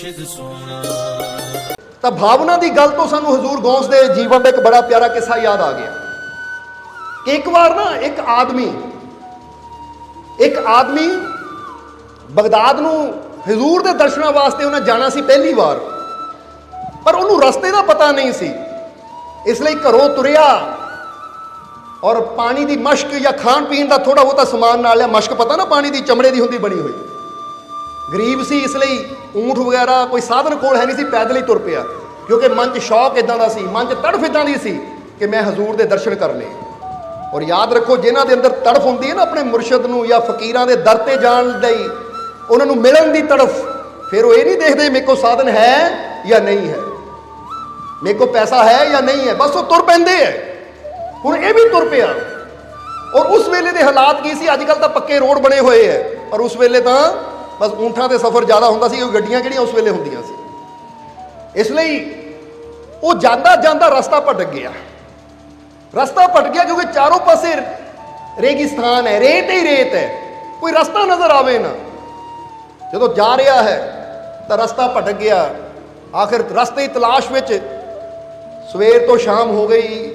मुर्शिद सोना। ਤਾਂ ਭਾਵਨਾ ਦੀ ਗੱਲ ਤੋਂ ਸਾਨੂੰ ਹਜ਼ੂਰ ਗੌਸ ਦੇ ਜੀਵਨ ਦਾ ਇੱਕ ਬੜਾ ਪਿਆਰਾ ਕਿੱਸਾ ਯਾਦ ਆ ਗਿਆ ਕਿ ਇੱਕ ਵਾਰ ਨਾ ਇੱਕ ਆਦਮੀ ਬਗਦਾਦ ਨੂੰ ਹਜ਼ੂਰ ਦੇ ਦਰਸ਼ਨਾਂ ਵਾਸਤੇ ਉਹਨੇ ਜਾਣਾ ਸੀ ਪਹਿਲੀ ਵਾਰ, ਪਰ ਉਹਨੂੰ ਰਸਤੇ ਦਾ ਪਤਾ ਨਹੀਂ ਸੀ। ਇਸ ਲਈ ਘਰੋਂ ਤੁਰਿਆ ਔਰ ਪਾਣੀ ਦੀ ਮਸ਼ਕ ਜਾਂ ਖਾਣ ਪੀਣ ਦਾ ਥੋੜਾ ਬਹੁਤਾ ਸਮਾਨ ਨਾਲ ਲਿਆ। ਮਸ਼ਕ ਪਤਾ ਨਾ ਪਾਣੀ ਦੀ ਚਮੜੇ ਦੀ ਹੁੰਦੀ ਬਣੀ ਹੋਈ। ਗਰੀਬ ਸੀ, ਇਸ ਲਈ ਊਂਠ ਵਗੈਰਾ ਕੋਈ ਸਾਧਨ ਕੋਲ ਹੈ ਨਹੀਂ ਸੀ, ਪੈਦਲ ਹੀ ਤੁਰ ਪਿਆ, ਕਿਉਂਕਿ ਮਨ 'ਚ ਸ਼ੌਕ ਇਦਾਂ ਦਾ ਸੀ, ਮਨ 'ਚ ਤੜਫ ਇਦਾਂ ਦੀ ਸੀ ਕਿ ਮੈਂ ਹਜ਼ੂਰ ਦੇ ਦਰਸ਼ਨ ਕਰਨੇ। ਔਰ ਯਾਦ ਰੱਖੋ, ਜਿਨ੍ਹਾਂ ਦੇ ਅੰਦਰ ਤੜਫ ਹੁੰਦੀ ਹੈ ਨਾ ਆਪਣੇ ਮੁਰਸ਼ਿਦ ਨੂੰ ਜਾਂ ਫਕੀਰਾਂ ਦੇ ਦਰ ਤੇ ਜਾਣ ਲਈ, ਉਹਨਾਂ ਨੂੰ ਮਿਲਣ ਦੀ ਤੜਫ, ਫਿਰ ਉਹ ਇਹ ਨਹੀਂ ਦੇਖਦੇ ਮੇਰੇ ਕੋਲ ਸਾਧਨ ਹੈ ਜਾਂ ਨਹੀਂ ਹੈ, ਮੇਰੇ ਕੋਲ ਪੈਸਾ ਹੈ ਜਾਂ ਨਹੀਂ ਹੈ, ਬਸ ਉਹ ਤੁਰ ਪੈਂਦੇ ਹੈ। ਹੁਣ ਇਹ ਵੀ ਤੁਰ ਪਿਆ। ਔਰ ਉਸ ਵੇਲੇ ਦੇ ਹਾਲਾਤ ਕੀ ਸੀ? ਅੱਜ ਕੱਲ੍ਹ ਤਾਂ ਪੱਕੇ ਰੋਡ ਬਣੇ ਹੋਏ ਹੈ, ਪਰ ਉਸ ਵੇਲੇ ਤਾਂ ਬਸ ਊਂਠਾਂ ਤੇ ਸਫ਼ਰ ਜ਼ਿਆਦਾ ਹੁੰਦਾ ਸੀ, ਕਿਉਂਕਿ ਗੱਡੀਆਂ ਕਿਹੜੀਆਂ ਉਸ ਵੇਲੇ ਹੁੰਦੀਆਂ ਸੀ। ਇਸ ਲਈ ਉਹ ਜਾਂਦਾ ਜਾਂਦਾ ਰਸਤਾ ਭਟਕ ਗਿਆ ਕਿਉਂਕਿ ਚਾਰੋਂ ਪਾਸੇ ਰੇਗਿਸਤਾਨ ਹੈ, ਰੇਤ ਹੀ ਰੇਤ ਹੈ, ਕੋਈ ਰਸਤਾ ਨਜ਼ਰ ਆਵੇ ਨਾ। ਜਦੋਂ ਜਾ ਰਿਹਾ ਹੈ ਤਾਂ ਰਸਤਾ ਭਟਕ ਗਿਆ। ਆਖਿਰ ਰਸਤੇ ਦੀ ਤਲਾਸ਼ ਵਿੱਚ ਸਵੇਰ ਤੋਂ ਸ਼ਾਮ ਹੋ ਗਈ,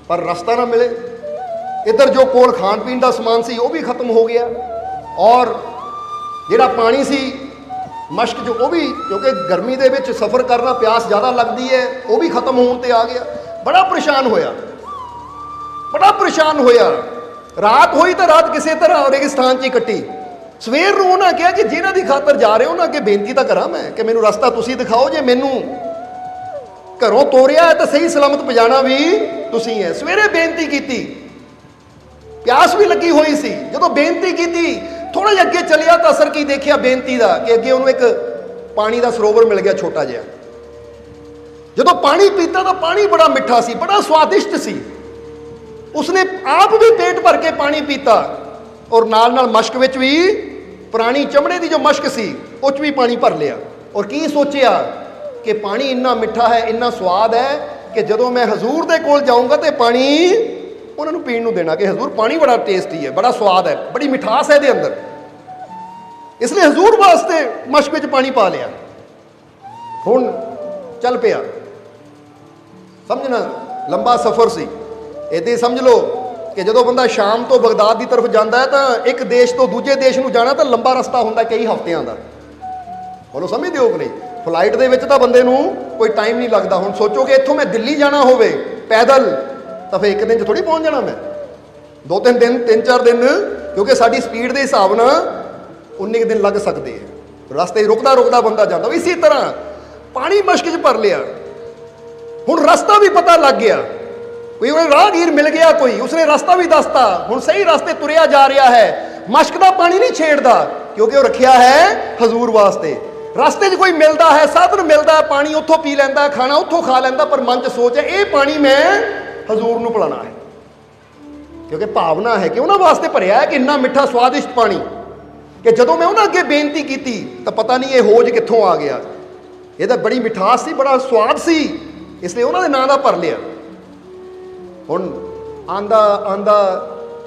ਪਰ ਰਸਤਾ ਨਾ ਮਿਲੇ। ਇੱਧਰ ਜੋ ਕੋਲ ਖਾਣ ਪੀਣ ਦਾ ਸਮਾਨ ਸੀ ਉਹ ਵੀ ਖਤਮ ਹੋ ਗਿਆ, ਔਰ ਜਿਹੜਾ ਪਾਣੀ ਸੀ ਮਸ਼ਕ 'ਚ ਉਹ ਵੀ, ਕਿਉਂਕਿ ਗਰਮੀ ਦੇ ਵਿੱਚ ਸਫ਼ਰ ਕਰਨਾ ਪਿਆਸ ਜ਼ਿਆਦਾ ਲੱਗਦੀ ਹੈ, ਉਹ ਵੀ ਖਤਮ ਹੋਣ ਤੇ ਆ ਗਿਆ। ਬੜਾ ਪਰੇਸ਼ਾਨ ਹੋਇਆ। ਰਾਤ ਹੋਈ ਤਾਂ ਰਾਤ ਕਿਸੇ ਤਰ੍ਹਾਂ ਰੇਗਿਸਤਾਨ 'ਚ ਹੀ ਕੱਟੀ। ਸਵੇਰ ਨੂੰ ਉਹਨਾਂ ਕਿਹਾ ਕਿ ਜਿਨ੍ਹਾਂ ਦੀ ਖਾਤਰ ਜਾ ਰਹੇ ਉਹਨਾਂ ਅੱਗੇ ਬੇਨਤੀ ਤਾਂ ਕਰਾਂ ਮੈਂ ਕਿ ਮੈਨੂੰ ਰਸਤਾ ਤੁਸੀਂ ਦਿਖਾਓ, ਜੇ ਮੈਨੂੰ ਘਰੋਂ ਤੋਰਿਆ ਹੈ ਤਾਂ ਸਹੀ ਸਲਾਮਤ ਪਹੁੰਚਾਉਣਾ ਵੀ ਤੁਸੀਂ ਹੈ। ਸਵੇਰੇ ਬੇਨਤੀ ਕੀਤੀ, ਪਿਆਸ ਵੀ ਲੱਗੀ ਹੋਈ ਸੀ। ਜਦੋਂ ਬੇਨਤੀ ਕੀਤੀ, ਥੋੜਾ ਜਿਹਾ ਅੱਗੇ ਚੱਲਿਆ ਤਾਂ ਅਸਰ ਕੀ ਦੇਖਿਆ ਬੇਨਤੀ ਦਾ, ਕਿ ਅੱਗੇ ਉਹਨੂੰ ਇੱਕ ਪਾਣੀ ਦਾ ਸਰੋਵਰ ਮਿਲ ਗਿਆ ਛੋਟਾ ਜਿਹਾ। ਜਦੋਂ ਪਾਣੀ ਪੀਤਾ ਤਾਂ ਪਾਣੀ ਬੜਾ ਮਿੱਠਾ ਸੀ, ਬੜਾ ਸਵਾਦਿਸ਼ਟ ਸੀ। ਉਸਨੇ ਆਪ ਵੀ ਪੇਟ ਭਰ ਕੇ ਪਾਣੀ ਪੀਤਾ, ਔਰ ਨਾਲ ਨਾਲ ਮਸ਼ਕ ਵਿੱਚ ਵੀ, ਪੁਰਾਣੀ ਚਮੜੇ ਦੀ ਜੋ ਮਸ਼ਕ ਸੀ ਉਹ 'ਚ ਵੀ ਪਾਣੀ ਭਰ ਲਿਆ। ਔਰ ਕੀ ਸੋਚਿਆ ਕਿ ਪਾਣੀ ਇੰਨਾ ਮਿੱਠਾ ਹੈ, ਇੰਨਾ ਸਵਾਦ ਹੈ ਕਿ ਜਦੋਂ ਮੈਂ ਹਜ਼ੂਰ ਦੇ ਕੋਲ ਜਾਊਂਗਾ ਤੇ ਪਾਣੀ ਉਹਨਾਂ ਨੂੰ ਪੀਣ ਨੂੰ ਦੇਣਾ, ਕਿ ਹਜ਼ੂਰ ਪਾਣੀ ਬੜਾ ਟੇਸਟੀ ਹੈ, ਬੜਾ ਸਵਾਦ ਹੈ, ਬੜੀ ਮਿਠਾਸ ਹੈ ਇਹਦੇ ਅੰਦਰ। ਇਸ ਲਈ ਹਜ਼ੂਰ ਵਾਸਤੇ ਮਸ਼ਕ ਵਿੱਚ ਪਾਣੀ ਪਾ ਲਿਆ। ਹੁਣ ਚੱਲ ਪਿਆ। ਸਮਝਣਾ, ਲੰਬਾ ਸਫ਼ਰ ਸੀ। ਇੱਦਾਂ ਸਮਝ ਲਓ ਕਿ ਜਦੋਂ ਬੰਦਾ ਸ਼ਾਮ ਤੋਂ ਬਗਦਾਦ ਦੀ ਤਰਫ ਜਾਂਦਾ ਹੈ ਤਾਂ ਇੱਕ ਦੇਸ਼ ਤੋਂ ਦੂਜੇ ਦੇਸ਼ ਨੂੰ ਜਾਣਾ ਤਾਂ ਲੰਬਾ ਰਸਤਾ ਹੁੰਦਾ, ਕਈ ਹਫ਼ਤਿਆਂ ਦਾ। ਬੋਲੋ ਸਮਝਦੇ ਹੋ ਕਿ ਨਹੀਂ? ਫਲਾਈਟ ਦੇ ਵਿੱਚ ਤਾਂ ਬੰਦੇ ਨੂੰ ਕੋਈ ਟਾਈਮ ਨਹੀਂ ਲੱਗਦਾ। ਹੁਣ ਸੋਚੋ ਕਿ ਇੱਥੋਂ ਮੈਂ ਦਿੱਲੀ ਜਾਣਾ ਹੋਵੇ ਪੈਦਲ, ਤਾਂ ਫਿਰ ਇੱਕ ਦਿਨ 'ਚ ਥੋੜ੍ਹੀ ਪਹੁੰਚ ਜਾਣਾ ਮੈਂ, 2-3 ਦਿਨ, 3-4 ਦਿਨ, ਕਿਉਂਕਿ ਸਾਡੀ ਸਪੀਡ ਦੇ ਹਿਸਾਬ ਨਾਲ 19 ਦਿਨ ਲੱਗ ਸਕਦੇ ਹੈ। ਰਸਤੇ ਰੁਕਦਾ ਬੰਦਾ ਜਾਂਦਾ। ਇਸੇ ਤਰ੍ਹਾਂ ਪਾਣੀ ਮਸ਼ਕ 'ਚ ਭਰ ਲਿਆ। ਹੁਣ ਰਸਤਾ ਵੀ ਪਤਾ ਲੱਗ ਗਿਆ, ਕੋਈ ਰਾਹਗੀਰ ਮਿਲ ਗਿਆ, ਕੋਈ ਉਸਨੇ ਰਸਤਾ ਵੀ ਦੱਸਤਾ। ਹੁਣ ਸਹੀ ਰਸਤੇ ਤੁਰਿਆ ਜਾ ਰਿਹਾ ਹੈ। ਮਸ਼ਕ ਦਾ ਪਾਣੀ ਨਹੀਂ ਛੇੜਦਾ, ਕਿਉਂਕਿ ਉਹ ਰੱਖਿਆ ਹੈ ਹਜ਼ੂਰ ਵਾਸਤੇ। ਰਸਤੇ 'ਚ ਕੋਈ ਮਿਲਦਾ ਹੈ, ਸਾਧਨ ਮਿਲਦਾ ਹੈ, ਪਾਣੀ ਉੱਥੋਂ ਪੀ ਲੈਂਦਾ, ਖਾਣਾ ਉੱਥੋਂ ਖਾ ਲੈਂਦਾ, ਪਰ ਮਨ 'ਚ ਸੋਚ ਹੈ ਇਹ ਪਾਣੀ ਮੈਂ ਹਜ਼ੂਰ ਨੂੰ ਪਿਲਾਉਣਾ ਹੈ, ਕਿਉਂਕਿ ਭਾਵਨਾ ਹੈ ਕਿ ਉਹਨਾਂ ਵਾਸਤੇ ਭਰਿਆ ਹੈ ਕਿ ਇੰਨਾ ਮਿੱਠਾ ਸਵਾਦਿਸ਼ਟ ਪਾਣੀ, ਕਿ ਜਦੋਂ ਮੈਂ ਉਹਨਾਂ ਅੱਗੇ ਬੇਨਤੀ ਕੀਤੀ ਤਾਂ ਪਤਾ ਨਹੀਂ ਇਹ ਹੋਜ ਕਿੱਥੋਂ ਆ ਗਿਆ। ਇਹਦਾ ਬੜੀ ਮਿਠਾਸ ਸੀ, ਬੜਾ ਸਵਾਦ ਸੀ, ਇਸ ਲਈ ਉਹਨਾਂ ਦੇ ਨਾਂ ਦਾ ਭਰ ਲਿਆ। ਹੁਣ ਆਂਦਾ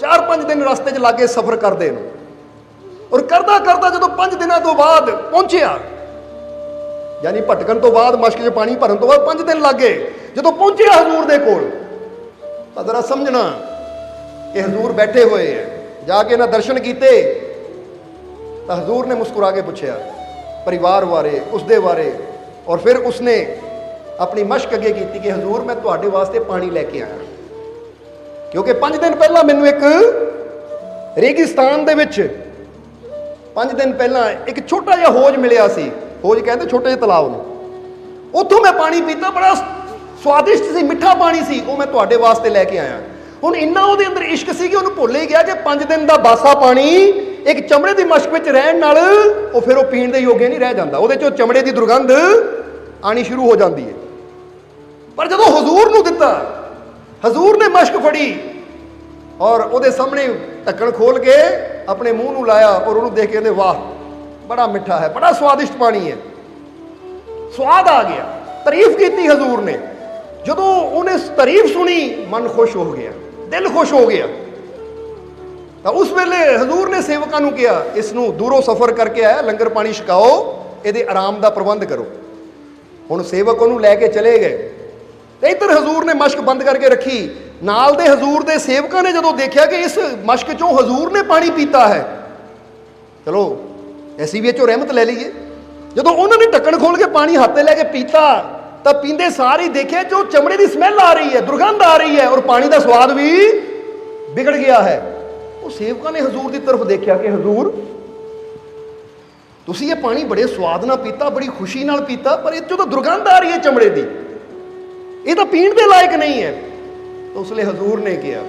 4-5 ਦਿਨ ਰਸਤੇ 'ਚ ਲਾਗੇ ਸਫ਼ਰ ਕਰਦੇ ਨੂੰ, ਔਰ ਕਰਦਾ ਜਦੋਂ 5 ਦਿਨਾਂ ਤੋਂ ਬਾਅਦ ਪਹੁੰਚਿਆ, ਯਾਨੀ ਭਟਕਣ ਤੋਂ ਬਾਅਦ, ਮਸ਼ਕ 'ਚ ਪਾਣੀ ਭਰਨ ਤੋਂ ਬਾਅਦ 5 ਦਿਨ ਲੱਗੇ। ਜਦੋਂ ਪਹੁੰਚਿਆ ਹਜ਼ੂਰ ਦੇ ਕੋਲ ਤਾਂ ਜ਼ਰਾ ਸਮਝਣਾ ਕਿ ਹਜ਼ੂਰ ਬੈਠੇ ਹੋਏ ਹੈ। ਜਾ ਕੇ ਇਹਨਾਂ ਦਰਸ਼ਨ ਕੀਤੇ ਤਾਂ ਹਜ਼ੂਰ ਨੇ ਮੁਸਕਰਾ ਕੇ ਪੁੱਛਿਆ ਪਰਿਵਾਰ ਬਾਰੇ, ਉਸਦੇ ਬਾਰੇ, ਔਰ ਫਿਰ ਉਸਨੇ ਆਪਣੀ ਮਸ਼ਕ ਅੱਗੇ ਕੀਤੀ ਕਿ ਹਜ਼ੂਰ ਮੈਂ ਤੁਹਾਡੇ ਵਾਸਤੇ ਪਾਣੀ ਲੈ ਕੇ ਆਇਆ, ਕਿਉਂਕਿ 5 ਦਿਨ ਪਹਿਲਾਂ ਮੈਨੂੰ ਇੱਕ ਰੇਗਿਸਤਾਨ ਦੇ ਵਿੱਚ 5 ਦਿਨ ਪਹਿਲਾਂ ਇੱਕ ਛੋਟਾ ਜਿਹਾ ਹੋਜ ਮਿਲਿਆ ਸੀ। ਹੋਜ ਕਹਿੰਦੇ ਛੋਟੇ ਜਿਹੇ ਤਲਾਬ ਨੂੰ। ਉੱਥੋਂ ਮੈਂ ਪਾਣੀ ਪੀਤਾ, ਬੜਾ ਸਵਾਦਿਸ਼ਟ ਸੀ, ਮਿੱਠਾ ਪਾਣੀ ਸੀ, ਉਹ ਮੈਂ ਤੁਹਾਡੇ ਵਾਸਤੇ ਲੈ ਕੇ ਆਇਆ। ਹੁਣ ਇੰਨਾ ਉਹਦੇ ਅੰਦਰ ਇਸ਼ਕ ਸੀ ਕਿ ਉਹਨੂੰ ਭੁੱਲ ਹੀ ਗਿਆ ਕਿ 5 ਦਿਨ ਦਾ ਬਾਸਾ ਪਾਣੀ ਇੱਕ ਚਮੜੇ ਦੀ ਮਸ਼ਕ ਵਿੱਚ ਰਹਿਣ ਨਾਲ ਉਹ ਫਿਰ ਉਹ ਪੀਣ ਦੇ ਯੋਗ ਨਹੀਂ ਰਹਿ ਜਾਂਦਾ, ਉਹਦੇ 'ਚੋਂ ਚਮੜੇ ਦੀ ਦੁਰਗੰਧ ਆਣੀ ਸ਼ੁਰੂ ਹੋ ਜਾਂਦੀ ਹੈ। ਪਰ ਜਦੋਂ ਹਜ਼ੂਰ ਨੂੰ ਦਿੱਤਾ, ਹਜ਼ੂਰ ਨੇ ਮਸ਼ਕ ਫੜੀ ਔਰ ਉਹਦੇ ਸਾਹਮਣੇ ਢੱਕਣ ਖੋਲ ਕੇ ਆਪਣੇ ਮੂੰਹ ਨੂੰ ਲਾਇਆ, ਔਰ ਉਹਨੂੰ ਦੇਖ ਕੇ ਕਹਿੰਦੇ ਵਾਹ ਬੜਾ ਮਿੱਠਾ ਹੈ, ਬੜਾ ਸਵਾਦਿਸ਼ਟ ਪਾਣੀ ਹੈ। ਸਵਾਦ ਆ ਗਿਆ, ਤਾਰੀਫ ਕੀਤੀ ਹਜ਼ੂਰ ਨੇ। ਜਦੋਂ ਉਹਨੇ ਤਾਰੀਫ ਸੁਣੀ, ਮਨ ਖੁਸ਼ ਹੋ ਗਿਆ, ਦਿਲ ਖੁਸ਼ ਹੋ ਗਿਆ। ਤਾਂ ਉਸ ਵੇਲੇ ਹਜ਼ੂਰ ਨੇ ਸੇਵਕਾਂ ਨੂੰ ਕਿਹਾ, ਇਸ ਨੂੰ ਦੂਰੋਂ ਸਫ਼ਰ ਕਰਕੇ ਆਇਆ, ਲੰਗਰ ਪਾਣੀ ਛਕਾਓ ਇਹਦੇ ਆਰਾਮ ਦਾ ਪ੍ਰਬੰਧ ਕਰੋ। ਹੁਣ ਸੇਵਕ ਉਹਨੂੰ ਲੈ ਕੇ ਚਲੇ ਗਏ ਤੇ ਇੱਧਰ ਹਜ਼ੂਰ ਨੇ ਮਸ਼ਕ ਬੰਦ ਕਰਕੇ ਰੱਖੀ। ਨਾਲ ਦੇ ਹਜ਼ੂਰ ਦੇ ਸੇਵਕਾਂ ਨੇ ਜਦੋਂ ਦੇਖਿਆ ਕਿ ਇਸ ਮਸ਼ਕ ਚੋਂ ਹਜ਼ੂਰ ਨੇ ਪਾਣੀ ਪੀਤਾ ਹੈ, ਚਲੋ ਅਸੀਂ ਵੀ ਇਹ ਚੋਂ ਰਹਿਮਤ ਲੈ ਲਈਏ। ਜਦੋਂ ਉਹਨਾਂ ਨੇ ਢੱਕਣ ਖੋਲ ਕੇ ਪਾਣੀ ਹੱਥ ਤੇ ਲੈ ਕੇ ਪੀਤਾ ਤਾਂ ਪੀਂਦੇ ਸਾਰ ਹੀ ਦੇਖਿਆ ਜੋ ਚਮੜੇ ਦੀ ਸਮੈਲ ਆ ਰਹੀ ਹੈ, ਦੁਰਗੰਧ ਆ ਰਹੀ ਹੈ, ਔਰ ਪਾਣੀ ਦਾ ਸਵਾਦ ਵੀ ਵਿਗੜ ਗਿਆ ਹੈ। ਉਹ ਸੇਵਕਾਂ ਨੇ ਹਜ਼ੂਰ ਦੀ ਤਰਫ ਦੇਖਿਆ ਕਿ ਹਜ਼ੂਰ, ਤੁਸੀਂ ਇਹ ਪਾਣੀ ਬੜੇ ਸਵਾਦ ਨਾਲ ਪੀਤਾ, ਬੜੀ ਖੁਸ਼ੀ ਨਾਲ ਪੀਤਾ, ਪਰ ਇਹ ਚੋਂ ਤਾਂ ਦੁਰਗੰਧ ਆ ਰਹੀ ਹੈ ਚਮੜੇ ਦੀ, ਇਹ ਤਾਂ ਪੀਣ ਦੇ ਲਾਇਕ ਨਹੀਂ ਹੈ। ਤਾਂ ਉਸ ਲਈ ਹਜ਼ੂਰ ਨੇ ਕਿਹਾ,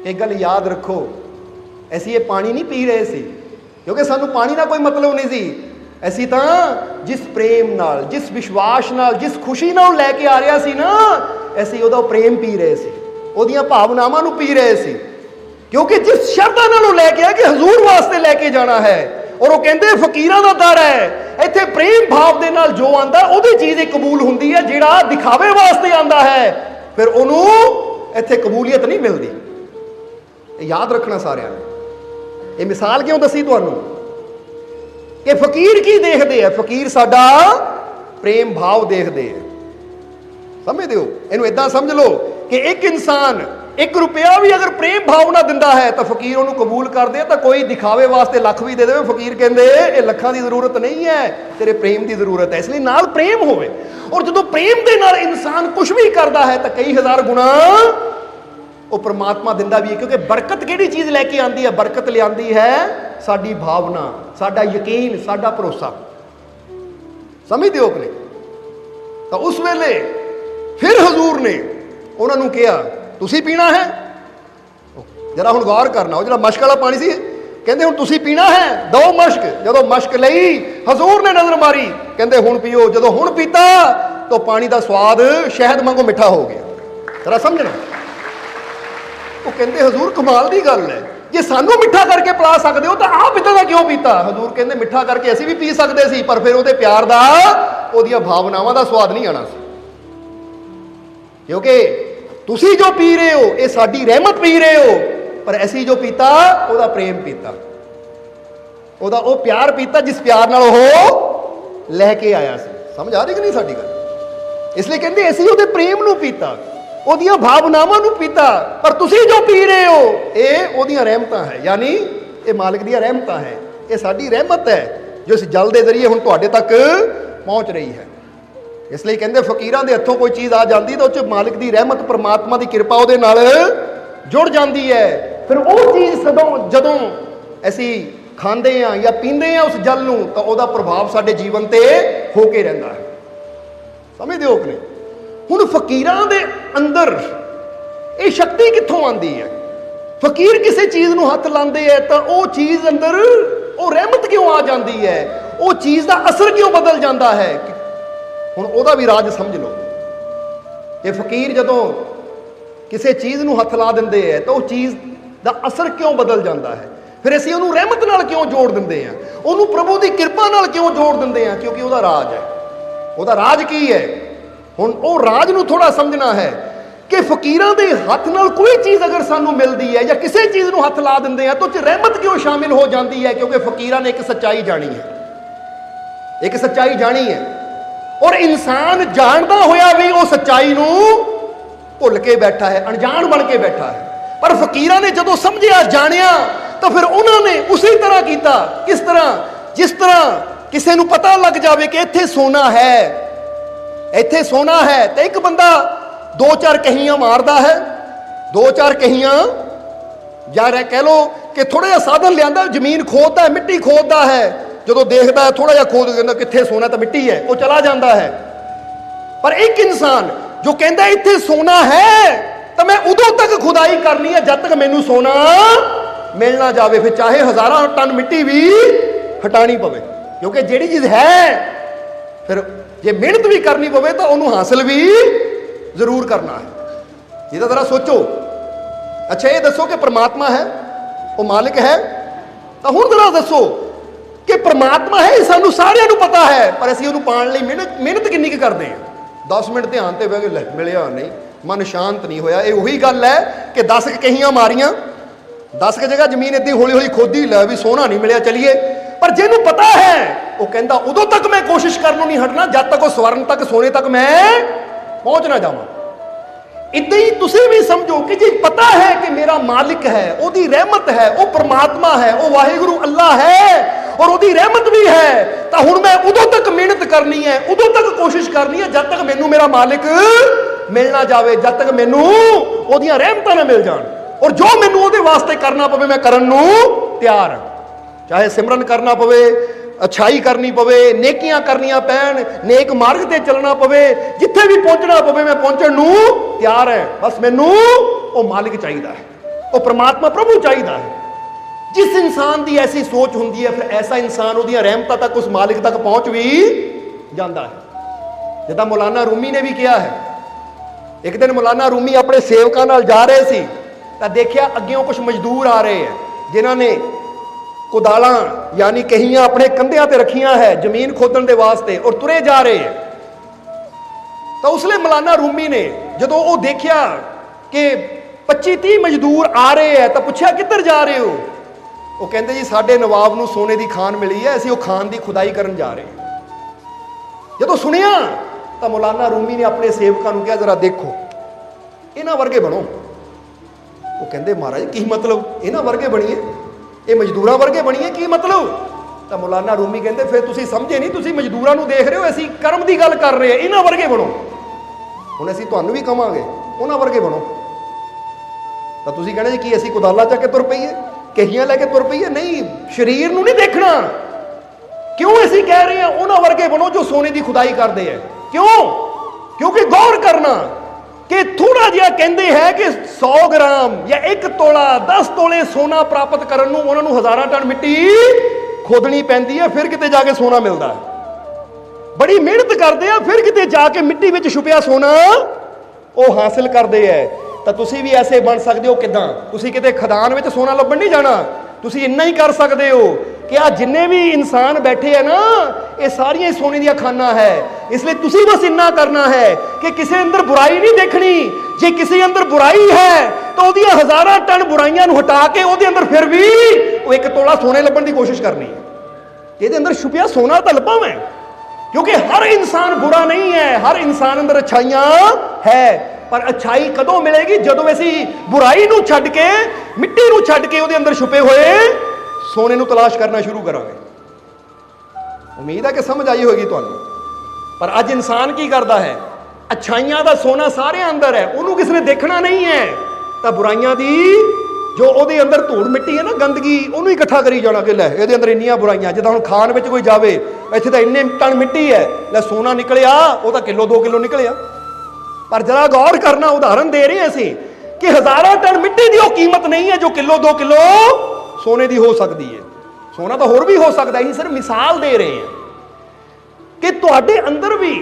ਇੱਕ ਗੱਲ ਯਾਦ ਰੱਖੋ, ਅਸੀਂ ਇਹ ਪਾਣੀ ਨਹੀਂ ਪੀ ਰਹੇ ਸੀ ਕਿਉਂਕਿ ਸਾਨੂੰ ਪਾਣੀ ਦਾ ਕੋਈ ਮਤਲਬ ਨਹੀਂ ਸੀ। ਅਸੀਂ ਤਾਂ ਜਿਸ ਪ੍ਰੇਮ ਨਾਲ, ਜਿਸ ਵਿਸ਼ਵਾਸ ਨਾਲ, ਜਿਸ ਖੁਸ਼ੀ ਨਾਲ ਲੈ ਕੇ ਆ ਰਿਹਾ ਸੀ ਨਾ, ਅਸੀਂ ਉਹਦਾ ਪ੍ਰੇਮ ਪੀ ਰਹੇ ਸੀ, ਉਹਦੀਆਂ ਭਾਵਨਾਵਾਂ ਨੂੰ ਪੀ ਰਹੇ ਸੀ। ਕਿਉਂਕਿ ਜਿਸ ਸ਼ਰਧਾ ਨਾਲ ਉਹ ਲੈ ਕੇ ਆ ਕਿ ਹਜ਼ੂਰ ਵਾਸਤੇ ਲੈ ਕੇ ਜਾਣਾ ਹੈ, ਔਰ ਉਹ ਕਹਿੰਦੇ ਫਕੀਰਾਂ ਦਾ ਦਰ ਹੈ, ਇੱਥੇ ਪ੍ਰੇਮ ਭਾਵ ਦੇ ਨਾਲ ਜੋ ਆਂਦਾ ਉਹਦੀ ਚੀਜ਼ ਹੀ ਕਬੂਲ ਹੁੰਦੀ ਹੈ। ਜਿਹੜਾ ਦਿਖਾਵੇ ਵਾਸਤੇ ਆਂਦਾ ਹੈ ਫਿਰ ਉਹਨੂੰ ਇੱਥੇ ਕਬੂਲੀਅਤ ਨਹੀਂ ਮਿਲਦੀ। ਇਹ ਯਾਦ ਰੱਖਣਾ ਸਾਰਿਆਂ ਨੇ। ਇਹ ਮਿਸਾਲ ਕਿਉਂ ਦੱਸੀ ਤੁਹਾਨੂੰ ਕਿ ਫਕੀਰ ਕੀ ਦੇਖਦੇ ਆ? ਫਕੀਰ ਸਾਡਾ ਪ੍ਰੇਮ ਭਾਵ ਦੇਖਦੇ ਆ। ਸਮਝਦੇ ਹੋ? ਇਹਨੂੰ ਇਦਾਂ ਸਮਝ ਲਓ ਕਿ ਇੱਕ ਇਨਸਾਨ 1 ਰੁਪਇਆ ਵੀ ਅਗਰ ਪ੍ਰੇਮ ਭਾਵਨਾ ਦਿੰਦਾ ਹੈ ਤਾਂ ਫਕੀਰ ਉਹਨੂੰ ਕਬੂਲ ਕਰਦੇ ਆ। ਤਾਂ ਕੋਈ ਦਿਖਾਵੇ ਵਾਸਤੇ ਲੱਖ ਵੀ ਦੇ ਦੇਵੇ, ਫਕੀਰ ਕਹਿੰਦੇ ਇਹ ਲੱਖਾਂ ਦੀ ਜ਼ਰੂਰਤ ਨਹੀਂ ਹੈ, ਤੇਰੇ ਪ੍ਰੇਮ ਦੀ ਜ਼ਰੂਰਤ ਹੈ। ਇਸ ਲਈ ਨਾਲ ਪ੍ਰੇਮ ਹੋਵੇ, ਔਰ ਜਦੋਂ ਪ੍ਰੇਮ ਦੇ ਨਾਲ ਇਨਸਾਨ ਕੁਝ ਵੀ ਕਰਦਾ ਹੈ ਤਾਂ ਕਈ ਹਜ਼ਾਰ ਗੁਣਾ ਉਹ ਪ੍ਰਮਾਤਮਾ ਦਿੰਦਾ ਵੀ ਹੈ। ਕਿਉਂਕਿ ਬਰਕਤ ਕਿਹੜੀ ਚੀਜ਼ ਲੈ ਕੇ ਆਂਦੀ ਹੈ? ਬਰਕਤ ਲਿਆਂਦੀ ਹੈ ਸਾਡੀ ਭਾਵਨਾ, ਸਾਡਾ ਯਕੀਨ, ਸਾਡਾ ਭਰੋਸਾ। ਸਮਝਦੇ ਹੋ ਕਿ ਨਹੀਂ? ਤਾਂ ਉਸ ਵੇਲੇ ਫਿਰ ਹਜ਼ੂਰ ਨੇ ਉਹਨਾਂ ਨੂੰ ਕਿਹਾ, ਤੁਸੀਂ ਪੀਣਾ ਹੈ? ਜਰਾ ਹੁਣ ਗੌਰ ਕਰਨਾ, ਉਹ ਜਿਹੜਾ ਮਸ਼ਕ ਵਾਲਾ ਪਾਣੀ ਸੀ, ਕਹਿੰਦੇ ਹੁਣ ਤੁਸੀਂ ਪੀਣਾ ਹੈ, ਦੋ ਮਸ਼ਕ। ਜਦੋਂ ਮਸ਼ਕ ਲਈ ਹਜ਼ੂਰ ਨੇ ਨਜ਼ਰ ਮਾਰੀ, ਕਹਿੰਦੇ ਹੁਣ ਪੀਓ। ਜਦੋਂ ਹੁਣ ਪੀਤਾ ਤਾਂ ਪਾਣੀ ਦਾ ਸਵਾਦ ਸ਼ਹਿਦ ਵਾਂਗੂ ਮਿੱਠਾ ਹੋ ਗਿਆ। ਜਰਾ ਸਮਝਣਾ। ਉਹ ਕਹਿੰਦੇ ਹਜ਼ੂਰ ਕਮਾਲ ਦੀ ਗੱਲ ਹੈ, ਜੇ ਸਾਨੂੰ ਮਿੱਠਾ ਕਰਕੇ ਪਿਲਾ ਸਕਦੇ ਹੋ ਤਾਂ ਆਪ ਇੱਦਾਂ ਦਾ ਕਿਉਂ ਪੀਤਾ? ਹਜ਼ੂਰ ਕਹਿੰਦੇ ਮਿੱਠਾ ਕਰਕੇ ਅਸੀਂ ਵੀ ਪੀ ਸਕਦੇ ਸੀ, ਪਰ ਫਿਰ ਉਹਦੇ ਪਿਆਰ ਦਾ, ਉਹਦੀਆਂ ਭਾਵਨਾਵਾਂ ਦਾ ਸਵਾਦ ਨਹੀਂ ਆਣਾ ਸੀ। ਕਿਉਂਕਿ ਤੁਸੀਂ ਜੋ ਪੀ ਰਹੇ ਹੋ ਇਹ ਸਾਡੀ ਰਹਿਮਤ ਪੀ ਰਹੇ ਹੋ, ਪਰ ਅਸੀਂ ਜੋ ਪੀਤਾ ਉਹਦਾ ਪ੍ਰੇਮ ਪੀਤਾ, ਉਹਦਾ ਉਹ ਪਿਆਰ ਪੀਤਾ ਜਿਸ ਪਿਆਰ ਨਾਲ ਉਹ ਲੈ ਕੇ ਆਇਆ ਸੀ। ਸਮਝ ਆ ਰਹੀ ਕਿ ਨਹੀਂ ਸਾਡੀ ਗੱਲ? ਇਸ ਲਈ ਕਹਿੰਦੇ ਅਸੀਂ ਉਹਦੇ ਪ੍ਰੇਮ ਨੂੰ ਪੀਤਾ, ਉਹਦੀਆਂ ਭਾਵਨਾਵਾਂ ਨੂੰ ਪੀਤਾ, ਪਰ ਤੁਸੀਂ ਜੋ ਪੀ ਰਹੇ ਹੋ ਇਹ ਉਹਦੀਆਂ ਰਹਿਮਤਾਂ ਹੈ, ਯਾਨੀ ਇਹ ਮਾਲਕ ਦੀਆਂ ਰਹਿਮਤਾਂ ਹੈ, ਇਹ ਸਾਡੀ ਰਹਿਮਤ ਹੈ ਜੋ ਇਸ ਜਲ ਦੇ ਜ਼ਰੀਏ ਹੁਣ ਤੁਹਾਡੇ ਤੱਕ ਪਹੁੰਚ ਰਹੀ ਹੈ। ਇਸ ਲਈ ਕਹਿੰਦੇ ਫਕੀਰਾਂ ਦੇ ਹੱਥੋਂ ਕੋਈ ਚੀਜ਼ ਆ ਜਾਂਦੀ ਤਾਂ ਉਹ 'ਚ ਮਾਲਕ ਦੀ ਰਹਿਮਤ, ਪਰਮਾਤਮਾ ਦੀ ਕਿਰਪਾ ਉਹਦੇ ਨਾਲ ਜੁੜ ਜਾਂਦੀ ਹੈ। ਫਿਰ ਉਹ ਚੀਜ਼ ਜਦੋਂ ਅਸੀਂ ਖਾਂਦੇ ਹਾਂ ਜਾਂ ਪੀਂਦੇ ਹਾਂ ਉਸ ਜਲ ਨੂੰ ਤਾਂ ਉਹਦਾ ਪ੍ਰਭਾਵ ਸਾਡੇ ਜੀਵਨ ਤੇ ਹੋ ਕੇ ਰਹਿੰਦਾ ਹੈ। ਸਮਝਦੇ ਹੋ ਕਿ ਨਹੀਂ? ਹੁਣ ਫਕੀਰਾਂ ਦੇ ਅੰਦਰ ਇਹ ਸ਼ਕਤੀ ਕਿੱਥੋਂ ਆਉਂਦੀ ਹੈ? ਫਕੀਰ ਕਿਸੇ ਚੀਜ਼ ਨੂੰ ਹੱਥ ਲਾਉਂਦੇ ਹੈ ਤਾਂ ਉਹ ਚੀਜ਼ ਅੰਦਰ ਉਹ ਰਹਿਮਤ ਕਿਉਂ ਆ ਜਾਂਦੀ ਹੈ? ਉਹ ਚੀਜ਼ ਦਾ ਅਸਰ ਕਿਉਂ ਬਦਲ ਜਾਂਦਾ ਹੈ? ਹੁਣ ਉਹਦਾ ਵੀ ਰਾਜ ਸਮਝ ਲਓ। ਇਹ ਫਕੀਰ ਜਦੋਂ ਕਿਸੇ ਚੀਜ਼ ਨੂੰ ਹੱਥ ਲਾ ਦਿੰਦੇ ਹੈ ਤਾਂ ਉਹ ਚੀਜ਼ ਦਾ ਅਸਰ ਕਿਉਂ ਬਦਲ ਜਾਂਦਾ ਹੈ? ਫਿਰ ਅਸੀਂ ਉਹਨੂੰ ਰਹਿਮਤ ਨਾਲ ਕਿਉਂ ਜੋੜ ਦਿੰਦੇ ਹਾਂ? ਉਹਨੂੰ ਪ੍ਰਭੂ ਦੀ ਕਿਰਪਾ ਨਾਲ ਕਿਉਂ ਜੋੜ ਦਿੰਦੇ ਹਾਂ? ਕਿਉਂਕਿ ਉਹਦਾ ਰਾਜ ਹੈ। ਉਹਦਾ ਰਾਜ ਕੀ ਹੈ? ਹੁਣ ਉਹ ਰਾਜ ਨੂੰ ਥੋੜਾ ਸਮਝਣਾ ਹੈ ਕਿ ਫਕੀਰਾਂ ਦੇ ਹੱਥ ਨਾਲ ਕੋਈ ਚੀਜ਼ ਅਗਰ ਸਾਨੂੰ ਮਿਲਦੀ ਹੈ ਜਾਂ ਕਿਸੇ ਚੀਜ਼ ਨੂੰ ਹੱਥ ਲਾ ਦਿੰਦੇ ਆ ਤਾਂ ਉਹ 'ਚ ਰਹਿਮਤ ਕਿਉਂ ਸ਼ਾਮਿਲ ਹੋ ਜਾਂਦੀ ਹੈ? ਕਿਉਂਕਿ ਫਕੀਰਾਂ ਨੇ ਇੱਕ ਸੱਚਾਈ ਜਾਣੀ ਹੈ, ਇੱਕ ਸੱਚਾਈ ਜਾਣੀ ਹੈ, ਔਰ ਇਨਸਾਨ ਜਾਣਦਾ ਹੋਇਆ ਵੀ ਉਹ ਸੱਚਾਈ ਨੂੰ ਭੁੱਲ ਕੇ ਬੈਠਾ ਹੈ, ਅਣਜਾਣ ਬਣ ਕੇ ਬੈਠਾ ਹੈ। ਪਰ ਫਕੀਰਾਂ ਨੇ ਜਦੋਂ ਸਮਝਿਆ, ਜਾਣਿਆ ਤਾਂ ਫਿਰ ਉਹਨਾਂ ਨੇ ਉਸੇ ਤਰ੍ਹਾਂ ਕੀਤਾ। ਕਿਸ ਤਰ੍ਹਾਂ? ਜਿਸ ਤਰ੍ਹਾਂ ਕਿਸੇ ਨੂੰ ਪਤਾ ਲੱਗ ਜਾਵੇ ਕਿ ਇੱਥੇ ਸੋਨਾ ਹੈ, ਇੱਥੇ ਸੋਨਾ ਹੈ, ਤੇ ਇੱਕ ਬੰਦਾ 2-4 ਕਹੀਆਂ ਮਾਰਦਾ ਹੈ, 2-4 ਕਹੀਆਂ, ਜਾਂ ਕਹਿ ਲੋ ਕਿ ਥੋੜਾ ਜਿਹਾ ਸਾਧਨ ਲਿਆਂਦਾ, ਜ਼ਮੀਨ ਖੋਦਦਾ ਹੈ, ਮਿੱਟੀ ਖੋਦਦਾ ਹੈ, ਜਦੋਂ ਦੇਖਦਾ ਹੈ ਥੋੜਾ ਜਿਹਾ ਖੋਦ ਕਹਿੰਦਾ ਕਿੱਥੇ ਸੋਨਾ, ਤਾਂ ਮਿੱਟੀ ਹੈ, ਉਹ ਚਲਾ ਜਾਂਦਾ ਹੈ। ਪਰ ਇੱਕ ਇਨਸਾਨ ਜੋ ਕਹਿੰਦਾ ਇੱਥੇ ਸੋਨਾ ਹੈ ਤਾਂ ਮੈਂ ਉਦੋਂ ਤੱਕ ਖੁਦਾਈ ਕਰਨੀ ਹੈ ਜਦ ਤੱਕ ਮੈਨੂੰ ਸੋਨਾ ਮਿਲ ਨਾ ਜਾਵੇ, ਫਿਰ ਚਾਹੇ ਹਜ਼ਾਰਾਂ ਟਨ ਮਿੱਟੀ ਵੀ ਹਟਾਣੀ ਪਵੇ, ਕਿਉਂਕਿ ਜਿਹੜੀ ਚੀਜ਼ ਹੈ ਫਿਰ ਜੇ ਮਿਹਨਤ ਵੀ ਕਰਨੀ ਪਵੇ ਤਾਂ ਉਹਨੂੰ ਹਾਸਲ ਵੀ ਜ਼ਰੂਰ ਕਰਨਾ ਹੈ। ਇਹਦਾ ਜ਼ਰਾ ਸੋਚੋ। ਅੱਛਾ ਇਹ ਦੱਸੋ ਕਿ ਪ੍ਰਮਾਤਮਾ ਹੈ, ਉਹ ਮਾਲਿਕ ਹੈ, ਤਾਂ ਹੁਣ ਜ਼ਰਾ ਦੱਸੋ ਕਿ ਪ੍ਰਮਾਤਮਾ ਹੈ, ਸਾਨੂੰ ਸਾਰਿਆਂ ਨੂੰ ਪਤਾ ਹੈ, ਪਰ ਅਸੀਂ ਉਹਨੂੰ ਪਾਉਣ ਲਈ ਮਿਹਨਤ ਕਿੰਨੀ ਕੁ ਕਰਦੇ ਹਾਂ? 10 ਮਿੰਟ ਧਿਆਨ ਤੇ ਬਹਿ ਕੇ ਲੈ ਮਿਲਿਆ ਨਹੀਂ, ਮਨ ਸ਼ਾਂਤ ਨਹੀਂ ਹੋਇਆ। ਇਹ ਉਹੀ ਗੱਲ ਹੈ ਕਿ 10 ਕਹੀਆਂ ਮਾਰੀਆਂ, 10 ਜਗ੍ਹਾ ਜ਼ਮੀਨ ਏਦਾਂ ਹੌਲੀ ਹੌਲੀ ਖੋਦੀ, ਲੈ ਵੀ ਸੋਨਾ ਨਹੀਂ ਮਿਲਿਆ, ਚਲੀਏ। ਪਰ ਜਿਹਨੂੰ ਪਤਾ ਹੈ वो कहता उदों तक मैं कोशिश करनों नहीं हटना जब तक वो स्वर्ण तक सोने तक मैं पहुंच ना जावां। इदां ही तुसीं भी समझो कि जी पता है कि मेरा मालिक है, ओदी रहमत है, वो परमात्मा है, वो वाहिगुरु अल्लाह है और ओदी रहमत भी है, तो हुण मैं उदों तक मेहनत करनी है, उदों तक कोशिश करनी है जब तक मैनू मेरा मालिक मिल ना जाए, जब तक मैनू ओदियां रहमतां ना मिल जाण। और जो मैनू ओदे वास्ते करना पवे मैं करन नूं तैयार हां, चाहे सिमरन करना पवे, अच्छाई करनी पवे, नेकियां करनियां पैण, नेक मार्ग ते चलना पवे, जिथे भी पहुंचना पवे मैं पहुंचण नूं तैयार है। बस मैनू वो मालिक चाहिदा है, वो परमात्मा प्रभु चाहिदा है। जिस इंसान की ऐसी सोच हुंदी है फिर ऐसा इंसान उहदियां रहमतां तक उस मालिक तक पहुंच भी जाता है। जिद्दां मौलाना रूमी ने भी किया है। एक दिन मौलाना रूमी अपने सेवकां नाल जा रहे सी तां देखिया अग्गेों कुछ मजदूर आ रहे हैं जिन्हां ने कुदालां यानी कहियां अपने कंधियां ते रखियां है जमीन खोदण दे वास्ते और तुरे जा रहे हैं। तो उसले मौलाना रूमी ने जदों वो देखिया कि 25-30 मजदूर आ रहे हैं तो पूछा किधर जा रहे हो? वो कहते जी साडे नवाब नूं सोने की खान मिली है, असीं वो खान की खुदाई करन जा रहे हैं। जदों सुनिया तो मौलाना रूमी ने अपने सेवकां नूं कहा जरा देखो इन्हां वर्गे बनो। वो कहते महाराज की मतलब इन्हां वर्गे बणीए, ये मजदूरां वर्गे बणीए की मतलब? तो मौलाना रूमी कहते फिर तुसीं समझे नहीं, तुसीं मजदूरां नूं देख रहे हो, असीं कर्म की गल कर रहे हैं, इन्हां वर्गे बनो। हुण असीं तुहानूं भी कहांगे उन्हां वर्गे बनो। तो तुसीं कहना जी कि असीं कुदाला चक के तुर पईए, कहियां लैके तुर पईए? नहीं, शरीर नूं नहीं देखना। क्यों असीं कह रहे हैं उन्हां वर्गे बनो जो सोने की खुदाई करते हैं? क्यों? क्योंकि गौर करना कि थोड़ा जिहा कहते हैं कि 100 ग्राम या 1 तोला 10 तोले सोना प्राप्त करन नूं उन्हां नूं हज़ारां टन मिट्टी खोदनी पैंदी है, फिर किते जाके सोना मिलता है। बड़ी मेहनत करते हैं, फिर किते जाके मिट्टी विच छुपिया सोना वो हासिल करते हैं। तो तुसीं भी ऐसे बन सकते हो। किदां? तुसीं किते खदान विच सोना लभण नहीं जाना, तुसीं इन्ना ही कर सकते हो कि आ जिन्ने भी इंसान बैठे हैं ना ये सारियां सोने दी खाना है। इसलिए तुसीं बस इन्ना करना है कि किसी अंदर बुराई नहीं देखनी। जे किसी अंदर बुराई है तो ओदियां हज़ारां टन बुराइयां नूं हटा के ओदे अंदर फिर भी वो 1 तोला सोने लभण की कोशिश करनी है। ਇਹਦੇ अंदर छुपिया सोना तो लभा मैं, क्योंकि हर इंसान बुरा नहीं है, हर इंसान अंदर अच्छाइयां है। पर अच्छाई कदों मिलेगी? जदों असीं बुराई नूं छड्ड के मिट्टी नूं छड्ड के ਉਹਦੇ अंदर छुपे हुए सोने नूं तलाश करना शुरू करांगे। उम्मीद है कि समझ आई होगी तुहानूं। पर अज इंसान की करता है? अच्छाइयां दा सोना सारे अंदर है, उन्होंने किसी ने देखना नहीं है, तो बुराइयां दी जो ਉਹਦੇ अंदर धूड़ मिट्टी है ना गंदगी ਉਹਨੂੰ इकट्ठा करी जाना कि लै ਇਹਦੇ अंदर ਇੰਨੀਆਂ बुराइयां। जिद्दां हुण खान ਵਿੱਚ कोई जावे ਇੱਥੇ ਤਾਂ ਇੰਨੇ टन मिट्टी है, लै सोना निकलिया वो तो किलो 2 किलो निकलिया। पर जरा गौर करना, उदाहरण दे रहे हैं असीं कि हज़ारां टन मिट्टी की वो कीमत नहीं है जो किलो 2 किलो सोने की हो सकती है। सोना तो होर भी हो सकता है, सिर्फ मिसाल दे रहे हैं कि तुहाडे अंदर भी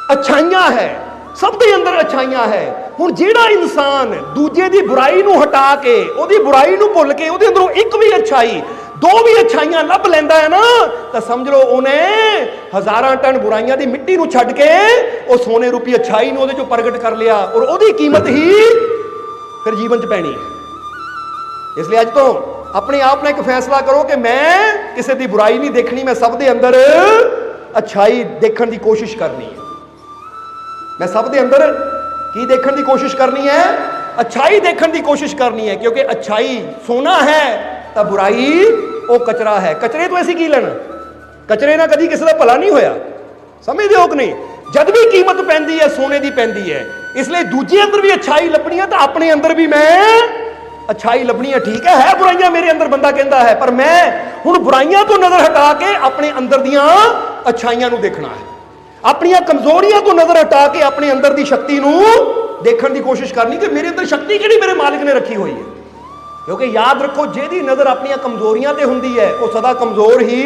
अच्छाइयां है, सब दे अंदर अच्छाइयां है। हुण जिहड़ा इंसान दूजे की बुराई नूं हटा के ओहदी बुराई नूं भुल के ओहदे अंदरों एक भी अच्छाई 2 भी अच्छाइयां लभ लैंदा है ना, तो समझ लो उन्हें हज़ारां टन बुराइयां दी मिट्टी नूं छड्ड के वो सोने रूपी अच्छाई नूं ओहदे चों प्रगट कर लिया और ओहदी कीमत ही फिर जीवन च पैनी है। इसलिए अज तो अपने आप ने एक फैसला करो कि मैं किसी की बुराई नहीं देखनी, मैं सब दे अंदर अच्छाई देखने की कोशिश करनी है। मैं सब दे अंदर की देखने की कोशिश करनी है? अच्छाई देखने की कोशिश करनी है, क्योंकि अच्छाई सोना है तो बुराई वो कचरा है। कचरे तो ऐसी की लेना, कचरे ना कभी किसी का भला नहीं होया, समझते हो कि नहीं? जब भी कीमत पैंदी है सोने की पैंदी है। इसलिए दूजे अंदर भी अच्छाई लभनी है तो अपने अंदर भी मैं अच्छाई लभनी है। ठीक है बुराइयां मेरे अंदर बंदा कहता है, पर मैं हुण बुराइयां तो नजर हटा के अपने अंदर दियां अच्छाइयां नूं देखना है, अपनी कमजोरियां तो नजर हटा के अपने अंदर की शक्ति नूं देखने की कोशिश करनी कि मेरे अंदर शक्ति किहड़ी मेरे मालिक ने रखी हुई है। क्योंकि याद रखो जिहदी नजर अपनी कमजोरियां ते हुंदी है वो सदा कमजोर ही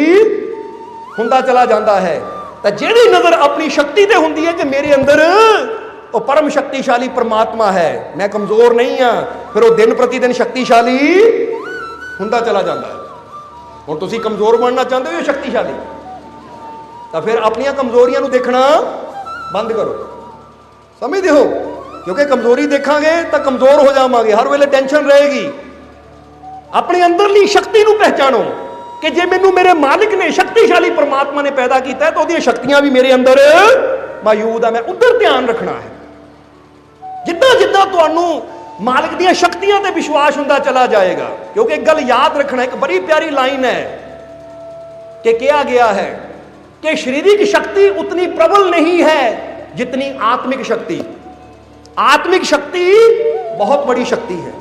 हुंदा चला जाता है, तो जिहदी नजर अपनी शक्ति ते हुंदी है कि मेरे अंदर वो परम शक्तिशाली परमात्मा है, मैं कमजोर नहीं हाँ, फिर वो दिन प्रतिदिन शक्तिशाली हुंदा चला जाता है। हुण तुसीं कमजोर बनना चाहते हो या शक्तिशाली? तो फिर अपनी कमजोरियां नूं देखना बंद करो, समझते हो? क्योंकि कमजोरी देखांगे तो कमजोर हो जावांगे, हर वेले टेंशन रहेगी। अपने अंदरली शक्ति नूं पहचानो कि जे मैनू मेरे मालिक ने शक्तिशाली परमात्मा ने पैदा किया है तो उहदियां शक्तियां भी मेरे अंदर मौजूद है, मैं उधर ध्यान रखना है। जिद्दां जिद्दां तुहानू मालिक दीयां शक्तियां ते विश्वास हुंदा चला जाएगा, क्योंकि एक गल याद रखना, एक बड़ी प्यारी लाइन है कि कहा गया है कि शारीरिक शक्ति उतनी प्रबल नहीं है जितनी आत्मिक शक्ति। आत्मिक शक्ति बहुत बड़ी शक्ति है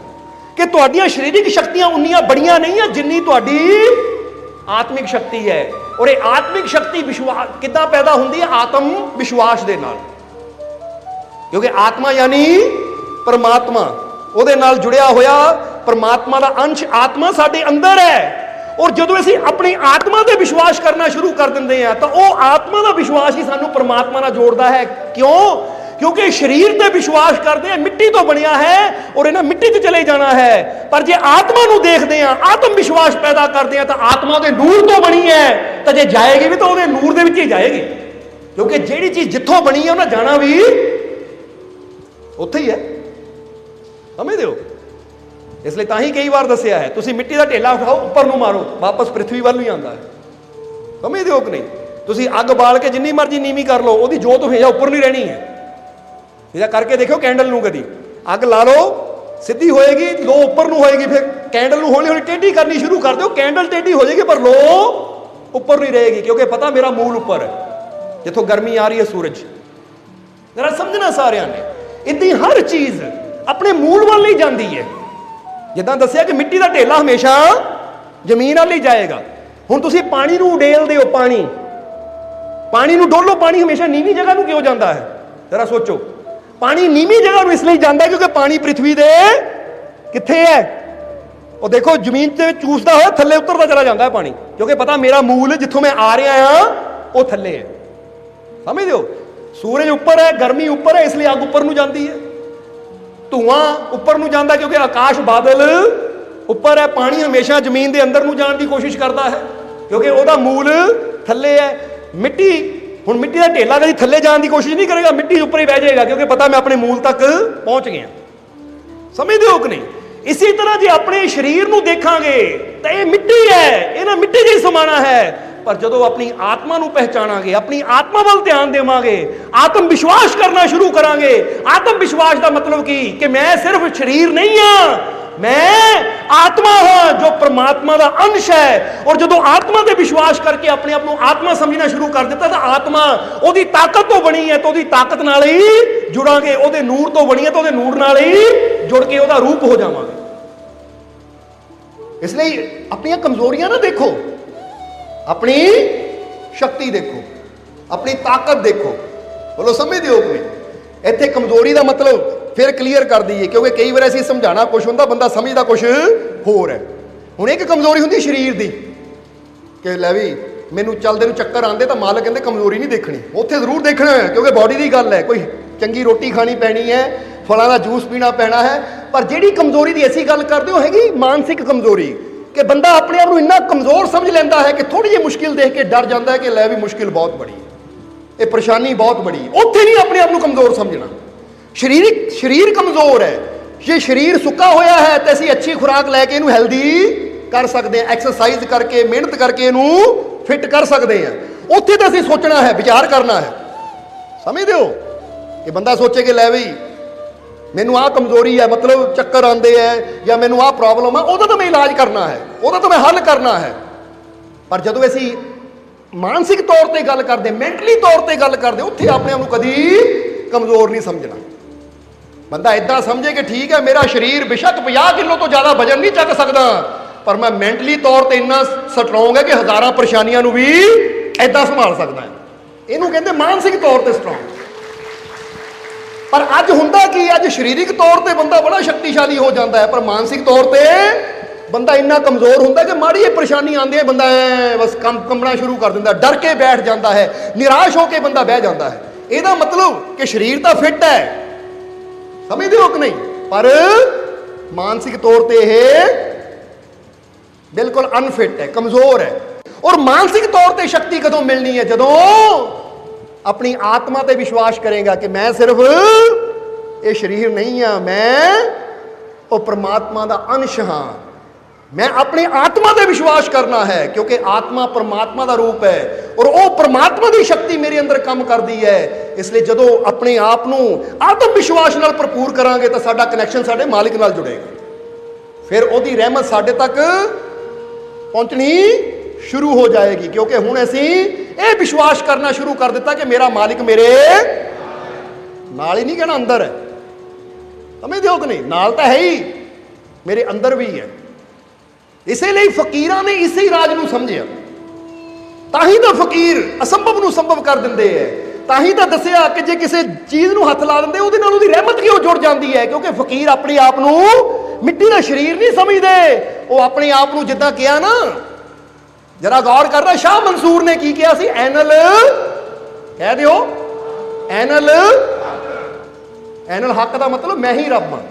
कि तुहाडियां शारीरिक शक्तियां उन्नियां बड़ियां नहीं है जिन्नी तुहाडी आत्मिक शक्ति है। और ये आत्मिक शक्ति विश्वास किद्दां पैदा हुंदी है? आत्म विश्वास दे नाल, क्योंकि आत्मा यानी परमात्मा, ਉਹਦੇ ਨਾਲ जुड़िया होया परमात्मा का अंश आत्मा साडे अंदर है। और जो असीं अपनी आत्मा ते विश्वास करना शुरू कर देंगे हैं तो वह आत्मा का विश्वास ही सानू परमात्मा नाल जोड़ता है। क्यों? क्योंकि शरीर ते विश्वास करते हैं मिट्टी तो बनिया है और इन्हें मिट्टी ते चले जाना है, पर जे आत्मा नू देखते हैं, आत्म विश्वास पैदा करते हैं तो आत्मा दे नूर तो बनी है, तो जे जाएगी भी तो वो नूर दे विच ही जाएगी, क्योंकि जिहड़ी चीज जिथों बनी है उन्हें जाना भी उत्थे ही है। समझदे हो? इसलिए तां ही कई बार दसिया है, तुसीं मिट्टी का ढेला उठाओ उपर नू मारो वापस पृथ्वी वाल ही आंदा है। समझदे हो कि नहीं? तुसीं अग बाल के जिन्नी मर्जी नीवी कर लो, ओहदी जोत हमेशा उपर नहीं रहनी है। इहदा करके देखो कैंडल नू, कदी अग ला लो सीधी होएगी, लो उपर नू होएगी, फिर कैंडल नू हौली हौली टेढ़ी करनी शुरू कर दो, कैंडल टेढ़ी हो जाएगी पर लो उपर नहीं रहेगी, क्योंकि पता मेरा मूल उपर है, जिथों गर्मी आ रही है सूरज। जरा समझना सारिਆਂ ने, इदां हर चीज अपने मूल वाल ही जाती है। जिद्दां दसिया कि मिट्टी का ढेला हमेशा जमीन वाल ही जाएगा। हुण तुसीं पानी नूं उडेलदे हो, पानी नूं डोलो, पानी हमेशा नीवी जगह नूं क्यों जाता है? जरा सोचो, पानी नीवी जगह इसलिए जाता है क्योंकि पानी पृथ्वी दे कित्थे है? और देखो जमीन से चूसदा हुआ थल्ले उतरता चला जाता है पानी, क्योंकि पता मेरा मूल जिथों मैं आ रहा हाँ वो थल्ले है। समझ दो, सूरज उपर है, गर्मी उपर है, इसलिए अग उपर नूं जाती है, धुआं उपर नूं जाता क्योंकि आकाश बादल उपर है, पानी हमेशा जमीन के अंदर नूं जाने की कोशिश करता है क्योंकि वह मूल थल्ले है। मिट्टी, हुण मिट्टी का ढेला कभी थल्ले जाने की कोशिश नहीं करेगा, मिट्टी उपर ही बह जाएगा क्योंकि पता मैं अपने मूल तक पहुंच गया। समझते हो कि नहीं? इसी तरह जे अपने शरीर नूं देखांगे तो यह मिट्टी है, इन्हें मिट्टी जी समाना है, पर जो अपनी आत्मा नूं पहचानांगे, अपनी आत्मा वाल ध्यान देवांगे, आत्म विश्वास करना शुरू करांगे। आत्म विश्वास का मतलब कि मैं सिर्फ शरीर नहीं हाँ, मैं आत्मा हाँ जो परमात्मा का अंश है। और जो आत्मा पे विश्वास करके अपने आप को आत्मा समझना शुरू कर दिता तो आत्मा ओदी ताकत तो बनी है, तो ओदी ताकत नाल ही जुड़ांगे, ओदे नूर तो बनी है तो ओदे नूर नाल ही जुड़ के ओदा रूप हो जावांगे। इसलिए अपनी कमजोरियां ना देखो, अपनी शक्ति देखो, अपनी ताकत देखो। बोलो समझते हो कि इत्थे कमजोरी का मतलब फिर क्लीयर कर दईए, क्योंकि कई बार असीं समझाना कुछ हुंदा, बंदा समझदा कुछ होर है। हुण एक कमजोरी हुंदी शरीर दी कि लै भी मैनूं चलदे नूं चक्कर आंदे तो मालक कहंदे कमजोरी नहीं देखनी, उत्थे जरूर देखना है क्योंकि बॉडी की गल है, कोई चंगी रोटी खानी पैनी है, फलों का जूस पीना पैना है। पर जिहड़ी कमजोरी की असीं गल करदे हो हैगी मानसिक कमजोरी, कि बंदा अपने आप को इन्ना कमजोर समझ लेंदा है कि थोड़ी जी मुश्किल देख के डर जाता है कि लै भी मुश्किल बहुत बड़ी है, ये परेशानी बहुत बड़ी है। उत्थे नहीं अपने आप को कमजोर समझना। शरीर कमजोर है, जे शरीर सुक्का होया है तो असीं अच्छी खुराक लैके इनू हैल्दी कर सकते हैं, एक्सरसाइज करके मेहनत करके इनू फिट कर सकते हैं। उत्थे तो असीं सोचना है, विचार करना है। समझते हो कि बंदा सोचे कि लै बई मैनू आ कमजोरी है, मतलब चक्कर आते हैं या मैनू आ प्रॉब्लम है, उहदा तो मैं इलाज करना है, उहदा तो मैं हल करना है। पर जदों असीं मानसिक तौर पर गल करते, मैंटली तौर पर गल करते, उत्थे अपने आप को कभी कमजोर नहीं समझना। बंदा इदा समझे कि ठीक है मेरा शरीर बेशक 50 किलो तो ज़्यादा वजन नहीं चक सकता, पर मैं मैंटली तौर पर इन्ना स्ट्रोंग है कि हज़ारां परेशानियों भी इदा संभाल सकता है। इनू कहते मानसिक तौर पर स्ट्रोंग। पर अज हुंदा कि अज शारीरिक तौर पर बंदा बड़ा शक्तिशाली हो जाता है, पर मानसिक तौर पर बंदा इन्ना कमजोर होंदा कि माड़ी परेशानी आती है बंदा बस कंबना शुरू कर दिंदा, डर के बैठ जाता है, निराश होकर बंदा बह जाता है। ਇਹਦਾ मतलब कि शरीर तो फिट है, समझते हो कि नहीं, पर मानसिक तौर पर यह बिल्कुल अनफिट है, कमजोर है। और मानसिक तौर पर शक्ति कदों मिलनी है? जदों अपनी आत्मा पर विश्वास करेगा कि मैं सिर्फ ये शरीर नहीं हाँ, मैं वो परमात्मा का अंश हाँ, मैं अपनी आत्मा ते विश्वास करना है, क्योंकि आत्मा परमात्मा का रूप है और वह परमात्मा की शक्ति मेरे अंदर काम करती है। इसलिए जदों अपने आप को आत्म विश्वास नाल भरपूर करांगे तो साडा कनैक्शन साडे मालिक नाल जुड़ेगा, फिर ओदी रहमत साडे तक पहुंचनी शुरू हो जाएगी। क्योंकि हुण असीं ये विश्वास करना शुरू कर दिता कि मेरा मालिक मेरे नाल ही नहीं, कहना अंदर है। समझदे हो कि नहीं? नाल तो है ही, मेरे अंदर भी है। इसलिए फकीरां ने इसे राज नूं समझिया, ताही तो फकीर असंभव नूं संभव कर दिंदे है। ताही तो दसिया कि जे किसी चीज़ नूं हथ ला दिंदे उहदे नाल उहदी रहमत क्यों जुड़ जाती है, क्योंकि फकीर अपने आप नूं मिट्टी का शरीर नहीं समझते। वो अपने आप नूं जिद्दां कहा ना, जरा गौर करना, शाह मंसूर ने की किया सी, एनल कह दिओ, एनल एनल हक का मतलब मैं ही रब हाँ,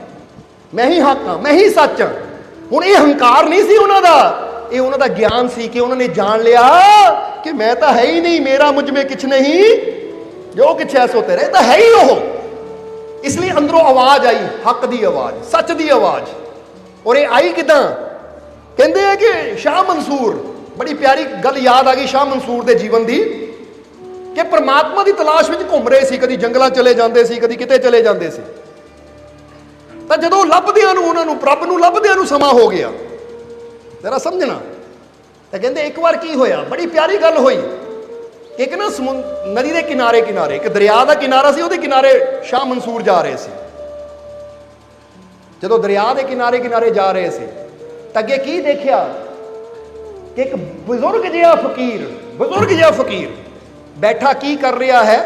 मैं ही हक हाँ, मैं ही सच हाँ। हुण ये हंकार नहीं सी उन्हां दा, ये उन्हां दा ज्ञान सी कि उन्होंने जान लिया कि मैं तो है ही नहीं, मेरा मुझ में कुछ नहीं, जो कुछ है सो तेरा, तो है ही वो। इसलिए अंदरों आवाज आई, हक दी आवाज, सच दी आवाज। और ये आई किदां? कहते हैं कि शाह मंसूर, बड़ी प्यारी गल याद आ गई शाह मंसूर के जीवन की, कि परमात्मा की तलाश में घूम रहे सी, कभी जंगलों चले जाते सी, कभी किते चले जाते सी। तो जो लभदियां उन्होंने प्रभ नूं लभदियां नूं समा हो गया, जरा समझना। तो कहते एक बार की होया, बड़ी प्यारी गल हुई। एक ना नदी के किनारे किनारे एक दरिया का किनारा सी, उहदे किनारे शाह मंसूर जा रहे थे। जो दरिया के किनारे किनारे जा रहे थे तो अगे की देखिया कि एक बुजुर्ग जिहा फकीर बैठा की कर रहा है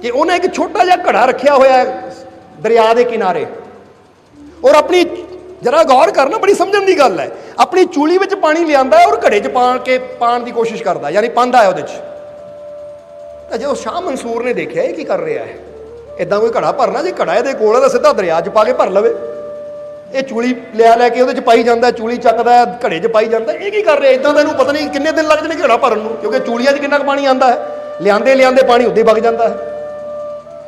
कि उन्हें एक छोटा जिहा घड़ा रखा होया दरिया के किनारे, और अपनी, जरा गौर करना, बड़ी समझण की गल है, अपनी चूली में पानी लिया है और घड़े च पाण की कोशिश करता, यानी पांदा है उहदे च। तो जो शाह मंसूर ने देखा ये की कर रहा है, इदा कोई घड़ा भरना, जो घड़ा ये कोल है सीधा दरिया च पा के भर लवे, ये चूली लैके उहदे च पाई जाता, चूली चकदा घड़े च पाई जाता, ये की कर रहा है? इदा तो इन्हूं पता नहीं किन्ने दिन लग जाने घड़ा भरन नूं, क्योंकि चूलियां च किन्ना पानी आता है, लियाते पानी उद्दे वग जाता है।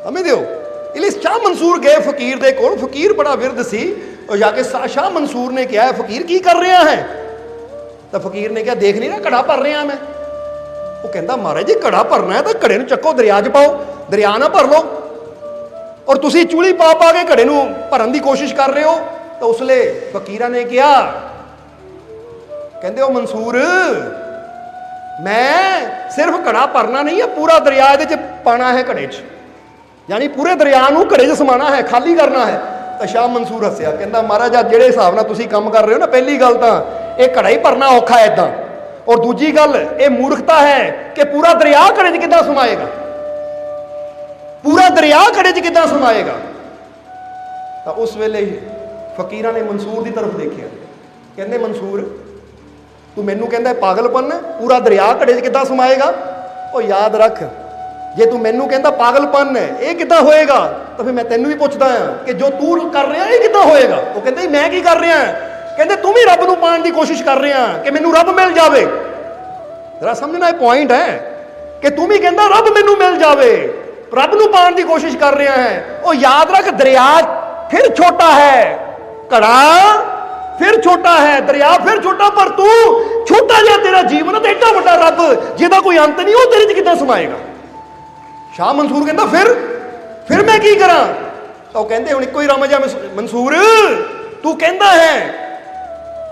समझदे हो? इसलिए शाह मंसूर गए फकीर दे कोल, फकीर बड़ा विरद सी, और जाके शाह मंसूर ने कहा, फकीर की कर रहा है? तो फकीर ने कहा, देख नहीं रहा घड़ा भर रहा मैं। वो कहता, महाराज जी घड़ा भरना है तो घड़े नूं चक्को दरिया च पाओ, दरिया ना भर लो, और तुसी चूली पा पा के घड़े नूं भरन की कोशिश कर रहे हो। तो उसले फकीरां ने कहा, कहते हो मंसूर, मैं सिर्फ घड़ा भरना नहीं है, पूरा दरिया इहदे च पाना है घड़े च, यानी पूरे दरिया नूं घड़े च समाना है, खाली करना है। तो शाह मंसूर हसिया, कहता महाराज जिहड़े हिसाब नाल तुसीं काम कर रहे हो ना, पहली गल तो यह घड़ा ही भरना औखा है इदां, और दूजी गल ये मूर्खता है कि पूरा दरिया घड़े च किदां समाएगा, पूरा दरिया घड़े च किदां समाएगा। तो उस वेले फकीरां ने मंसूर की तरफ देखिया, कहते मंसूर तू मैनू कहता पागलपन, पूरा दरिया घड़े च किदां समाएगा? और याद रख, जे तू मैनू कहता पागलपन है ये किदां होएगा, तो फिर मैं तेनू भी पूछता हाँ कि जो तू कर रहा है ये किदां होएगा? वो कहते मैं की कर रहा, कहते तू भी रब नूं पाण की कोशिश कर रहा कि मैनू रब मिल जाए। जरा समझना पॉइंट है कि तू भी कहता रब मैनू मिल जाए, रब नूं पाण की कोशिश कर रहा है। और याद रख, दरिया फिर छोटा है, घड़ा फिर छोटा है, दरिया फिर छोटा, पर तू छोटा जिहा तेरा जीवन है, एडा वड्डा रब जिहदा कोई अंत नहीं, वो तेरे च किदां समाएगा? शाह मंसूर कहता फिर मैं की करा? तो कहते हुण इक्को ही रमज है मंसूर, तू कहता है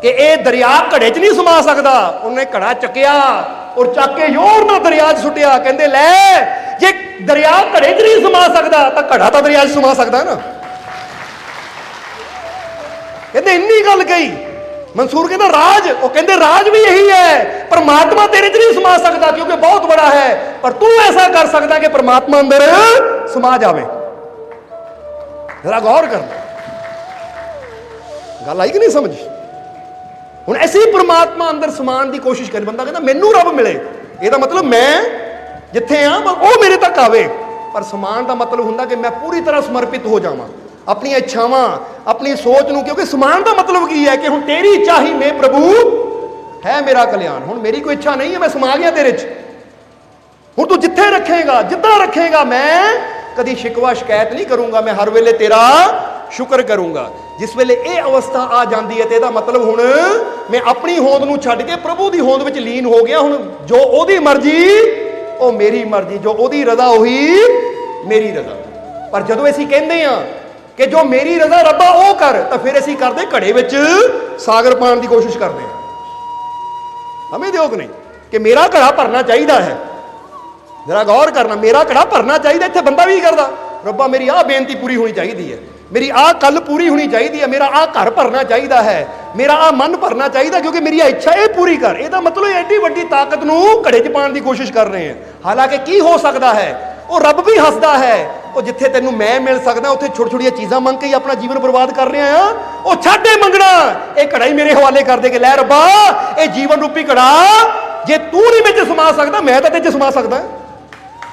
कि यह दरिया घड़े च नहीं समा सकता। उन्हें घड़ा चकिया और चक के जोर नाल दरिया च सुटिया, कहते लै जे दरिया घड़े च नहीं समा सकता तो घड़ा तो दरिया च समा सकता है ना। कहते इन्नी गल कही। मंसूर कहता राज, वो कहते राज भी यही है, परमात्मा तेरे च नहीं समा सकता क्योंकि बहुत बड़ा है, पर तू ऐसा कर सकता कि परमात्मा अंदर समा जावे। जरा गौर कर, गल आई कि नहीं समझ? हुण ऐसे ही परमात्मा अंदर समान की कोशिश कर, बंदा कहता मैनू रब मिले, यदा मतलब मैं जिथे हाँ वो मेरे तक आवे, पर समान का मतलब हुंदा कि मैं पूरी तरह समर्पित हो जावां अपनी इच्छावां अपनी सोच नूं, क्योंकि समान का मतलब की है कि हुण तेरी इच्छा ही में प्रभु है मेरा कल्याण। हुण मेरी कोई इच्छा नहीं है, मैं समा गया तेरे च, हुण तू जिथे रखेगा जिद्दां रखेगा, मैं कदी शिकवा शिकायत नहीं करूंगा, मैं हर वेले तेरा ਸ਼ੁਕਰ ਕਰੂੰਗਾ। ਜਿਸ ਵੇਲੇ ਇਹ ਅਵਸਥਾ ਆ ਜਾਂਦੀ ਹੈ ਤੇ ਇਹਦਾ ਮਤਲਬ ਹੁਣ ਮੈਂ ਆਪਣੀ ਹੋਂਦ ਨੂੰ ਛੱਡ ਕੇ ਪ੍ਰਭੂ ਦੀ ਹੋਂਦ ਵਿੱਚ ਲੀਨ ਹੋ ਗਿਆ। ਹੁਣ ਜੋ ਉਹਦੀ ਮਰਜ਼ੀ ਉਹ ਮੇਰੀ ਮਰਜ਼ੀ, ਜੋ ਉਹਦੀ ਰਜ਼ਾ ਉਹੀ ਮੇਰੀ ਰਜ਼ਾ। ਪਰ ਜਦੋਂ ਅਸੀਂ ਕਹਿੰਦੇ ਆ ਕਿ ਜੋ ਮੇਰੀ ਰਜ਼ਾ ਰੱਬਾ ਉਹ ਕਰ, ਤਾਂ ਫਿਰ ਅਸੀਂ ਕਰਦੇ ਘੜੇ ਵਿੱਚ ਸਾਗਰ ਪਾਉਣ ਦੀ ਕੋਸ਼ਿਸ਼ ਕਰਦੇ ਹਾਂ। ਸਮਝਦੇ ਹੋ ਕਿ ਨਹੀਂ ਕਿ ਮੇਰਾ ਘੜਾ ਭਰਨਾ ਚਾਹੀਦਾ ਹੈ। ਜਰਾ ਗੌਰ ਕਰਨਾ, ਮੇਰਾ ਘੜਾ ਭਰਨਾ ਚਾਹੀਦਾ। ਇੱਥੇ ਬੰਦਾ ਵੀ ਕਰਦਾ, ਰੱਬਾ ਮੇਰੀ ਆਹ ਬੇਨਤੀ ਪੂਰੀ ਹੋਣੀ ਚਾਹੀਦੀ ਹੈ, ਮੇਰੀ ਆਹ ਕੱਲ ਪੂਰੀ ਹੋਣੀ ਚਾਹੀਦੀ ਹੈ, ਮੇਰਾ ਆਹ ਘਰ ਭਰਨਾ ਚਾਹੀਦਾ ਹੈ, ਮੇਰਾ ਆਹ ਮਨ ਭਰਨਾ ਚਾਹੀਦਾ, ਕਿਉਂਕਿ ਮੇਰੀ ਇੱਛਾ ਇਹ ਪੂਰੀ ਕਰ। ਇਹਦਾ ਮਤਲਬ ਐਡੀ ਵੱਡੀ ਤਾਕਤ ਨੂੰ ਘੜੇ 'ਚ ਪਾਉਣ ਦੀ ਕੋਸ਼ਿਸ਼ ਕਰ ਰਹੇ ਹਾਂ। ਹਾਲਾਂਕਿ ਕੀ ਹੋ ਸਕਦਾ ਹੈ, ਉਹ ਰੱਬ ਵੀ ਹੱਸਦਾ ਹੈ। ਉਹ ਜਿੱਥੇ ਤੈਨੂੰ ਮੈਂ ਮਿਲ ਸਕਦਾ ਉੱਥੇ ਛੋਟੀ ਛੋਟੀਆਂ ਚੀਜ਼ਾਂ ਮੰਗ ਕੇ ਹੀ ਆਪਣਾ ਜੀਵਨ ਬਰਬਾਦ ਕਰ ਰਿਹਾ ਆ। ਉਹ ਛੱਡ ਇਹ ਮੰਗਣਾ, ਇਹ ਘੜਾ ਹੀ ਮੇਰੇ ਹਵਾਲੇ ਕਰ ਦੇ ਕੇ ਲੈ ਰੱਬਾ, ਇਹ ਜੀਵਨ ਰੂਪੀ ਘੜਾ ਜੇ ਤੂੰ ਨਹੀਂ ਵਿੱਚ ਸਮਾ ਸਕਦਾ, ਮੈਂ ਤਾਂ ਤੇ ਸਮਾ ਸਕਦਾ।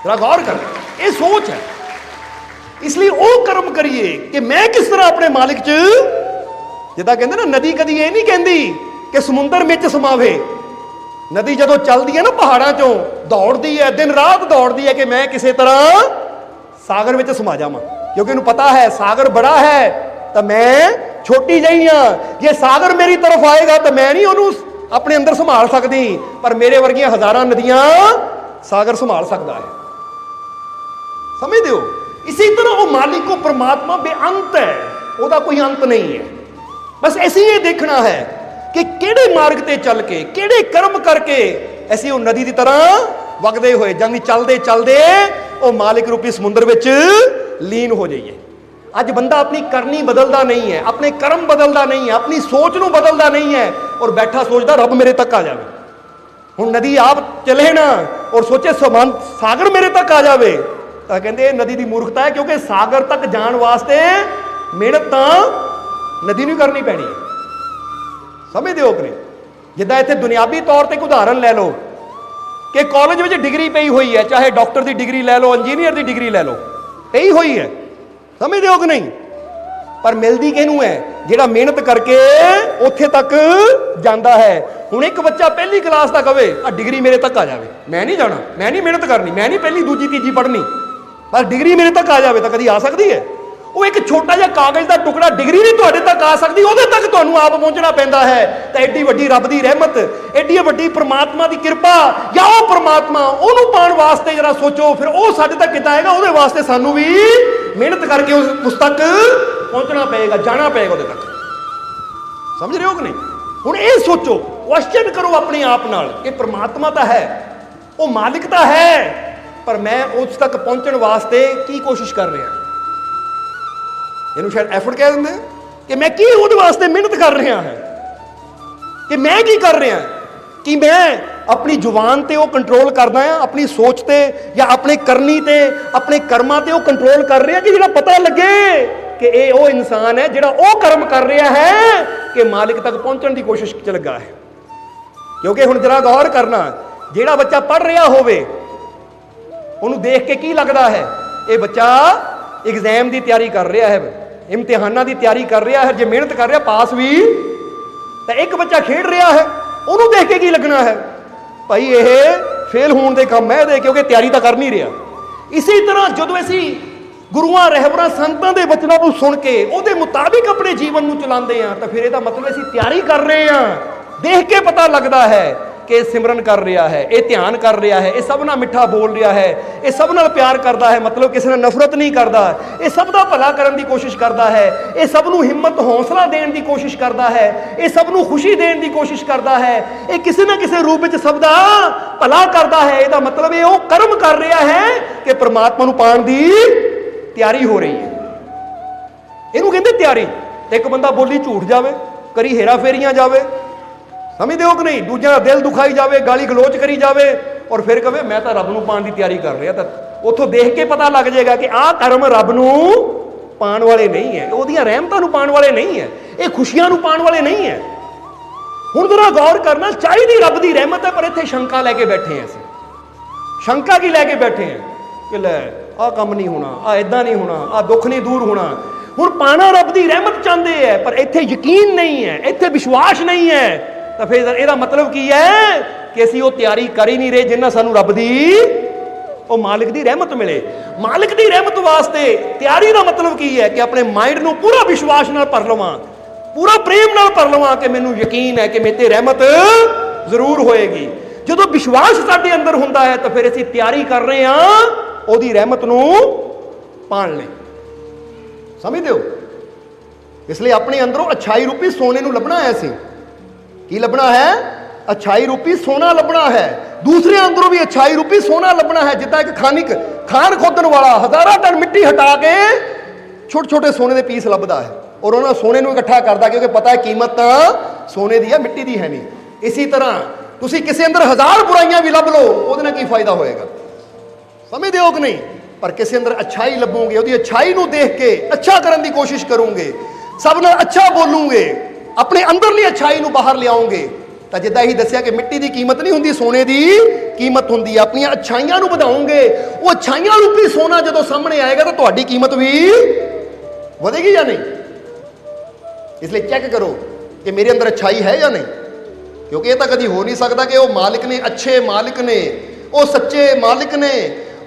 ਜਰਾ ਗੌਰ ਕਰ, ਇਹ ਸੋਚ ਹੈ। ਇਸ ਲਈ ਉਹ ਕਰਮ ਕਰੀਏ ਕਿ ਮੈਂ ਕਿਸ ਤਰ੍ਹਾਂ ਆਪਣੇ ਮਾਲਿਕ 'ਚ, ਜਿੱਦਾਂ ਕਹਿੰਦੇ ਨਾ ਨਦੀ ਕਦੀ ਇਹ ਨਹੀਂ ਕਹਿੰਦੀ ਕਿ ਸਮੁੰਦਰ ਵਿੱਚ ਸਮਾਵੇ। ਨਦੀ ਜਦੋਂ ਚੱਲਦੀ ਹੈ ਨਾ ਪਹਾੜਾਂ 'ਚੋਂ, ਦੌੜਦੀ ਹੈ, ਦਿਨ ਰਾਤ ਦੌੜਦੀ ਹੈ ਕਿ ਮੈਂ ਕਿਸੇ ਤਰ੍ਹਾਂ ਸਾਗਰ ਵਿੱਚ ਸਮਾ ਜਾਵਾਂ, ਕਿਉਂਕਿ ਇਹਨੂੰ ਪਤਾ ਹੈ ਸਾਗਰ ਬੜਾ ਹੈ ਤਾਂ ਮੈਂ ਛੋਟੀ ਜਿਹੀ ਹਾਂ। ਜੇ ਸਾਗਰ ਮੇਰੀ ਤਰਫ ਆਏਗਾ ਤਾਂ ਮੈਂ ਨਹੀਂ ਉਹਨੂੰ ਆਪਣੇ ਅੰਦਰ ਸੰਭਾਲ ਸਕਦੀ, ਪਰ ਮੇਰੇ ਵਰਗੀਆਂ ਹਜ਼ਾਰਾਂ ਨਦੀਆਂ ਸਾਗਰ ਸੰਭਾਲ ਸਕਦਾ ਹੈ। ਸਮਝਦੇ ਹੋ? ਇਸੇ ਤਰ੍ਹਾਂ ਉਹ ਮਾਲਿਕ, ਉਹ ਪ੍ਰਮਾਤਮਾ ਬੇਅੰਤ ਹੈ, ਉਹਦਾ ਕੋਈ ਅੰਤ ਨਹੀਂ ਹੈ। ਬਸ ਅਸੀਂ ਇਹ ਦੇਖਣਾ ਹੈ ਕਿ ਕਿਹੜੇ ਮਾਰਗ ਤੇ ਚੱਲ ਕੇ, ਕਿਹੜੇ ਕਰਮ ਕਰਕੇ ਅਸੀਂ ਉਹ ਨਦੀ ਦੀ ਤਰ੍ਹਾਂ ਵਗਦੇ ਹੋਏ ਜਾਂਦੀ ਚੱਲਦੇ ਚੱਲਦੇ ਉਹ ਮਾਲਿਕ ਰੂਪੀ ਸਮੁੰਦਰ ਵਿੱਚ ਲੀਨ ਹੋ ਜਾਈਏ। ਅੱਜ ਬੰਦਾ ਆਪਣੀ ਕਰਨੀ ਬਦਲਦਾ ਨਹੀਂ ਹੈ, ਆਪਣੇ ਕਰਮ ਬਦਲਦਾ ਨਹੀਂ ਹੈ, ਆਪਣੀ ਸੋਚ ਨੂੰ ਬਦਲਦਾ ਨਹੀਂ ਹੈ, ਔਰ ਬੈਠਾ ਸੋਚਦਾ ਰੱਬ ਮੇਰੇ ਤੱਕ ਆ ਜਾਵੇ। ਹੁਣ ਨਦੀ ਆਪ ਚਲੇ ਨਾ ਔਰ ਸੋਚੇ ਸਾਗਰ ਮੇਰੇ ਤੱਕ ਆ ਜਾਵੇ, ਤਾਂ ਕਹਿੰਦੇ ਇਹ ਨਦੀ ਦੀ ਮੂਰਖਤਾ ਹੈ, ਕਿਉਂਕਿ ਸਾਗਰ ਤੱਕ ਜਾਣ ਵਾਸਤੇ ਮਿਹਨਤ ਤਾਂ ਨਦੀ ਨੂੰ ਕਰਨੀ ਪੈਣੀ ਹੈ। ਸਮਝਦੇ ਹੋ ਕਿ ਨਹੀਂ? ਜਿੱਦਾਂ ਇੱਥੇ ਦੁਨਿਆਵੀ ਤੌਰ ਤੇ ਇੱਕ ਉਦਾਹਰਨ ਲੈ ਲਓ ਕਿ ਕਾਲਜ ਵਿੱਚ ਡਿਗਰੀ ਪਈ ਹੋਈ ਹੈ, ਚਾਹੇ ਡਾਕਟਰ ਦੀ ਡਿਗਰੀ ਲੈ ਲਓ, ਇੰਜੀਨੀਅਰ ਦੀ ਡਿਗਰੀ ਲੈ ਲਓ, ਪਈ ਹੋਈ ਹੈ। ਸਮਝਦੇ ਹੋ ਕਿ ਨਹੀਂ? ਪਰ ਮਿਲਦੀ ਕਿਹਨੂੰ ਹੈ? ਜਿਹੜਾ ਮਿਹਨਤ ਕਰਕੇ ਉੱਥੇ ਤੱਕ ਜਾਂਦਾ ਹੈ। ਹੁਣ ਇੱਕ ਬੱਚਾ ਪਹਿਲੀ ਕਲਾਸ ਦਾ ਕਵੇ ਆ ਡਿਗਰੀ ਮੇਰੇ ਤੱਕ ਆ ਜਾਵੇ, ਮੈਂ ਨਹੀਂ ਜਾਣਾ, ਮੈਂ ਨਹੀਂ ਮਿਹਨਤ ਕਰਨੀ, ਮੈਂ ਨਹੀਂ ਪਹਿਲੀ ਦੂਜੀ ਤੀਜੀ ਪੜ੍ਹਨੀ, ਪਰ ਡਿਗਰੀ ਮੇਰੇ ਤੱਕ ਆ ਜਾਵੇ, ਤਾਂ ਕਦੀ ਆ ਸਕਦੀ ਹੈ? ਉਹ ਇੱਕ ਛੋਟਾ ਜਿਹਾ ਕਾਗਜ਼ ਦਾ ਟੁਕੜਾ ਡਿਗਰੀ ਨਹੀਂ ਤੁਹਾਡੇ ਤੱਕ ਆ ਸਕਦੀ, ਉਹਦੇ ਤੱਕ ਤੁਹਾਨੂੰ ਆਪ ਪਹੁੰਚਣਾ ਪੈਂਦਾ ਹੈ। ਤਾਂ ਐਡੀ ਵੱਡੀ ਰੱਬ ਦੀ ਰਹਿਮਤ, ਐਡੀ ਵੱਡੀ ਪ੍ਰਮਾਤਮਾ ਦੀ ਕਿਰਪਾ, ਜਾਂ ਉਹ ਪ੍ਰਮਾਤਮਾ ਉਹਨੂੰ ਪਾਉਣ ਵਾਸਤੇ ਜਰਾ ਸੋਚੋ, ਫਿਰ ਉਹ ਸਾਡੇ ਤੱਕ ਕਿੱਦਾਂ ਆਏਗਾ? ਉਹਦੇ ਵਾਸਤੇ ਸਾਨੂੰ ਵੀ ਮਿਹਨਤ ਕਰਕੇ ਉਸ ਤੱਕ ਪਹੁੰਚਣਾ ਪਏਗਾ, ਜਾਣਾ ਪਏਗਾ ਉਹਦੇ ਤੱਕ। ਸਮਝ ਰਹੇ ਹੋ ਕਿ ਨਹੀਂ? ਹੁਣ ਇਹ ਸੋਚੋ, ਕੁਐਸਚਨ ਕਰੋ ਆਪਣੇ ਆਪ ਨਾਲ ਕਿ ਪ੍ਰਮਾਤਮਾ ਤਾਂ ਹੈ, ਉਹ ਮਾਲਿਕ ਤਾਂ ਹੈ, ਪਰ ਮੈਂ ਉਸ ਤੱਕ ਪਹੁੰਚਣ ਵਾਸਤੇ ਕੀ ਕੋਸ਼ਿਸ਼ ਕਰ ਰਿਹਾ? ਇਹਨੂੰ ਸ਼ਾਇਦ ਐਫਰਟ ਕਹਿ ਦਿੰਦੇ ਕਿ ਮੈਂ ਕੀ ਉਹਦੇ ਵਾਸਤੇ ਮਿਹਨਤ ਕਰ ਰਿਹਾ ਹਾਂ, ਕਿ ਮੈਂ ਕੀ ਕਰ ਰਿਹਾ, ਕਿ ਮੈਂ ਆਪਣੀ ਜ਼ੁਬਾਨ ਤੇ ਉਹ ਕੰਟਰੋਲ ਕਰਦਾ ਆ, ਆਪਣੀ ਸੋਚ ਤੇ ਜਾਂ ਆਪਣੇ ਕਰਨੀ ਤੇ, ਆਪਣੇ ਕਰਮਾਂ ਤੇ ਉਹ ਕੰਟਰੋਲ ਕਰ ਰਿਹਾ, ਕਿ ਜਿਹੜਾ ਪਤਾ ਲੱਗੇ ਕਿ ਇਹ ਉਹ ਇਨਸਾਨ ਹੈ ਜਿਹੜਾ ਉਹ ਕਰਮ ਕਰ ਰਿਹਾ ਹੈ ਕਿ ਮਾਲਿਕ ਤੱਕ ਪਹੁੰਚਣ ਦੀ ਕੋਸ਼ਿਸ਼ 'ਚ ਲੱਗਾ ਹੈ। ਕਿਉਂਕਿ ਹੁਣ ਜਰਾ ਗੌਰ ਕਰਨਾ, ਜਿਹੜਾ ਬੱਚਾ ਪੜ੍ਹ ਰਿਹਾ ਹੋਵੇ ਉਹਨੂੰ ਦੇਖ ਕੇ ਕੀ ਲੱਗਦਾ ਹੈ? ਇਹ ਬੱਚਾ ਐਗਜ਼ਾਮ ਦੀ ਤਿਆਰੀ ਕਰ ਰਿਹਾ ਹੈ, ਇਮਤਿਹਾਨਾਂ ਦੀ ਤਿਆਰੀ ਕਰ ਰਿਹਾ ਹੈ, ਜੇ ਮਿਹਨਤ ਕਰ ਰਿਹਾ ਪਾਸ ਵੀ। ਤਾਂ ਇੱਕ ਬੱਚਾ ਖੇਡ ਰਿਹਾ ਹੈ, ਉਹਨੂੰ ਦੇਖ ਕੇ ਕੀ ਲੱਗਣਾ ਹੈ? ਭਾਈ ਇਹ ਫੇਲ ਹੋਣ ਦੇ ਕੰਮ ਹੈ ਇਹਦੇ, ਕਿਉਂਕਿ ਤਿਆਰੀ ਤਾਂ ਕਰ ਨਹੀਂ ਰਿਹਾ। ਇਸੇ ਤਰ੍ਹਾਂ ਜਦੋਂ ਅਸੀਂ ਗੁਰੂਆਂ, ਰਹਿਬਰਾਂ, ਸੰਤਾਂ ਦੇ ਬਚਨਾਂ ਨੂੰ ਸੁਣ ਕੇ ਉਹਦੇ ਮੁਤਾਬਿਕ ਆਪਣੇ ਜੀਵਨ ਨੂੰ ਚਲਾਉਂਦੇ ਹਾਂ, ਤਾਂ ਫਿਰ ਇਹਦਾ ਮਤਲਬ ਅਸੀਂ ਤਿਆਰੀ ਕਰ ਰਹੇ ਹਾਂ। ਦੇਖ ਕੇ ਪਤਾ ਲੱਗਦਾ ਹੈ ਕਿ ਇਹ ਸਿਮਰਨ ਕਰ ਰਿਹਾ ਹੈ, ਇਹ ਧਿਆਨ ਕਰ ਰਿਹਾ ਹੈ, ਇਹ ਸਭ ਨਾਲ ਮਿੱਠਾ ਬੋਲ ਰਿਹਾ ਹੈ, ਇਹ ਸਭ ਨਾਲ ਪਿਆਰ ਕਰਦਾ ਹੈ, ਮਤਲਬ ਕਿਸੇ ਨਾਲ ਨਫ਼ਰਤ ਨਹੀਂ ਕਰਦਾ, ਇਹ ਸਭ ਦਾ ਭਲਾ ਕਰਨ ਦੀ ਕੋਸ਼ਿਸ਼ ਕਰਦਾ ਹੈ, ਇਹ ਸਭ ਨੂੰ ਹਿੰਮਤ, ਹੌਸਲਾ ਦੇਣ ਦੀ ਕੋਸ਼ਿਸ਼ ਕਰਦਾ ਹੈ, ਇਹ ਸਭ ਨੂੰ ਖੁਸ਼ੀ ਦੇਣ ਦੀ ਕੋਸ਼ਿਸ਼ ਕਰਦਾ ਹੈ, ਇਹ ਕਿਸੇ ਨਾ ਕਿਸੇ ਰੂਪ ਵਿੱਚ ਸਭ ਦਾ ਭਲਾ ਕਰਦਾ ਹੈ। ਇਹਦਾ ਮਤਲਬ ਇਹ ਉਹ ਕਰਮ ਕਰ ਰਿਹਾ ਹੈ ਕਿ ਪ੍ਰਮਾਤਮਾ ਨੂੰ ਪਾਉਣ ਦੀ ਤਿਆਰੀ ਹੋ ਰਹੀ ਹੈ। ਇਹਨੂੰ ਕਹਿੰਦੇ ਤਿਆਰੀ। ਤੇ ਇੱਕ ਬੰਦਾ ਬੋਲੀ ਝੂਠ ਜਾਵੇ, ਕਰੀ ਹੇਰਾ ਫੇਰੀਆਂ ਜਾਵੇ, ਸਮਝਦੇ ਹੋ ਕਿ ਨਹੀਂ? ਦੂਜਿਆਂ ਦਾ ਦਿਲ ਦੁਖਾਈ ਜਾਵੇ, ਗਾਲੀ ਗਲੋਚ ਕਰੀ ਜਾਵੇ, ਔਰ ਫਿਰ ਕਹੇ ਮੈਂ ਤਾਂ ਰੱਬ ਨੂੰ ਪਾਉਣ ਦੀ ਤਿਆਰੀ ਕਰ ਰਿਹਾ। ਤਾਂ ਉੱਥੋਂ ਦੇਖ ਕੇ ਪਤਾ ਲੱਗ ਜਾਏਗਾ ਕਿ ਆਹ ਕਰਮ ਰੱਬ ਨੂੰ ਪਾਉਣ ਵਾਲੇ ਨਹੀਂ ਹੈ, ਉਹਦੀਆਂ ਰਹਿਮਤਾਂ ਨੂੰ ਪਾਉਣ ਵਾਲੇ ਨਹੀਂ ਹੈ, ਇਹ ਖੁਸ਼ੀਆਂ ਨੂੰ ਪਾਉਣ ਵਾਲੇ ਨਹੀਂ ਹੈ। ਹੁਣ ਜ਼ਰਾ ਗੌਰ ਕਰਨਾ, ਚਾਹੀਦੀ ਰੱਬ ਦੀ ਰਹਿਮਤ ਹੈ, ਪਰ ਇੱਥੇ ਸ਼ੰਕਾ ਲੈ ਕੇ ਬੈਠੇ ਹਾਂ। ਅਸੀਂ ਸ਼ੰਕਾ ਕੀ ਲੈ ਕੇ ਬੈਠੇ ਹਾਂ ਕਿ ਲੈ ਆਹ ਕੰਮ ਨਹੀਂ ਹੋਣਾ, ਆਹ ਇਦਾਂ ਨਹੀਂ ਹੋਣਾ, ਆਹ ਦੁੱਖ ਨਹੀਂ ਦੂਰ ਹੋਣਾ। ਹੁਣ ਪਾਣਾ ਰੱਬ ਦੀ ਰਹਿਮਤ ਚਾਹੁੰਦੇ ਹੈ, ਪਰ ਇੱਥੇ ਯਕੀਨ ਨਹੀਂ ਹੈ, ਇੱਥੇ ਵਿਸ਼ਵਾਸ ਨਹੀਂ ਹੈ। ਤਾਂ ਫਿਰ ਇਹਦਾ ਮਤਲਬ ਕੀ ਹੈ ਕਿ ਅਸੀਂ ਉਹ ਤਿਆਰੀ ਕਰ ਹੀ ਨਹੀਂ ਰਹੇ ਜਿੰਨਾ ਸਾਨੂੰ ਰੱਬ ਦੀ ਉਹ ਮਾਲਿਕ ਦੀ ਰਹਿਮਤ ਮਿਲੇ। ਮਾਲਿਕ ਦੀ ਰਹਿਮਤ ਵਾਸਤੇ ਤਿਆਰੀ ਦਾ ਮਤਲਬ ਕੀ ਹੈ ਕਿ ਆਪਣੇ ਮਾਈਂਡ ਨੂੰ ਪੂਰਾ ਵਿਸ਼ਵਾਸ ਨਾਲ ਭਰ ਲਵਾਂ, ਪੂਰਾ ਪ੍ਰੇਮ ਨਾਲ ਭਰ ਲਵਾਂ ਕਿ ਮੈਨੂੰ ਯਕੀਨ ਹੈ ਕਿ ਮੇਰੇ ਤੇ ਰਹਿਮਤ ਜ਼ਰੂਰ ਹੋਏਗੀ। ਜਦੋਂ ਵਿਸ਼ਵਾਸ ਸਾਡੇ ਅੰਦਰ ਹੁੰਦਾ ਹੈ ਤਾਂ ਫਿਰ ਅਸੀਂ ਤਿਆਰੀ ਕਰ ਰਹੇ ਹਾਂ ਉਹਦੀ ਰਹਿਮਤ ਨੂੰ ਪਾਣ ਲਈ। ਸਮਝਦੇ ਹੋ? ਇਸ ਲਈ ਆਪਣੇ ਅੰਦਰੋਂ ਅੱਛਾਈ ਰੂਪੀ ਸੋਨੇ ਨੂੰ ਲੱਭਣਾ ਹੈ। ਅਸੀਂ ਕੀ ਲੱਭਣਾ ਹੈ? ਅੱਛਾਈ ਰੂਪੀ ਸੋਨਾ ਲੱਭਣਾ ਹੈ। ਦੂਸਰੇ ਅੰਦਰੋਂ ਵੀ ਅੱਛਾਈ ਰੂਪੀ ਸੋਨਾ ਲੱਭਣਾ ਹੈ। ਜਿੱਦਾਂ ਇੱਕ ਖਾਨ ਖੋਦਣ ਵਾਲਾ ਹਜ਼ਾਰਾਂ ਟਨ ਮਿੱਟੀ ਹਟਾ ਕੇ ਛੋਟੇ ਛੋਟੇ ਸੋਨੇ ਦੇ ਪੀਸ ਲੱਭਦਾ ਹੈ ਔਰ ਉਹਨਾਂ ਸੋਨੇ ਨੂੰ ਇਕੱਠਾ ਕਰਦਾ, ਕਿਉਂਕਿ ਪਤਾ ਹੈ ਕੀਮਤ ਤਾਂ ਸੋਨੇ ਦੀ ਹੈ, ਮਿੱਟੀ ਦੀ ਹੈ ਨਹੀਂ। ਇਸੇ ਤਰ੍ਹਾਂ ਤੁਸੀਂ ਕਿਸੇ ਅੰਦਰ 1000 ਬੁਰਾਈਆਂ ਵੀ ਲੱਭ ਲਓ, ਉਹਦੇ ਨਾਲ ਕੀ ਫਾਇਦਾ ਹੋਏਗਾ? ਸਮਝਦੇ ਹੋ ਕਿ ਨਹੀਂ? ਪਰ ਕਿਸੇ ਅੰਦਰ ਅੱਛਾਈ ਲੱਭੋਗੇ, ਉਹਦੀ ਅੱਛਾਈ ਨੂੰ ਦੇਖ ਕੇ ਅੱਛਾ ਕਰਨ ਦੀ ਕੋਸ਼ਿਸ਼ ਕਰੋਗੇ, ਸਭ ਨਾਲ ਅੱਛਾ ਬੋਲੂਗੇ, ਆਪਣੇ ਅੰਦਰਲੀ ਅੱਛਾਈ ਨੂੰ ਬਾਹਰ ਲਿਆਓਗੇ, ਤਾਂ ਜਿੱਦਾਂ ਹੀ ਦੱਸਿਆ ਕਿ ਮਿੱਟੀ ਦੀ ਕੀਮਤ ਨਹੀਂ ਹੁੰਦੀ, ਸੋਨੇ ਦੀ ਕੀਮਤ ਹੁੰਦੀ ਹੈ। ਆਪਣੀਆਂ ਅੱਛਾਈਆਂ ਨੂੰ ਵਧਾਓਗੇ, ਉਹ ਅੱਛਾਈਆਂ ਰੂਪੀ ਸੋਨਾ ਜਦੋਂ ਸਾਹਮਣੇ ਆਏਗਾ ਤਾਂ ਤੁਹਾਡੀ ਕੀਮਤ ਵੀ ਵਧੇਗੀ ਜਾਂ ਨਹੀਂ? ਇਸ ਲਈ ਚੈੱਕ ਕਰੋ ਕਿ ਮੇਰੇ ਅੰਦਰ ਅੱਛਾਈ ਹੈ ਜਾਂ ਨਹੀਂ, ਕਿਉਂਕਿ ਇਹ ਤਾਂ ਕਦੀ ਹੋ ਨਹੀਂ ਸਕਦਾ ਕਿ ਉਹ ਮਾਲਿਕ ਨੇ, ਅੱਛੇ ਮਾਲਿਕ ਨੇ, ਉਹ ਸੱਚੇ ਮਾਲਿਕ ਨੇ,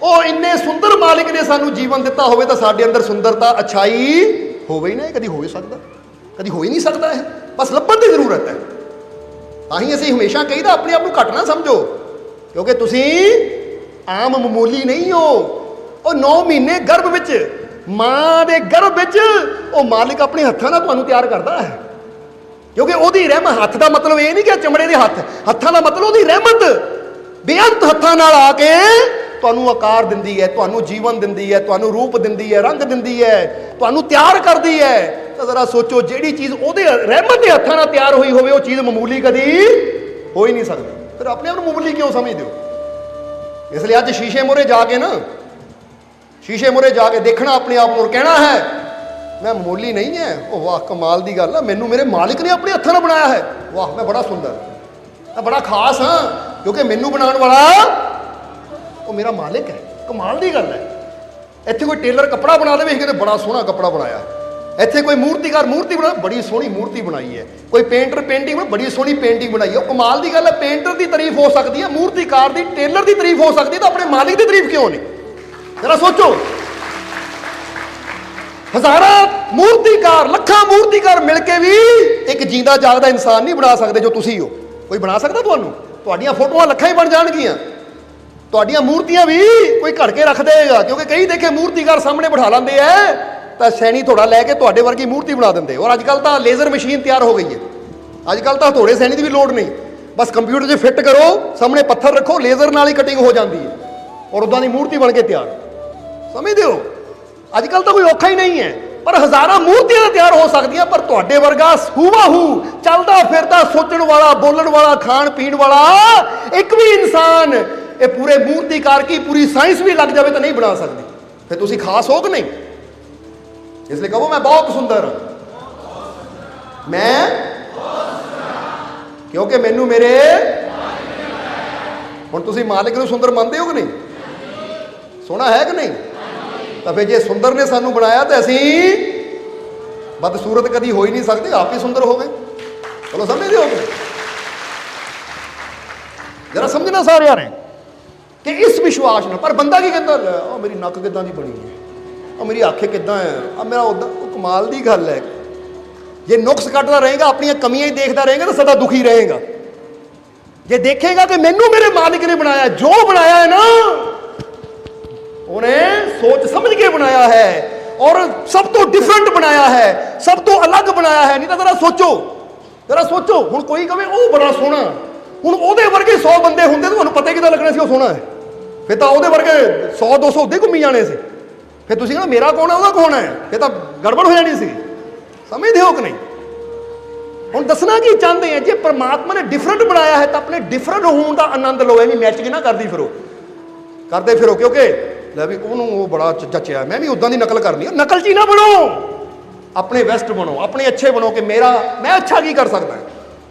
ਉਹ ਇੰਨੇ ਸੁੰਦਰ ਮਾਲਿਕ ਨੇ ਸਾਨੂੰ ਜੀਵਨ ਦਿੱਤਾ ਹੋਵੇ ਤਾਂ ਸਾਡੇ ਅੰਦਰ ਸੁੰਦਰਤਾ, ਅੱਛਾਈ ਹੋਵੇ ਹੀ ਨਾ। ਕਦੀ ਹੋ ਹੀ ਸਕਦਾ? ਕਦੀ ਹੋ ਹੀ ਨਹੀਂ ਸਕਦਾ ਹੈ। ਬਸ ਲੱਭਣ ਦੀ ਜ਼ਰੂਰਤ ਹੈ। ਤਾਂ ਹੀ ਅਸੀਂ ਹਮੇਸ਼ਾ ਕਹੀਦਾ ਆਪਣੇ ਆਪ ਨੂੰ ਘੱਟ ਨਾ ਸਮਝੋ, ਕਿਉਂਕਿ ਤੁਸੀਂ ਆਮ ਮਾਮੂਲੀ ਨਹੀਂ ਹੋ। ਉਹ 9 ਮਹੀਨੇ ਗਰਭ ਵਿੱਚ, ਮਾਂ ਦੇ ਗਰਭ ਵਿੱਚ ਉਹ ਮਾਲਿਕ ਆਪਣੇ ਹੱਥਾਂ ਨਾਲ ਤੁਹਾਨੂੰ ਤਿਆਰ ਕਰਦਾ ਹੈ, ਕਿਉਂਕਿ ਉਹਦੀ ਰਹਿਮਤ। ਹੱਥ ਦਾ ਮਤਲਬ ਇਹ ਨਹੀਂ ਕਿ ਚਮੜੇ ਦੇ ਹੱਥਾਂ ਦਾ ਮਤਲਬ ਉਹਦੀ ਰਹਿਮਤ ਬੇਅੰਤ ਹੱਥਾਂ ਨਾਲ ਆ ਕੇ ਤੁਹਾਨੂੰ ਆਕਾਰ ਦਿੰਦੀ ਹੈ, ਤੁਹਾਨੂੰ ਜੀਵਨ ਦਿੰਦੀ ਹੈ, ਤੁਹਾਨੂੰ ਰੂਪ ਦਿੰਦੀ ਹੈ, ਰੰਗ ਦਿੰਦੀ ਹੈ, ਤੁਹਾਨੂੰ ਤਿਆਰ ਕਰਦੀ ਹੈ। ਤਾਂ ਜ਼ਰਾ ਸੋਚੋ, ਜਿਹੜੀ ਚੀਜ਼ ਉਹਦੇ ਰਹਿਮਤ ਦੇ ਹੱਥਾਂ ਨਾਲ ਤਿਆਰ ਹੋਈ ਹੋਵੇ ਉਹ ਚੀਜ਼ ਮਾਮੂਲੀ ਕਦੀ ਹੋ ਹੀ ਨਹੀਂ ਸਕਦੀ। ਫਿਰ ਆਪਣੇ ਆਪ ਨੂੰ ਮਾਮੂਲੀ ਕਿਉਂ ਸਮਝਦੇ ਹੋ? ਇਸ ਲਈ ਅੱਜ ਸ਼ੀਸ਼ੇ ਮੂਹਰੇ ਜਾ ਕੇ ਨਾ, ਸ਼ੀਸ਼ੇ ਮੂਹਰੇ ਜਾ ਕੇ ਦੇਖਣਾ ਆਪਣੇ ਆਪ ਨੂੰ, ਕਹਿਣਾ ਹੈ ਮੈਂ ਮਾਮੂਲੀ ਨਹੀਂ ਹੈ। ਉਹ ਵਾਹ, ਕਮਾਲ ਦੀ ਗੱਲ ਆ, ਮੈਨੂੰ ਮੇਰੇ ਮਾਲਿਕ ਨੇ ਆਪਣੇ ਹੱਥਾਂ ਨਾਲ ਬਣਾਇਆ ਹੈ। ਵਾਹ, ਮੈਂ ਬੜਾ ਸੁੰਦਰ, ਮੈਂ ਬੜਾ ਖਾਸ ਹਾਂ, ਕਿਉਂਕਿ ਮੈਨੂੰ ਬਣਾਉਣ ਵਾਲਾ ਉਹ ਮੇਰਾ ਮਾਲਿਕ ਹੈ। ਕਮਾਲ ਦੀ ਗੱਲ ਹੈ। ਇੱਥੇ ਕੋਈ ਟੇਲਰ ਕੱਪੜਾ ਬਣਾ ਦੇਵੇ, ਕਹਿੰਦੇ ਬੜਾ ਸੋਹਣਾ ਕੱਪੜਾ ਬਣਾਇਆ। ਇੱਥੇ ਕੋਈ ਮੂਰਤੀਕਾਰ ਮੂਰਤੀ ਬਣਾ, ਬੜੀ ਸੋਹਣੀ ਮੂਰਤੀ ਬਣਾਈ ਹੈ। ਕੋਈ ਪੇਂਟਰ ਪੇਂਟਿੰਗ ਬਣਾ, ਬੜੀ ਸੋਹਣੀ ਪੇਂਟਿੰਗ ਬਣਾਈ ਹੈ। ਉਹ ਕਮਾਲ ਦੀ ਗੱਲ ਹੈ। ਪੇਂਟਰ ਦੀ ਤਾਰੀਫ ਹੋ ਸਕਦੀ ਹੈ, ਮੂਰਤੀਕਾਰ ਦੀ, ਟੇਲਰ ਦੀ ਤਾਰੀਫ ਹੋ ਸਕਦੀ ਹੈ, ਤਾਂ ਆਪਣੇ ਮਾਲਿਕ ਦੀ ਤਾਰੀਫ ਕਿਉਂ ਨਹੀਂ? ਜਰਾ ਸੋਚੋ, ਹਜ਼ਾਰਾਂ ਮੂਰਤੀਕਾਰ, ਲੱਖਾਂ ਮੂਰਤੀਕਾਰ ਮਿਲ ਕੇ ਵੀ ਇੱਕ ਜੀਂਦਾ ਜਾਗਦਾ ਇਨਸਾਨ ਨਹੀਂ ਬਣਾ ਸਕਦੇ ਜੋ ਤੁਸੀਂ ਹੋ। ਕੋਈ ਬਣਾ ਸਕਦਾ ਤੁਹਾਨੂੰ? ਤੁਹਾਡੀਆਂ ਫੋਟੋਆਂ ਲੱਖਾਂ ਹੀ ਬਣ ਜਾਣਗੀਆਂ, ਤੁਹਾਡੀਆਂ ਮੂਰਤੀਆਂ ਵੀ ਕੋਈ ਘੜ ਕੇ ਰੱਖ ਦੇਗਾ, ਕਿਉਂਕਿ ਕਈ ਦੇਖੇ ਮੂਰਤੀਕਾਰ ਸਾਹਮਣੇ ਬਿਠਾ ਲੈਂਦੇ ਐ ਤਾਂ ਸੈਣੀ ਥੋੜਾ ਲੈ ਕੇ ਤੁਹਾਡੇ ਵਰਗੀ ਮੂਰਤੀ ਬਣਾ ਦਿੰਦੇ। ਔਰ ਅੱਜ ਕੱਲ ਤਾਂ ਲੇਜ਼ਰ ਮਸ਼ੀਨ ਤਿਆਰ ਹੋ ਗਈ ਹੈ। ਅੱਜ ਕੱਲ ਤਾਂ ਹਥੌੜੇ ਸੈਣੀ ਦੀ ਵੀ ਲੋੜ ਨਹੀਂ, ਬਸ ਕੰਪਿਊਟਰ 'ਚ ਫਿੱਟ ਕਰੋ, ਸਾਹਮਣੇ ਪੱਥਰ ਰੱਖੋ, ਲੇਜ਼ਰ ਨਾਲ ਹੀ ਕਟਿੰਗ ਹੋ ਜਾਂਦੀ ਹੈ ਔਰ ਉਦਾਂ ਦੀ ਮੂਰਤੀ ਬਣ ਕੇ ਤਿਆਰ। ਸਮਝਦੇ ਹੋ? ਅੱਜ ਕੱਲ ਤਾਂ ਕੋਈ ਔਖਾ ਹੀ ਨਹੀਂ ਹੈ। ਪਰ ਹਜ਼ਾਰਾਂ ਮੂਰਤੀਆਂ ਤਿਆਰ ਹੋ ਸਕਦੀਆਂ, ਪਰ ਤੁਹਾਡੇ ਵਰਗਾ ਹੂਬਹੂ ਚੱਲਦਾ ਫਿਰਦਾ, ਸੋਚਣ ਵਾਲਾ, ਬੋਲਣ ਵਾਲਾ, ਖਾਣ ਪੀਣ ਵਾਲਾ ਇੱਕ ਵੀ ਇਨਸਾਨ, ਇਹ ਪੂਰੇ ਮੂਰਤੀਕਾਰ ਕੀ ਪੂਰੀ ਸਾਇੰਸ ਵੀ ਲੱਗ ਜਾਵੇ ਤਾਂ ਨਹੀਂ ਬਣਾ ਸਕਦੀ। ਫਿਰ ਤੁਸੀਂ ਖਾਸ ਹੋ ਕਿ ਨਹੀਂ? ਇਸ ਲਈ ਕਹੋ ਮੈਂ ਬਹੁਤ ਸੁੰਦਰ ਹਾਂ, ਮੈਂ ਕਿਉਂਕਿ ਮੈਨੂੰ ਮੇਰੇ। ਹੁਣ ਤੁਸੀਂ ਮਾਲਿਕ ਨੂੰ ਸੁੰਦਰ ਮੰਨਦੇ ਹੋ ਕਿ ਨਹੀਂ? ਸੋਹਣਾ ਹੈ ਕਿ ਨਹੀਂ? ਤਾਂ ਫਿਰ ਜੇ ਸੁੰਦਰ ਨੇ ਸਾਨੂੰ ਬਣਾਇਆ ਤਾਂ ਅਸੀਂ ਬਦਸੂਰਤ ਕਦੀ ਹੋ ਹੀ ਨਹੀਂ ਸਕਦੇ, ਆਪ ਹੀ ਸੁੰਦਰ ਹੋ ਗਏ। ਚਲੋ ਸਮਝਦੇ ਹੋ? ਜਰਾ ਸਮਝਣਾ ਸਾਰਿਆਂ ਨੇ ਕਿ ਇਸ ਵਿਸ਼ਵਾਸ ਨਾਲ। ਪਰ ਬੰਦਾ ਕੀ ਕਹਿੰਦਾ, ਉਹ ਮੇਰੀ ਨੱਕ ਕਿੱਦਾਂ ਦੀ ਬਣੀ ਹੈ, ਉਹ ਮੇਰੀ ਅੱਖ ਕਿੱਦਾਂ ਹੈ, ਆ ਮੇਰਾ ਉੱਦਾਂ। ਉਹ ਕਮਾਲ ਦੀ ਗੱਲ ਹੈ। ਜੇ ਨੁਕਸ ਕੱਢਦਾ ਰਹੇਗਾ, ਆਪਣੀਆਂ ਕਮੀਆਂ ਹੀ ਦੇਖਦਾ ਰਹੇਗਾ ਤਾਂ ਸਦਾ ਦੁਖੀ ਰਹੇਗਾ। ਜੇ ਦੇਖੇਗਾ ਕਿ ਮੈਨੂੰ ਮੇਰੇ ਮਾਲਿਕ ਨੇ ਬਣਾਇਆ, ਜੋ ਬਣਾਇਆ ਹੈ ਨਾ ਉਹਨੇ ਸੋਚ ਸਮਝ ਕੇ ਬਣਾਇਆ ਹੈ ਔਰ ਸਭ ਤੋਂ ਡਿਫਰੈਂਟ ਬਣਾਇਆ ਹੈ, ਸਭ ਤੋਂ ਅਲੱਗ ਬਣਾਇਆ ਹੈ। ਨਹੀਂ ਤਾਂ ਜ਼ਰਾ ਸੋਚੋ, ਜ਼ਰਾ ਸੋਚੋ। ਹੁਣ ਕੋਈ ਕਹੇ ਉਹ ਬੜਾ ਸੋਹਣਾ, ਹੁਣ ਉਹਦੇ ਵਰਗੇ 100 ਬੰਦੇ ਹੁੰਦੇ ਤੁਹਾਨੂੰ ਪਤਾ ਕਿੱਦਾਂ ਲੱਗਣਾ ਸੀ ਉਹ ਸੋਹਣਾ ਹੈ? ਫਿਰ ਤਾਂ ਉਹਦੇ ਵਰਗੇ 100-200 ਉੱਦੇ ਘੁੰਮੀ ਜਾਣੇ ਸੀ। ਫਿਰ ਤੁਸੀਂ ਕਹਿੰਦੇ ਮੇਰਾ ਕੌਣ ਹੈ, ਉਹਦਾ ਕੌਣ ਹੈ? ਫਿਰ ਤਾਂ ਗੜਬੜ ਹੋ ਜਾਣੀ ਸੀ। ਸਮਝਦੇ ਹੋ ਕਿ ਨਹੀਂ? ਹੁਣ ਦੱਸਣਾ ਕੀ ਚਾਹੁੰਦੇ ਆ, ਜੇ ਪਰਮਾਤਮਾ ਨੇ ਡਿਫਰੈਂਟ ਬਣਾਇਆ ਹੈ ਤਾਂ ਆਪਣੇ ਡਿਫਰੈਂਟ ਹੋਣ ਦਾ ਆਨੰਦ ਲਓ। ਐਵੇਂ ਮੈਚਿੰਗ ਨਾ ਕਰਦੇ ਫਿਰੋ, ਕਿਉਂਕਿ ਲੈ ਵੀ ਉਹਨੂੰ ਉਹ ਬੜਾ ਜੱਚਿਆ, ਮੈਂ ਵੀ ਉਦਾਂ ਦੀ ਨਕਲ ਕਰਨੀ। ਨਕਲਚੀ ਨਾ ਬਣੋ, ਆਪਣੇ ਬੈਸਟ ਬਣੋ, ਆਪਣੇ ਅੱਛੇ ਬਣੋ ਕਿ ਮੈਂ ਅੱਛਾ ਕੀ ਕਰ ਸਕਦਾ,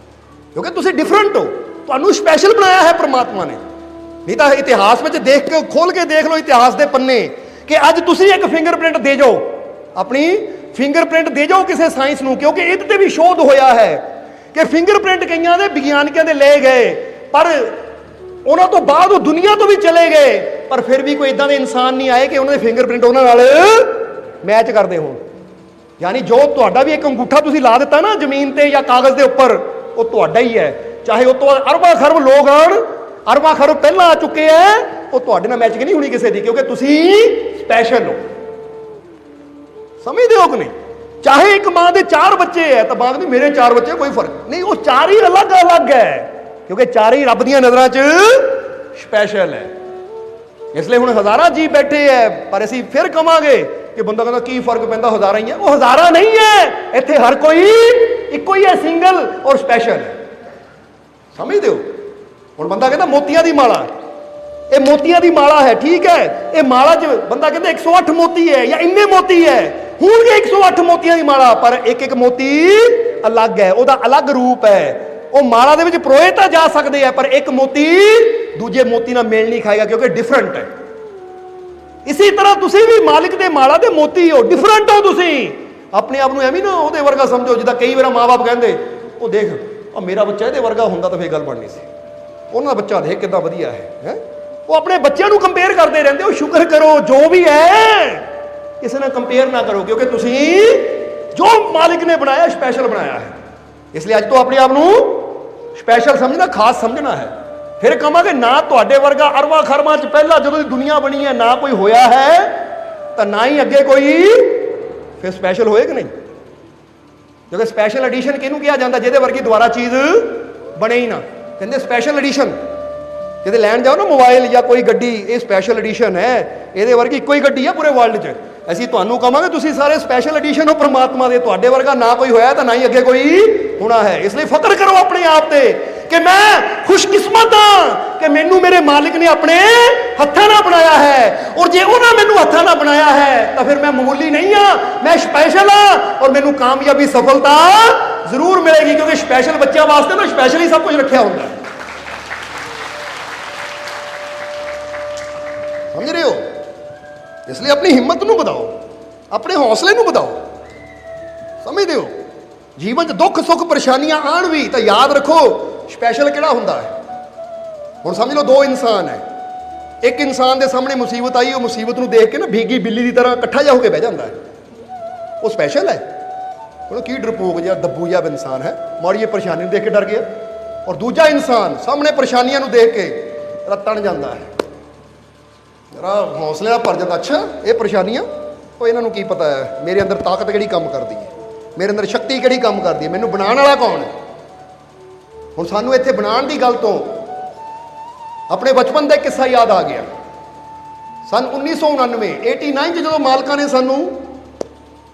ਕਿਉਂਕਿ ਤੁਸੀਂ ਡਿਫਰੈਂਟ ਹੋ, ਤੁਹਾਨੂੰ ਸਪੈਸ਼ਲ ਬਣਾਇਆ ਹੈ ਪਰਮਾਤਮਾ ਨੇ। ਨਹੀਂ ਤਾਂ ਇਤਿਹਾਸ ਵਿੱਚ ਦੇਖ ਕੇ, ਖੋਲ ਕੇ ਦੇਖ ਲਓ ਇਤਿਹਾਸ ਦੇ ਪੰਨੇ, ਕਿ ਅੱਜ ਤੁਸੀਂ ਇੱਕ ਫਿੰਗਰਪ੍ਰਿੰਟ ਦੇ ਜਾਓ, ਆਪਣੀ ਫਿੰਗਰਪ੍ਰਿੰਟ ਦੇ ਜਾਓ ਕਿਸੇ ਸਾਇੰਸ ਨੂੰ, ਕਿਉਂਕਿ ਇਹਦੇ ਤੇ ਵੀ ਸ਼ੋਧ ਹੋਇਆ ਹੈ ਕਿ ਫਿੰਗਰਪ੍ਰਿੰਟ ਕਈਆਂ ਦੇ ਵਿਗਿਆਨਕਾਂ ਦੇ ਲਏ ਗਏ, ਪਰ ਉਹਨਾਂ ਤੋਂ ਬਾਅਦ ਉਹ ਦੁਨੀਆ ਤੋਂ ਵੀ ਚਲੇ ਗਏ। ਪਰ ਫਿਰ ਵੀ ਕੋਈ ਇਦਾਂ ਦੇ ਇਨਸਾਨ ਨਹੀਂ ਆਏ ਕਿ ਉਹਨਾਂ ਦੇ ਫਿੰਗਰਪ੍ਰਿੰਟ ਉਹਨਾਂ ਨਾਲ ਮੈਚ ਕਰਦੇ ਹੋਣ। ਯਾਨੀ ਜੋ ਤੁਹਾਡਾ ਵੀ ਇੱਕ ਅੰਗੂਠਾ ਤੁਸੀਂ ਲਾ ਦਿੱਤਾ ਨਾ ਜ਼ਮੀਨ ਤੇ ਜਾਂ ਕਾਗਜ਼ ਦੇ ਉੱਪਰ, ਉਹ ਤੁਹਾਡਾ ਹੀ ਹੈ। ਚਾਹੇ ਉਹ ਤੋਂ ਬਾਅਦ ਅਰਬਾਂ ਖਰਬ ਲੋਕ ਆਣ, ਅਰਬਾਂ ਖਰਬ ਪਹਿਲਾਂ ਆ ਚੁੱਕੇ ਹੈ, ਉਹ ਤੁਹਾਡੇ ਨਾਲ ਮੈਚਿੰਗ ਨਹੀਂ ਹੋਣੀ ਕਿਸੇ ਦੀ, ਕਿਉਂਕਿ ਤੁਸੀਂ ਸਪੈਸ਼ਲ ਹੋ। ਸਮਝਦੇ ਹੋ ਕਿ ਨਹੀਂ? ਚਾਹੇ ਇੱਕ ਮਾਂ ਦੇ 4 ਬੱਚੇ ਹੈ ਤਾਂ ਬਾਅਦ ਨਹੀਂ ਮੇਰੇ 4 ਬੱਚੇ, ਕੋਈ ਫਰਕ ਨਹੀਂ, ਉਹ 4 ਹੀ ਅਲੱਗ ਅਲੱਗ ਹੈ, ਕਿਉਂਕਿ 4 ਹੀ ਰੱਬ ਦੀਆਂ ਨਜ਼ਰਾਂ 'ਚ ਸਪੈਸ਼ਲ ਹੈ। ਇਸ ਲਈ ਹੁਣ ਹਜ਼ਾਰਾਂ ਜੀ ਬੈਠੇ ਹੈ, ਪਰ ਅਸੀਂ ਫਿਰ ਕਵਾਂਗੇ ਕਿ ਬੰਦਾ ਕਹਿੰਦਾ ਕੀ ਫਰਕ ਪੈਂਦਾ, ਹਜ਼ਾਰਾਂ ਹੀ ਹੈ। ਉਹ ਹਜ਼ਾਰਾਂ ਨਹੀਂ ਹੈ, ਇੱਥੇ ਹਰ ਕੋਈ ਇੱਕੋ ਹੀ ਹੈ, ਸਿੰਗਲ ਔਰ ਸਪੈਸ਼ਲ ਹੈ। ਸਮਝਦੇ ਹੋ? ਹੁਣ ਬੰਦਾ ਕਹਿੰਦਾ ਮੋਤੀਆਂ ਦੀ ਮਾਲਾ, ਇਹ ਮੋਤੀਆਂ ਦੀ ਮਾਲਾ ਹੈ, ਠੀਕ ਹੈ, ਇਹ ਮਾਲਾ 'ਚ ਬੰਦਾ ਕਹਿੰਦਾ 108 ਮੋਤੀ ਹੈ ਜਾਂ ਇੰਨੇ ਮੋਤੀ ਹੈ, ਹੋਣਗੇ 108 ਮੋਤੀਆਂ ਦੀ ਮਾਲਾ, ਪਰ ਇੱਕ ਇੱਕ ਮੋਤੀ ਅਲੱਗ ਹੈ, ਉਹਦਾ ਅਲੱਗ ਰੂਪ ਹੈ। ਉਹ ਮਾਲਾ ਦੇ ਵਿੱਚ ਪਰੋਏ ਤਾਂ ਜਾ ਸਕਦੇ ਆ, ਪਰ ਇੱਕ ਮੋਤੀ ਦੂਜੇ ਮੋਤੀ ਨਾਲ ਮੇਲ ਨਹੀਂ ਖਾਏਗਾ, ਕਿਉਂਕਿ ਡਿਫਰੈਂਟ ਹੈ। ਇਸੇ ਤਰ੍ਹਾਂ ਤੁਸੀਂ ਵੀ ਮਾਲਿਕ ਦੇ ਮਾਲਾ ਦੇ ਮੋਤੀ ਹੋ, ਡਿਫਰੈਂਟ ਹੋ। ਤੁਸੀਂ ਆਪਣੇ ਆਪ ਨੂੰ ਐਵੇਂ ਨਾ ਉਹਦੇ ਵਰਗਾ ਸਮਝੋ, ਜਿੱਦਾਂ ਕਈ ਵਾਰ ਮਾਂ-ਬਾਪ ਕਹਿੰਦੇ ਉਹ ਦੇਖ ਉਹ ਮੇਰਾ ਬੱਚਾ ਇਹਦੇ ਵਰਗਾ ਹੁੰਦਾ ਤਾਂ ਫੇਰ ਗੱਲ ਬਣਨੀ ਸੀ, ਉਹਨਾਂ ਦਾ ਬੱਚਾ ਦੇਖ ਕਿੰਨਾ ਵਧੀਆ ਹੈ। ਉਹ ਆਪਣੇ ਬੱਚਿਆਂ ਨੂੰ ਕੰਪੇਅਰ ਕਰਦੇ ਰਹਿੰਦੇ ਹੋ। ਸ਼ੁਕਰ ਕਰੋ ਜੋ ਵੀ ਹੈ ਕਿਸੇ ਨਾਲ ਕੰਪੇਅਰ ਨਾ ਕਰੋ, ਕਿਉਂਕਿ ਤੁਸੀਂ ਜੋ ਮਾਲਿਕ ਨੇ ਬਣਾਇਆ ਸਪੈਸ਼ਲ ਬਣਾਇਆ ਹੈ। ਇਸ ਲਈ ਅੱਜ ਤੋਂ ਆਪਣੇ ਆਪ ਨੂੰ ਸਪੈਸ਼ਲ ਸਮਝਣਾ, ਖਾਸ ਸਮਝਣਾ ਹੈ। ਫਿਰ ਕਹਾਂਗੇ ਨਾ ਤੁਹਾਡੇ ਵਰਗਾ ਅਰਬਾਂ ਖਰਬਾਂ 'ਚ ਪਹਿਲਾਂ ਜਦੋਂ ਦੀ ਦੁਨੀਆ ਬਣੀ ਹੈ ਨਾ ਕੋਈ ਹੋਇਆ ਹੈ, ਤਾਂ ਨਾ ਹੀ ਅੱਗੇ ਕੋਈ ਫਿਰ ਸਪੈਸ਼ਲ ਹੋਏ ਕਿ ਨਹੀਂ? ਕਿਉਂਕਿ ਸਪੈਸ਼ਲ ਐਡੀਸ਼ਨ ਕਿਹਨੂੰ ਕਿਹਾ ਜਾਂਦਾ? ਜਿਹਦੇ ਵਰਗੀ ਦੁਬਾਰਾ ਚੀਜ਼ ਬਣੇ ਹੀ ਨਾ, ਕਹਿੰਦੇ ਸਪੈਸ਼ਲ ਐਡੀਸ਼ਨ। ਜਿਹਦੇ ਲੈਣ ਜਾਓ ਨਾ ਮੋਬਾਈਲ ਜਾਂ ਕੋਈ ਗੱਡੀ, ਇਹ ਸਪੈਸ਼ਲ ਐਡੀਸ਼ਨ ਹੈ, ਇਹਦੇ ਵਰਗੀ ਇੱਕੋ ਹੀ ਗੱਡੀ ਹੈ ਪੂਰੇ ਵਰਲਡ 'ਚ। ਅਸੀਂ ਤੁਹਾਨੂੰ ਕਹਾਂਗੇ ਤੁਸੀਂ ਸਾਰੇ ਸਪੈਸ਼ਲ ਐਡੀਸ਼ਨ ਹੋ ਪਰਮਾਤਮਾ ਦੇ, ਤੁਹਾਡੇ ਵਰਗਾ ਨਾ ਕੋਈ ਹੋਇਆ ਤਾਂ ਨਾ ਹੀ ਅੱਗੇ ਕੋਈ ਹੋਣਾ ਹੈ। ਇਸ ਲਈ ਫਕਰ ਕਰੋ ਆਪਣੇ ਆਪ ਤੇ ਕਿ ਮੈਂ ਖੁਸ਼ਕਿਸਮਤ ਹਾਂ ਕਿ ਮੈਨੂੰ ਮੇਰੇ ਮਾਲਿਕ ਨੇ ਆਪਣੇ ਹੱਥਾਂ ਨਾਲ ਬਣਾਇਆ ਹੈ, ਔਰ ਜੇ ਉਹਨਾਂ ਮੈਨੂੰ ਹੱਥਾਂ ਨਾਲ ਬਣਾਇਆ ਹੈ ਤਾਂ ਫਿਰ ਮੈਂ ਮਾਮੂਲੀ ਨਹੀਂ ਹਾਂ, ਮੈਂ ਸਪੈਸ਼ਲ ਹਾਂ, ਔਰ ਮੈਨੂੰ ਕਾਮਯਾਬੀ ਸਫਲਤਾ ਜ਼ਰੂਰ ਮਿਲੇਗੀ, ਕਿਉਂਕਿ ਸਪੈਸ਼ਲ ਬੱਚਿਆਂ ਵਾਸਤੇ ਤਾਂ ਸਪੈਸ਼ਲ ਹੀ ਸਭ ਕੁਝ ਰੱਖਿਆ ਹੁੰਦਾ ਹੈ। ਸਮਝ ਰਹੇ ਹੋ? ਇਸ ਲਈ ਆਪਣੀ ਹਿੰਮਤ ਨੂੰ ਵਧਾਓ, ਆਪਣੇ ਹੌਸਲੇ ਨੂੰ ਵਧਾਓ। ਸਮਝਦੇ ਹੋ? ਜੀਵਨ 'ਚ ਦੁੱਖ ਸੁੱਖ ਪਰੇਸ਼ਾਨੀਆਂ ਆਉਣ ਵੀ ਤਾਂ ਯਾਦ ਰੱਖੋ ਸਪੈਸ਼ਲ ਕਿਹੜਾ ਹੁੰਦਾ ਹੈ। ਹੁਣ ਸਮਝ ਲਓ 2 ਇਨਸਾਨ ਹੈ, ਇੱਕ ਇਨਸਾਨ ਦੇ ਸਾਹਮਣੇ ਮੁਸੀਬਤ ਆਈ, ਉਹ ਮੁਸੀਬਤ ਨੂੰ ਦੇਖ ਕੇ ਨਾ ਭੀਗੀ ਬਿੱਲੀ ਦੀ ਤਰ੍ਹਾਂ ਇਕੱਠਾ ਜਾ ਹੋ ਕੇ ਬਹਿ ਜਾਂਦਾ ਹੈ, ਉਹ ਸਪੈਸ਼ਲ ਹੈ। ਉਹਨੂੰ ਕੀ ਡਰਪੋਕ ਜਿਹਾ ਦੱਬੂ ਜਿਹਾ ਇਨਸਾਨ ਹੈ, ਮਾੜੀ ਜਿਹੀ ਪਰੇਸ਼ਾਨੀ ਨੂੰ ਦੇਖ ਕੇ ਡਰ ਗਿਆ। ਔਰ ਦੂਜਾ ਇਨਸਾਨ ਸਾਹਮਣੇ ਪਰੇਸ਼ਾਨੀਆਂ ਨੂੰ ਦੇਖ ਕੇ ਤਣ ਜਾਂਦਾ ਹੈ, ਜਰਾ ਹੌਸਲੇ ਨਾਲ ਭਰ ਜਾਂਦਾ। ਅੱਛਾ ਇਹ ਪਰੇਸ਼ਾਨੀਆਂ, ਉਹ ਇਹਨਾਂ ਨੂੰ ਕੀ ਪਤਾ ਹੈ ਮੇਰੇ ਅੰਦਰ ਤਾਕਤ ਕਿਹੜੀ ਕੰਮ ਕਰਦੀ ਹੈ, ਮੇਰੇ ਅੰਦਰ ਸ਼ਕਤੀ ਕਿਹੜੀ ਕੰਮ ਕਰਦੀ ਹੈ, ਮੈਨੂੰ ਬਣਾਉਣ ਵਾਲਾ ਕੌਣ ਹੈ। ਹੁਣ ਸਾਨੂੰ ਇੱਥੇ ਬਣਾਉਣ ਦੀ ਗੱਲ ਤੋਂ ਆਪਣੇ ਬਚਪਨ ਦਾ ਇੱਕ ਕਿੱਸਾ ਯਾਦ ਆ ਗਿਆ। ਸਨ 1989 'ਚ ਜਦੋਂ ਮਾਲਕਾਂ ਨੇ ਸਾਨੂੰ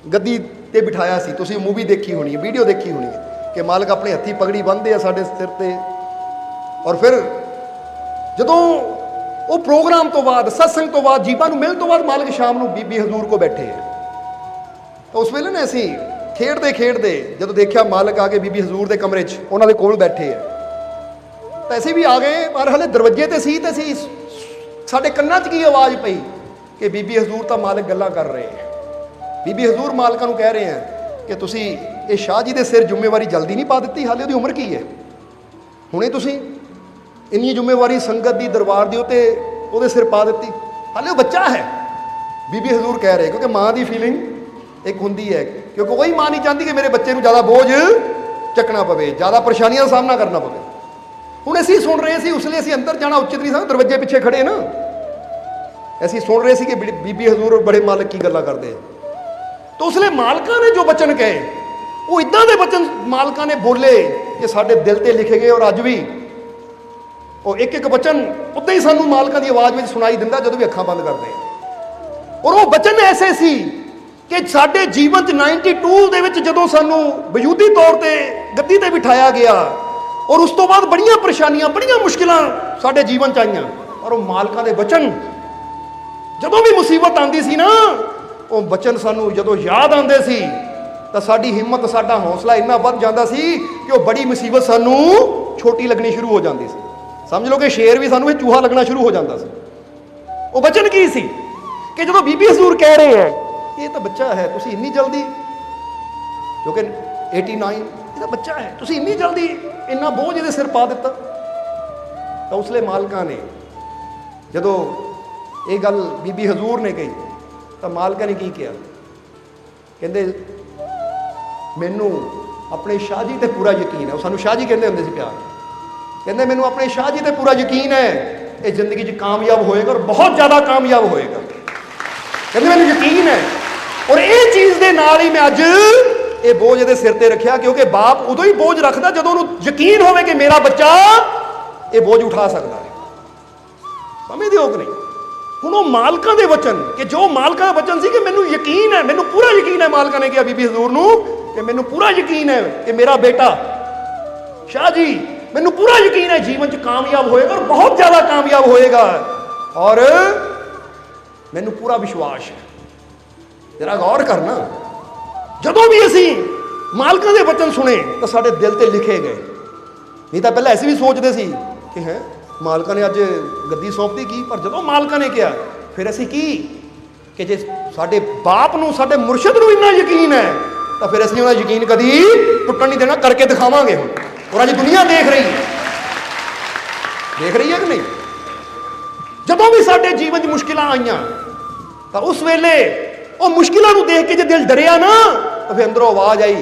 ਗੱਦੀ ਤੇ ਬਿਠਾਇਆ ਸੀ, ਤੁਸੀਂ ਮੂਵੀ ਦੇਖੀ ਹੋਣੀ ਹੈ, ਵੀਡੀਓ ਦੇਖੀ ਹੋਣੀ ਹੈ ਕਿ ਮਾਲਕ ਆਪਣੇ ਹੱਥੀ ਪਗੜੀ ਬੰਨ੍ਹਦੇ ਆ ਸਾਡੇ ਸਿਰ ਤੇ। ਔਰ ਫਿਰ ਜਦੋਂ ਉਹ ਪ੍ਰੋਗਰਾਮ ਤੋਂ ਬਾਅਦ, ਸਤਸੰਗ ਤੋਂ ਬਾਅਦ, ਜੀਵਾਂ ਨੂੰ ਮਿਲਣ ਤੋਂ ਬਾਅਦ ਮਾਲਕ ਸ਼ਾਮ ਨੂੰ ਬੀਬੀ ਹਜ਼ੂਰ ਕੋ ਬੈਠੇ ਹੈ, ਤਾਂ ਉਸ ਵੇਲੇ ਨਾ ਅਸੀਂ ਖੇਡਦੇ ਖੇਡਦੇ ਜਦੋਂ ਦੇਖਿਆ ਮਾਲਕ ਆ ਕੇ ਬੀਬੀ ਹਜ਼ੂਰ ਦੇ ਕਮਰੇ 'ਚ ਉਹਨਾਂ ਦੇ ਕੋਲ ਬੈਠੇ ਹੈ, ਤਾਂ ਅਸੀਂ ਵੀ ਆ ਗਏ, ਪਰ ਹਲੇ ਦਰਵਾਜ਼ੇ ਤੇ ਸੀ, ਤੇ ਅਸੀਂ ਸਾਡੇ ਕੰਨਾਂ 'ਚ ਕੀ ਆਵਾਜ਼ ਪਈ ਕਿ ਬੀਬੀ ਹਜ਼ੂਰ ਤਾਂ ਮਾਲਕ ਗੱਲਾਂ ਕਰ ਰਹੇ ਹੈ। ਬੀਬੀ ਹਜ਼ੂਰ ਮਾਲਕਾਂ ਨੂੰ ਕਹਿ ਰਹੇ ਹੈ ਕਿ ਤੁਸੀਂ ਇਹ ਸ਼ਾਹ ਜੀ ਦੇ ਸਿਰ ਜ਼ਿੰਮੇਵਾਰੀ ਜਲਦੀ ਨਹੀਂ ਪਾ ਦਿੱਤੀ, ਹਾਲੇ ਉਹਦੀ ਉਮਰ ਕੀ ਹੈ, ਹੁਣੇ ਤੁਸੀਂ ਇੰਨੀ ਜ਼ਿੰਮੇਵਾਰੀ ਸੰਗਤ ਦੀ, ਦਰਬਾਰ ਦੀ ਉੱਤੇ ਉਹਦੇ ਸਿਰ ਪਾ ਦਿੱਤੀ, ਹਾਲੇ ਉਹ ਬੱਚਾ ਹੈ। ਬੀਬੀ ਹਜ਼ੂਰ ਕਹਿ ਰਹੇ, ਕਿਉਂਕਿ ਮਾਂ ਦੀ ਫੀਲਿੰਗ ਇੱਕ ਹੁੰਦੀ ਹੈ, ਕਿਉਂਕਿ ਕੋਈ ਮਾਂ ਨਹੀਂ ਚਾਹੁੰਦੀ ਕਿ ਮੇਰੇ ਬੱਚੇ ਨੂੰ ਜ਼ਿਆਦਾ ਬੋਝ ਚੱਕਣਾ ਪਵੇ, ਜ਼ਿਆਦਾ ਪਰੇਸ਼ਾਨੀਆਂ ਦਾ ਸਾਹਮਣਾ ਕਰਨਾ ਪਵੇ। ਹੁਣ ਅਸੀਂ ਸੁਣ ਰਹੇ ਸੀ, ਉਸ ਲਈ ਅਸੀਂ ਅੰਦਰ ਜਾਣਾ ਉਚਿਤ ਨਹੀਂ ਸੀ, ਦਰਵਾਜ਼ੇ ਪਿੱਛੇ ਖੜੇ ਨਾ, ਅਸੀਂ ਸੁਣ ਰਹੇ ਸੀ ਕਿ ਬੀਬੀ ਹਜ਼ੂਰ ਔਰ ਬੜੇ ਮਾਲਕ ਕੀ ਗੱਲਾਂ ਕਰਦੇ। ਤਾਂ ਉਸ ਲਈ ਮਾਲਕਾਂ ਨੇ ਜੋ ਬਚਨ ਕਹੇ, ਉਹ ਇਦਾਂ ਦੇ ਬਚਨ ਮਾਲਕਾਂ ਨੇ ਬੋਲੇ ਕਿ ਸਾਡੇ ਦਿਲ ਤੇ ਲਿਖੇ ਗਏ, ਔਰ ਅੱਜ ਵੀ ਉਹ ਇੱਕ ਇੱਕ ਬਚਨ ਉੱਦਾਂ ਹੀ ਸਾਨੂੰ ਮਾਲਕਾਂ ਦੀ ਆਵਾਜ਼ ਵਿੱਚ ਸੁਣਾਈ ਦਿੰਦਾ ਜਦੋਂ ਵੀ ਅੱਖਾਂ ਬੰਦ ਕਰਦੇ। ਔਰ ਉਹ ਬਚਨ ਐਸੇ ਸੀ ਕਿ ਸਾਡੇ ਜੀਵਨ 'ਚ 92 ਦੇ ਵਿੱਚ ਜਦੋਂ ਸਾਨੂੰ ਵਜੂਦੀ ਤੌਰ ਤੇ ਗੱਦੀ ਤੇ ਬਿਠਾਇਆ ਗਿਆ, ਔਰ ਉਸ ਤੋਂ ਬਾਅਦ ਬੜੀਆਂ ਪਰੇਸ਼ਾਨੀਆਂ, ਬੜੀਆਂ ਮੁਸ਼ਕਿਲਾਂ ਸਾਡੇ ਜੀਵਨ 'ਚ ਆਈਆਂ, ਔਰ ਉਹ ਮਾਲਕਾਂ ਦੇ ਬਚਨ ਜਦੋਂ ਵੀ ਮੁਸੀਬਤ ਆਉਂਦੀ ਸੀ ਨਾ, ਉਹ ਬਚਨ ਸਾਨੂੰ ਜਦੋਂ ਯਾਦ ਆਉਂਦੇ ਸੀ ਤਾਂ ਸਾਡੀ ਹਿੰਮਤ, ਸਾਡਾ ਹੌਸਲਾ ਇੰਨਾ ਵੱਧ ਜਾਂਦਾ ਸੀ ਕਿ ਉਹ ਬੜੀ ਮੁਸੀਬਤ ਸਾਨੂੰ ਛੋਟੀ ਲੱਗਣੀ ਸ਼ੁਰੂ ਹੋ ਜਾਂਦੀ ਸੀ। ਸਮਝ ਲਓ ਕਿ ਸ਼ੇਰ ਵੀ ਸਾਨੂੰ ਇਹ ਚੂਹਾ ਲੱਗਣਾ ਸ਼ੁਰੂ ਹੋ ਜਾਂਦਾ ਸੀ। ਉਹ ਬਚਨ ਕੀ ਸੀ ਕਿ ਜਦੋਂ ਬੀਬੀ ਹਜ਼ੂਰ ਕਹਿ ਰਹੇ ਹੈ ਇਹ ਤਾਂ ਬੱਚਾ ਹੈ, ਤੁਸੀਂ ਇੰਨੀ ਜਲਦੀ, ਕਿਉਂਕਿ 89 ਇਹਦਾ ਬੱਚਾ ਹੈ, ਤੁਸੀਂ ਇੰਨੀ ਜਲਦੀ ਇੰਨਾ ਬੋਝ ਇਹਦੇ ਸਿਰ ਪਾ ਦਿੱਤਾ। ਤਾਂ ਉਸ ਲਈ ਮਾਲਕਾਂ ਨੇ ਜਦੋਂ ਇਹ ਗੱਲ ਬੀਬੀ ਹਜ਼ੂਰ ਨੇ ਕਹੀ ਤਾਂ ਮਾਲਕਾਂ ਨੇ ਕੀ ਕਿਹਾ? ਕਹਿੰਦੇ ਮੈਨੂੰ ਆਪਣੇ ਸ਼ਾਹ ਜੀ ਤੇ ਪੂਰਾ ਯਕੀਨ ਹੈ। ਉਹ ਸਾਨੂੰ ਸ਼ਾਹ ਜੀ ਕਹਿੰਦੇ ਹੁੰਦੇ ਸੀ ਪਿਆਰ। ਕਹਿੰਦੇ ਮੈਨੂੰ ਆਪਣੇ ਸ਼ਾਹ ਜੀ ਤੇ ਪੂਰਾ ਯਕੀਨ ਹੈ, ਇਹ ਜ਼ਿੰਦਗੀ 'ਚ ਕਾਮਯਾਬ ਹੋਏਗਾ ਔਰ ਬਹੁਤ ਜ਼ਿਆਦਾ ਕਾਮਯਾਬ ਹੋਏਗਾ। ਕਹਿੰਦੇ ਮੈਨੂੰ ਯਕੀਨ ਹੈ, ਔਰ ਇਹ ਚੀਜ਼ ਦੇ ਨਾਲ ਹੀ ਮੈਂ ਅੱਜ ਇਹ ਬੋਝ ਇਹਦੇ ਸਿਰ ਤੇ ਰੱਖਿਆ, ਕਿਉਂਕਿ ਬਾਪ ਉਦੋਂ ਹੀ ਬੋਝ ਰੱਖਦਾ ਜਦੋਂ ਉਹਨੂੰ ਯਕੀਨ ਹੋਵੇ ਕਿ ਮੇਰਾ ਬੱਚਾ ਇਹ ਬੋਝ ਉਠਾ ਸਕਦਾ ਹੈ। ਸਮਝਦੇ ਹੋ ਕਿ ਨਹੀਂ? ਹੁਣ ਉਹ ਮਾਲਕਾਂ ਦੇ ਵਚਨ, ਕਿ ਜੋ ਮਾਲਕਾਂ ਦਾ ਵਚਨ ਸੀ ਕਿ ਮੈਨੂੰ ਯਕੀਨ ਹੈ, ਮੈਨੂੰ ਪੂਰਾ ਯਕੀਨ ਹੈ, ਮਾਲਕਾਂ ਨੇ ਕਿਹਾ ਬੀਬੀ ਹਜ਼ੂਰ ਨੂੰ ਕਿ ਮੈਨੂੰ ਪੂਰਾ ਯਕੀਨ ਹੈ ਕਿ ਮੇਰਾ ਬੇਟਾ ਸ਼ਾਹ ਜੀ, ਮੈਨੂੰ ਪੂਰਾ ਯਕੀਨ ਹੈ ਜੀਵਨ 'ਚ ਕਾਮਯਾਬ ਹੋਏਗਾ ਔਰ ਬਹੁਤ ਜ਼ਿਆਦਾ ਕਾਮਯਾਬ ਹੋਏਗਾ, ਔਰ ਮੈਨੂੰ ਪੂਰਾ ਵਿਸ਼ਵਾਸ ਹੈ। ਜਰਾ ਗੌਰ ਕਰਨਾ, ਜਦੋਂ ਵੀ ਅਸੀਂ ਮਾਲਕਾਂ ਦੇ ਵਚਨ ਸੁਣੇ ਤਾਂ ਸਾਡੇ ਦਿਲ ਤੇ ਲਿਖੇ ਗਏ। ਨਹੀਂ ਤਾਂ ਪਹਿਲਾਂ ਅਸੀਂ ਵੀ ਸੋਚਦੇ ਸੀ ਕਿ ਹੈ ਮਾਲਕਾਂ ਨੇ ਅੱਜ ਗੱਦੀ ਸੌਂਪਦੀ ਕੀ, ਪਰ ਜਦੋਂ ਮਾਲਕਾਂ ਨੇ ਕਿਹਾ ਫਿਰ ਅਸੀਂ ਕੀ, ਕਿ ਜੇ ਸਾਡੇ ਬਾਪ ਨੂੰ, ਸਾਡੇ ਮੁਰਸ਼ਿਦ ਨੂੰ ਇੰਨਾ ਯਕੀਨ ਹੈ ਤਾਂ ਫਿਰ ਅਸੀਂ ਉਹਦਾ ਯਕੀਨ ਕਦੀ ਟੁੱਟਣ ਨਹੀਂ ਦੇਣਾ, ਕਰਕੇ ਦਿਖਾਵਾਂਗੇ। ਹੁਣ ਔਰ ਅੱਜ ਦੁਨੀਆ ਦੇਖ ਰਹੀ ਹੈ ਕਿ ਨਹੀਂ? ਜਦੋਂ ਵੀ ਸਾਡੇ ਜੀਵਨ 'ਚ ਮੁਸ਼ਕਿਲਾਂ ਆਈਆਂ ਤਾਂ ਉਸ ਵੇਲੇ ਉਹ ਮੁਸ਼ਕਿਲਾਂ ਨੂੰ ਦੇਖ ਕੇ ਜੇ ਦਿਲ ਡਰਿਆ ਨਾ ਤਾਂ ਫਿਰ ਅੰਦਰੋਂ ਆਵਾਜ਼ ਆਈ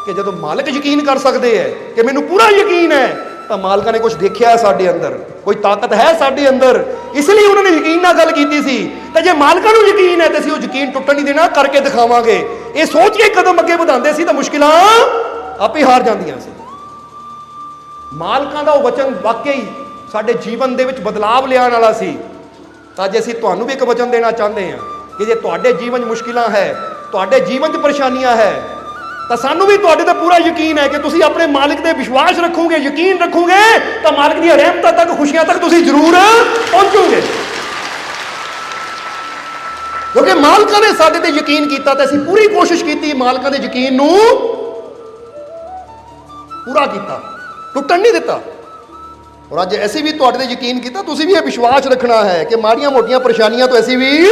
ਕਿ ਜਦੋਂ ਮਾਲਕ ਯਕੀਨ ਕਰ ਸਕਦੇ ਹੈ ਕਿ ਮੈਨੂੰ ਪੂਰਾ ਯਕੀਨ ਹੈ ਤਾਂ ਮਾਲਕਾਂ ਨੇ ਕੁਝ ਦੇਖਿਆ ਸਾਡੇ ਅੰਦਰ, ਕੋਈ ਤਾਕਤ ਹੈ ਸਾਡੇ ਅੰਦਰ, ਇਸ ਲਈ ਉਹਨਾਂ ਨੇ ਯਕੀਨ ਨਾਲ ਗੱਲ ਕੀਤੀ ਸੀ। ਤਾਂ ਜੇ ਮਾਲਕਾਂ ਨੂੰ ਯਕੀਨ ਹੈ ਤੇ ਅਸੀਂ ਉਹ ਯਕੀਨ ਟੁੱਟਣ ਨਹੀਂ ਦੇਣਾ, ਕਰਕੇ ਦਿਖਾਵਾਂਗੇ। ਇਹ ਸੋਚ ਕੇ ਕਦਮ ਅੱਗੇ ਵਧਾਉਂਦੇ ਸੀ ਤਾਂ ਮੁਸ਼ਕਿਲਾਂ ਆਪੇ ਹਾਰ ਜਾਂਦੀਆਂ ਸੀ। ਮਾਲਕਾਂ ਦਾ ਉਹ ਵਚਨ ਵਾਕਈ ਸਾਡੇ ਜੀਵਨ ਦੇ ਵਿੱਚ ਬਦਲਾਵ ਲਿਆਉਣ ਵਾਲਾ ਸੀ। ਤਾਂ ਜੇ ਅਸੀਂ ਤੁਹਾਨੂੰ ਵੀ ਇੱਕ ਵਚਨ ਦੇਣਾ ਚਾਹੁੰਦੇ ਹਾਂ ਕਿ ਜੇ ਤੁਹਾਡੇ ਜੀਵਨ 'ਚ ਮੁਸ਼ਕਿਲਾਂ ਹੈ, ਤੁਹਾਡੇ ਜੀਵਨ 'ਚ ਪਰੇਸ਼ਾਨੀਆਂ ਹੈ, ਤਾਂ ਸਾਨੂੰ ਵੀ ਤੁਹਾਡੇ ਤੇ ਪੂਰਾ ਯਕੀਨ ਹੈ ਕਿ ਤੁਸੀਂ ਆਪਣੇ ਮਾਲਿਕ ਤੇ ਵਿਸ਼ਵਾਸ ਰੱਖੋਗੇ, ਯਕੀਨ ਰੱਖੋਗੇ ਤਾਂ ਮਾਲਿਕ ਦੀਆਂ ਰਹਿਮਤਾਂ ਤੱਕ, ਖੁਸ਼ੀਆਂ ਤੱਕ ਤੁਸੀਂ ਜ਼ਰੂਰ ਪਹੁੰਚੋਗੇ। ਕਿਉਂਕਿ ਮਾਲਕਾਂ ਨੇ ਸਾਡੇ ਤੇ ਯਕੀਨ ਕੀਤਾ ਤੇ ਅਸੀਂ ਪੂਰੀ ਕੋਸ਼ਿਸ਼ ਕੀਤੀ ਮਾਲਕਾਂ ਦੇ ਯਕੀਨ ਨੂੰ ਪੂਰਾ ਕੀਤਾ, ਟੁੱਟਣ ਨਹੀਂ ਦਿੱਤਾ। ਔਰ ਅੱਜ ਅਸੀਂ ਵੀ ਤੁਹਾਡੇ ਤੇ ਯਕੀਨ ਕੀਤਾ, ਤੁਸੀਂ ਵੀ ਇਹ ਵਿਸ਼ਵਾਸ ਰੱਖਣਾ ਹੈ ਕਿ ਮਾੜੀਆਂ ਮੋਟੀਆਂ ਪਰੇਸ਼ਾਨੀਆਂ ਤੋਂ ਅਸੀਂ ਵੀ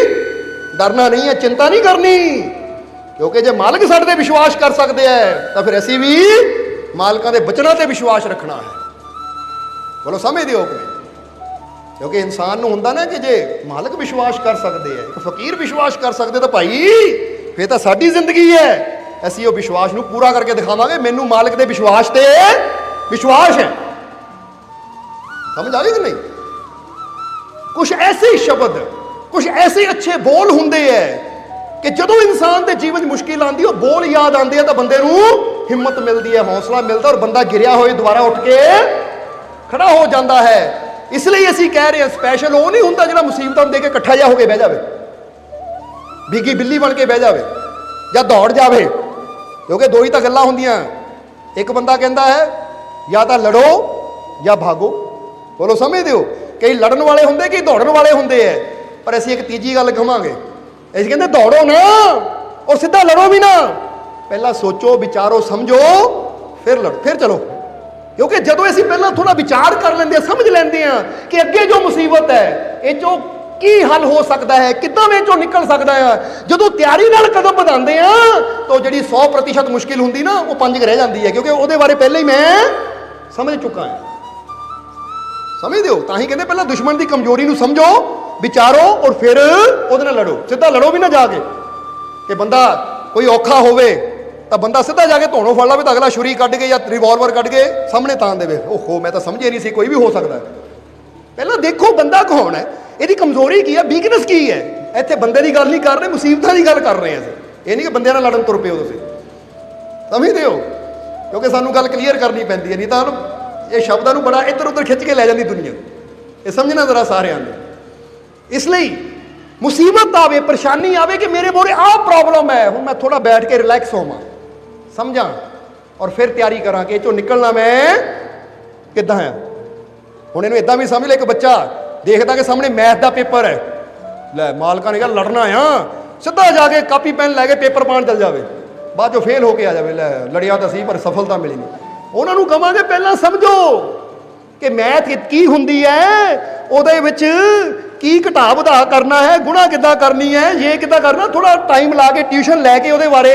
ਡਰਨਾ ਨਹੀਂ ਹੈ, ਚਿੰਤਾ ਨਹੀਂ ਕਰਨੀ, ਕਿਉਂਕਿ ਜੇ ਮਾਲਕ ਸਾਡੇ ਤੇ ਵਿਸ਼ਵਾਸ ਕਰ ਸਕਦੇ ਹੈ ਤਾਂ ਫਿਰ ਅਸੀਂ ਵੀ ਮਾਲਕਾਂ ਦੇ ਬਚਨਾਂ ਤੇ ਵਿਸ਼ਵਾਸ ਰੱਖਣਾ ਹੈ। ਬੋਲੋ ਸਮਝਦੇ ਹੋ ਕਿ ਨਹੀਂ? ਕਿਉਂਕਿ ਇਨਸਾਨ ਨੂੰ ਹੁੰਦਾ ਨਾ ਕਿ ਜੇ ਮਾਲਕ ਵਿਸ਼ਵਾਸ ਕਰ ਸਕਦੇ ਹੈ, ਇੱਕ ਫਕੀਰ ਵਿਸ਼ਵਾਸ ਕਰ ਸਕਦੇ ਤਾਂ ਭਾਈ ਫਿਰ ਤਾਂ ਸਾਡੀ ਜ਼ਿੰਦਗੀ ਹੈ, ਅਸੀਂ ਉਹ ਵਿਸ਼ਵਾਸ ਨੂੰ ਪੂਰਾ ਕਰਕੇ ਦਿਖਾਵਾਂਗੇ। ਮੈਨੂੰ ਮਾਲਕ ਦੇ ਵਿਸ਼ਵਾਸ ਤੇ ਵਿਸ਼ਵਾਸ ਹੈ। ਸਮਝ ਆ ਗਈ ਕਿ ਨਹੀਂ? ਕੁਝ ਐਸੇ ਸ਼ਬਦ, ਕੁਝ ਐਸੇ ਅੱਛੇ ਬੋਲ ਹੁੰਦੇ ਹੈ ਕਿ ਜਦੋਂ ਇਨਸਾਨ ਦੇ ਜੀਵਨ 'ਚ ਮੁਸ਼ਕਿਲ ਆਉਂਦੀ, ਉਹ ਬੋਲ ਯਾਦ ਆਉਂਦੇ ਆ ਤਾਂ ਬੰਦੇ ਨੂੰ ਹਿੰਮਤ ਮਿਲਦੀ ਹੈ, ਹੌਸਲਾ ਮਿਲਦਾ, ਔਰ ਬੰਦਾ ਗਿਰਿਆ ਹੋਏ ਦੁਬਾਰਾ ਉੱਠ ਕੇ ਖੜਾ ਹੋ ਜਾਂਦਾ ਹੈ। ਇਸ ਲਈ ਅਸੀਂ ਕਹਿ ਰਹੇ ਹਾਂ, ਸਪੈਸ਼ਲ ਉਹ ਨਹੀਂ ਹੁੰਦਾ ਜਿਹੜਾ ਮੁਸੀਬਤਾਂ ਨੂੰ ਦੇ ਕੇ ਇਕੱਠਾ ਜਿਹਾ ਹੋ ਕੇ ਬਹਿ ਜਾਵੇ, ਬਿੱਗੀ ਬਿੱਲੀ ਬਣ ਕੇ ਬਹਿ ਜਾਵੇ ਜਾਂ ਦੌੜ ਜਾਵੇ, ਕਿਉਂਕਿ ਦੋ ਹੀ ਤਾਂ ਗੱਲਾਂ ਹੁੰਦੀਆਂ। ਇੱਕ ਬੰਦਾ ਕਹਿੰਦਾ ਹੈ ਜਾਂ ਤਾਂ ਲੜੋ ਜਾਂ ਭਾਗੋ। ਬੋਲੋ ਸਮਝਦੇ ਹੋ? ਕਈ ਲੜਨ ਵਾਲੇ ਹੁੰਦੇ, ਕਈ ਦੌੜਨ ਵਾਲੇ ਹੁੰਦੇ ਹੈ, ਪਰ ਅਸੀਂ ਇੱਕ ਤੀਜੀ ਗੱਲ ਕਹਾਂਗੇ, ਅਸੀਂ ਕਹਿੰਦੇ ਦੌੜੋ ਨਾ ਔਰ ਸਿੱਧਾ ਲੜੋ ਵੀ ਨਾ, ਪਹਿਲਾਂ ਸੋਚੋ, ਵਿਚਾਰੋ, ਸਮਝੋ, ਫਿਰ ਲੜੋ, ਫਿਰ ਚਲੋ। ਕਿਉਂਕਿ ਜਦੋਂ ਅਸੀਂ ਪਹਿਲਾਂ ਥੋੜਾ ਵਿਚਾਰ ਕਰ ਲੈਂਦੇ ਹਾਂ, ਸਮਝ ਲੈਂਦੇ ਹਾਂ ਕਿ ਅੱਗੇ ਜੋ ਮੁਸੀਬਤ ਹੈ ਇਹ ਚੋਂ ਕੀ ਹੱਲ ਹੋ ਸਕਦਾ ਹੈ, ਕਿੱਦਾਂ ਇਹ ਚੋਂ ਨਿਕਲ ਸਕਦਾ ਹੈ, ਜਦੋਂ ਤਿਆਰੀ ਨਾਲ ਕਦਮ ਵਧਾਉਂਦੇ ਆ ਤਾਂ ਜਿਹੜੀ 100% ਮੁਸ਼ਕਿਲ ਹੁੰਦੀ ਨਾ ਉਹ 5 ਰਹਿ ਜਾਂਦੀ ਹੈ, ਕਿਉਂਕਿ ਉਹਦੇ ਬਾਰੇ ਪਹਿਲਾਂ ਹੀ ਮੈਂ ਸਮਝ ਚੁੱਕਾ ਹਾਂ। ਸਮਝਦੇ ਹੋ? ਤਾਂ ਹੀ ਕਹਿੰਦੇ ਪਹਿਲਾਂ ਦੁਸ਼ਮਣ ਦੀ ਕਮਜ਼ੋਰੀ ਨੂੰ ਸਮਝੋ, ਵਿਚਾਰੋ ਔਰ ਫਿਰ ਉਹਦੇ ਨਾਲ ਲੜੋ। ਸਿੱਧਾ ਲੜੋ ਵੀ ਨਾ ਜਾ ਕੇ, ਕਿ ਬੰਦਾ ਕੋਈ ਔਖਾ ਹੋਵੇ ਤਾਂ ਬੰਦਾ ਸਿੱਧਾ ਜਾ ਕੇ ਧੋਣੋਂ ਫੜ ਲਵੇ ਤਾਂ ਅਗਲਾ ਛੁਰੀ ਕੱਢ ਕੇ ਜਾਂ ਰਿਵਾਲਵਰ ਕੱਢ ਕੇ ਸਾਹਮਣੇ ਤਾਣ ਦੇਵੇ। ਓਹੋ, ਮੈਂ ਤਾਂ ਸਮਝਿਆ ਨਹੀਂ ਸੀ, ਕੋਈ ਵੀ ਹੋ ਸਕਦਾ। ਪਹਿਲਾਂ ਦੇਖੋ ਬੰਦਾ ਕੌਣ ਹੈ, ਇਹਦੀ ਕਮਜ਼ੋਰੀ ਕੀ ਹੈ, ਵੀਕਨੈਸ ਕੀ ਹੈ। ਇੱਥੇ ਬੰਦੇ ਦੀ ਗੱਲ ਨਹੀਂ ਕਰ ਰਹੇ, ਮੁਸੀਬਤਾਂ ਦੀ ਗੱਲ ਕਰ ਰਹੇ ਹਾਂ ਅਸੀਂ। ਇਹ ਨਹੀਂ ਕਿ ਬੰਦਿਆਂ ਨਾਲ ਲੜਨ ਤੁਰ ਪਿਓ ਤੁਸੀਂ। ਸਮਝਦੇ ਹੋ? ਕਿਉਂਕਿ ਸਾਨੂੰ ਗੱਲ ਕਲੀਅਰ ਕਰਨੀ ਪੈਂਦੀ ਹੈ, ਨਹੀਂ ਤਾਂ ਇਹ ਸ਼ਬਦਾਂ ਨੂੰ ਬੜਾ ਇੱਧਰ ਉੱਧਰ ਖਿੱਚ ਕੇ ਲੈ ਜਾਂਦੀ ਦੁਨੀਆ। ਇਹ ਸਮਝਣਾ ਜ਼ਰਾ ਸਾਰਿਆਂ ਨੇ। ਇਸ ਲਈ ਮੁਸੀਬਤ ਆਵੇ, ਪਰੇਸ਼ਾਨੀ ਆਵੇ ਕਿ ਮੇਰੇ ਮੋਰੇ ਆਹ ਪ੍ਰੋਬਲਮ ਹੈ, ਹੁਣ ਮੈਂ ਥੋੜਾ ਬੈਠ ਕੇ ਰਿਲੈਕਸ ਹੋਵਾਂ, ਸਮਝਾਂ ਔਰ ਫਿਰ ਤਿਆਰੀ ਕਰਾਂ ਕਿ ਇਹ ਚੋਂ ਨਿਕਲਣਾ ਮੈਂ ਕਿੱਦਾਂ ਆ। ਹੁਣ ਇਹਨੂੰ ਇਦਾਂ ਵੀ ਸਮਝ ਲੈ, ਇੱਕ ਬੱਚਾ ਦੇਖਦਾ ਕਿ ਸਾਹਮਣੇ ਮੈਥ ਦਾ ਪੇਪਰ ਹੈ, ਲੈ ਮਾਲਕਾਂ ਨੇ ਕਿਹਾ ਲੜਨਾ ਆ, ਸਿੱਧਾ ਜਾ ਕੇ ਕਾਪੀ ਪੈਨ ਲੈ ਕੇ ਪੇਪਰ ਪਾਣ ਚੱਲ ਜਾਵੇ, ਬਾਅਦ ਚੋਂ ਫੇਲ ਹੋ ਕੇ ਆ ਜਾਵੇ, ਲੈ ਲੜਿਆ ਤਾਂ ਸੀ ਪਰ ਸਫਲਤਾ ਮਿਲੀ ਨਹੀਂ। ਉਹਨਾਂ ਨੂੰ ਕਹਾਂਗੇ ਪਹਿਲਾਂ ਸਮਝੋ ਕਿ ਮੈਥ ਕੀ ਹੁੰਦੀ ਹੈ, ਉਹਦੇ ਵਿੱਚ ਕੀ ਘਟਾ ਵਧਾ ਕਰਨਾ ਹੈ, ਗੁਣਾ ਕਿੱਦਾਂ ਕਰਨੀ ਹੈ, ਇਹ ਕਿੱਦਾਂ ਕਰਨਾ, ਥੋੜਾ ਟਾਈਮ ਲਾ ਕੇ ਟਿਊਸ਼ਨ ਲੈ ਕੇ ਉਹਦੇ ਬਾਰੇ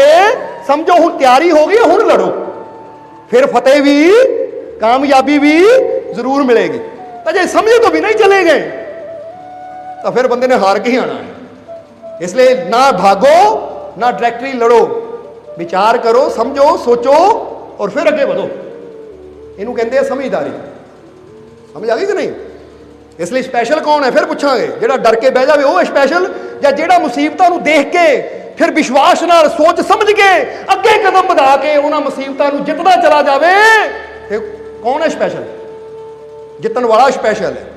ਸਮਝੋ। ਹੁਣ ਤਿਆਰੀ ਹੋ ਗਈ, ਹੁਣ ਲੜੋ, ਫਿਰ ਫਤਿਹ ਵੀ, ਕਾਮਯਾਬੀ ਵੀ ਜ਼ਰੂਰ ਮਿਲੇਗੀ। ਤਾਂ ਜੇ ਸਮਝੇ ਤੋਂ ਵੀ ਨਹੀਂ ਚਲੇ ਗਏ तो फिर बंदे ने हार के ही आना है। इसलिए ना भागो ना डायरेक्टली लड़ो, विचार करो, समझो, सोचो और फिर अगे बढ़ो। इनू कहते हैं समझदारी। समझ आ गई कि नहीं? इसलिए स्पैशल कौन है फिर पूछांगे, जेड़ा डर के बह जाए वो है स्पैशल, या जेड़ा मुसीबतों को देख के फिर विश्वास नाल सोच समझ के अगे कदम बढ़ा के उन्होंने मुसीबतों को जितना चला जाए, फिर कौन है स्पैशल? जितन वाला स्पैशल है।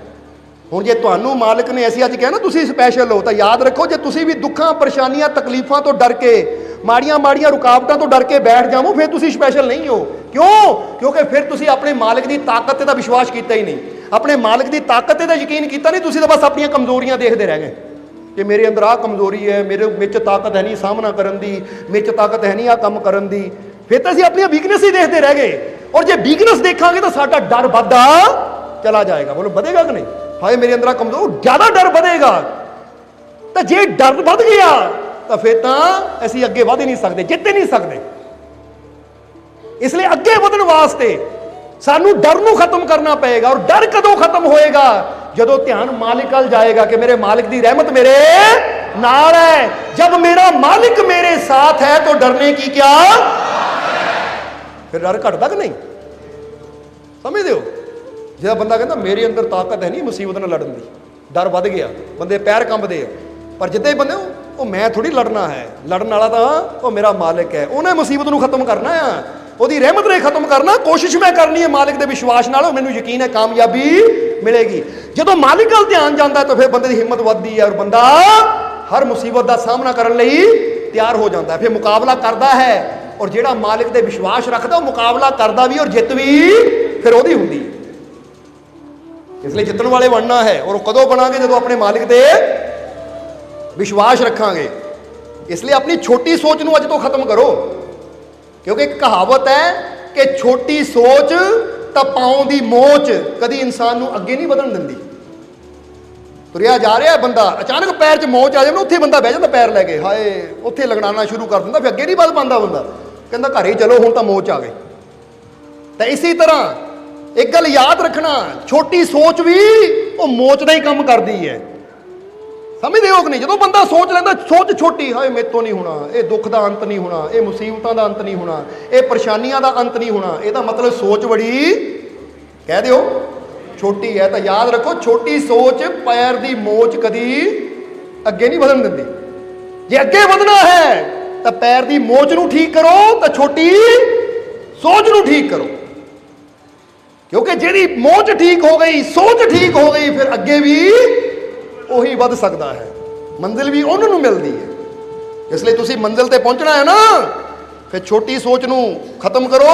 हुण जे तुहानू मालिक ने ऐसी अज कहा ना तुसी स्पैशल हो, तो याद रखो जे तुसी भी दुखों परेशानियां तकलीफों तो डर के माड़ियां माड़ियां रुकावटों तो डर के बैठ जाओ, फिर तुसी स्पैशल नहीं हो। क्यों? क्योंकि फिर तुसी अपने मालिक की ताकत का विश्वास किया ही नहीं, अपने मालिक की ताकत का यकीन किया नहीं, तुसी तो बस अपन कमजोरियां देखते रह गए कि मेरे अंदर आ कमजोरी है, मेरे विच ताकत है नहीं सामना करन दी, मेरे ताकत है नहीं आ काम करन दी। फिर तो असीं अपनी वीकनेस ही देखते रह गए, और जे वीकनेस देखा तो साडा डर बढ़ता चला जाएगा। बोलो बढ़ेगा कि नहीं? हाय मेरे अंदर कमजोर, ज्यादा डर बढ़ेगा। तो जे डर बढ़ गया तो फिर तो असीं अगे वध ही नहीं सकते, जित ही नहीं सकते। इसलिए अगे ਵਧਣ वास्ते सानू डर नूं खत्म करना पएगा। और डर कदों खत्म होएगा? जदों ध्यान मालिक अल जाएगा कि मेरे मालिक की रहमत मेरे नाल है। जब मेरा मालिक मेरे साथ है तो डरने की क्या, फिर डर घटदा कि नहीं? समझदे हो? जो बंदा कहता मेरे अंदर ताकत है नहीं मुसीबत नाल लड़न दी, डर वध गया, बंदे पैर कंबदे। पर जिद्दां ही बंदे वो मैं थोड़ी लड़ना है, लड़न वाला तो वो मेरा मालिक है, उन्हें मुसीबत नूं खत्म करना है, ਉਹਦੀ ਰਹਿਮਤ ਨੇ ਖਤਮ ਕਰਨਾ। ਕੋਸ਼ਿਸ਼ ਮੈਂ ਕਰਨੀ ਹੈ ਮਾਲਿਕ ਦੇ ਵਿਸ਼ਵਾਸ ਨਾਲ, ਮੈਨੂੰ ਯਕੀਨ ਹੈ ਕਾਮਯਾਬੀ ਮਿਲੇਗੀ। ਜਦੋਂ ਮਾਲਿਕ ਵੱਲ ਧਿਆਨ ਜਾਂਦਾ ਤਾਂ ਫਿਰ ਬੰਦੇ ਦੀ ਹਿੰਮਤ ਵੱਧਦੀ ਹੈ, ਔਰ ਬੰਦਾ ਹਰ ਮੁਸੀਬਤ ਦਾ ਸਾਹਮਣਾ ਕਰਨ ਲਈ ਤਿਆਰ ਹੋ ਜਾਂਦਾ ਹੈ, ਫਿਰ ਮੁਕਾਬਲਾ ਕਰਦਾ ਹੈ। ਔਰ ਜਿਹੜਾ ਮਾਲਿਕ ਦੇ ਵਿਸ਼ਵਾਸ ਰੱਖਦਾ ਉਹ ਮੁਕਾਬਲਾ ਕਰਦਾ ਵੀ ਔਰ ਜਿੱਤ ਵੀ ਫਿਰ ਉਹਦੀ ਹੁੰਦੀ ਹੈ। ਇਸ ਲਈ ਜਿੱਤਣ ਵਾਲੇ ਬਣਨਾ ਹੈ। ਔਰ ਉਹ ਕਦੋਂ ਬਣਾਂਗੇ? ਜਦੋਂ ਆਪਣੇ ਮਾਲਿਕ ਤੇ ਵਿਸ਼ਵਾਸ ਰੱਖਾਂਗੇ। ਇਸ ਲਈ ਆਪਣੀ ਛੋਟੀ ਸੋਚ ਨੂੰ ਅੱਜ ਤੋਂ ਖਤਮ ਕਰੋ, क्योंकि एक कहावत है कि छोटी सोच तो पाँव की मोच कभी इंसान को अगे नहीं बढ़न देंदी। तुरिया जा रहा है बंदा, अचानक पैर च मोच आ जाए ना, उत्थे बंदा बह जाता पैर लैके, हाय उत्थे लगड़ाना शुरू कर दिंदा, फिर अगे नहीं बढ़ पाता बंदा, कहता घर ही चलो हुण तां मोच आ गई। तो इसी तरह एक गल याद रखना, छोटी सोच भी वो मोच का ही काम करती है। समझते हो कि नहीं? जो बंदा सोच लेंदा सोच छोटी, हाय मेरे तो नहीं होना, ये दुख का अंत नहीं होना, ये मुसीबतों का अंत नहीं होना, ये परेशानियों का अंत नहीं होना, यदा मतलब सोच बड़ी कह दो छोटी है। तो याद रखो छोटी सोच पैर की मोच कदी अगे नहीं बढ़न देती। जे अगे बढ़ना है तो पैर की मोच नूं ठीक करो, तो छोटी सोच नूं ठीक करो। क्योंकि जिहड़ी मोच ठीक हो गई, सोच ठीक हो गई, फिर अगे भी ਉਹੀ ਵੱਧ ਸਕਦਾ ਹੈ, ਮੰਜ਼ਿਲ ਵੀ ਉਹਨਾਂ ਨੂੰ ਮਿਲਦੀ ਹੈ। ਇਸ ਲਈ ਤੁਸੀਂ ਮੰਜ਼ਿਲ ਤੇ ਪਹੁੰਚਣਾ ਹੈ ਨਾ, ਫਿਰ ਛੋਟੀ ਸੋਚ ਨੂੰ ਖਤਮ ਕਰੋ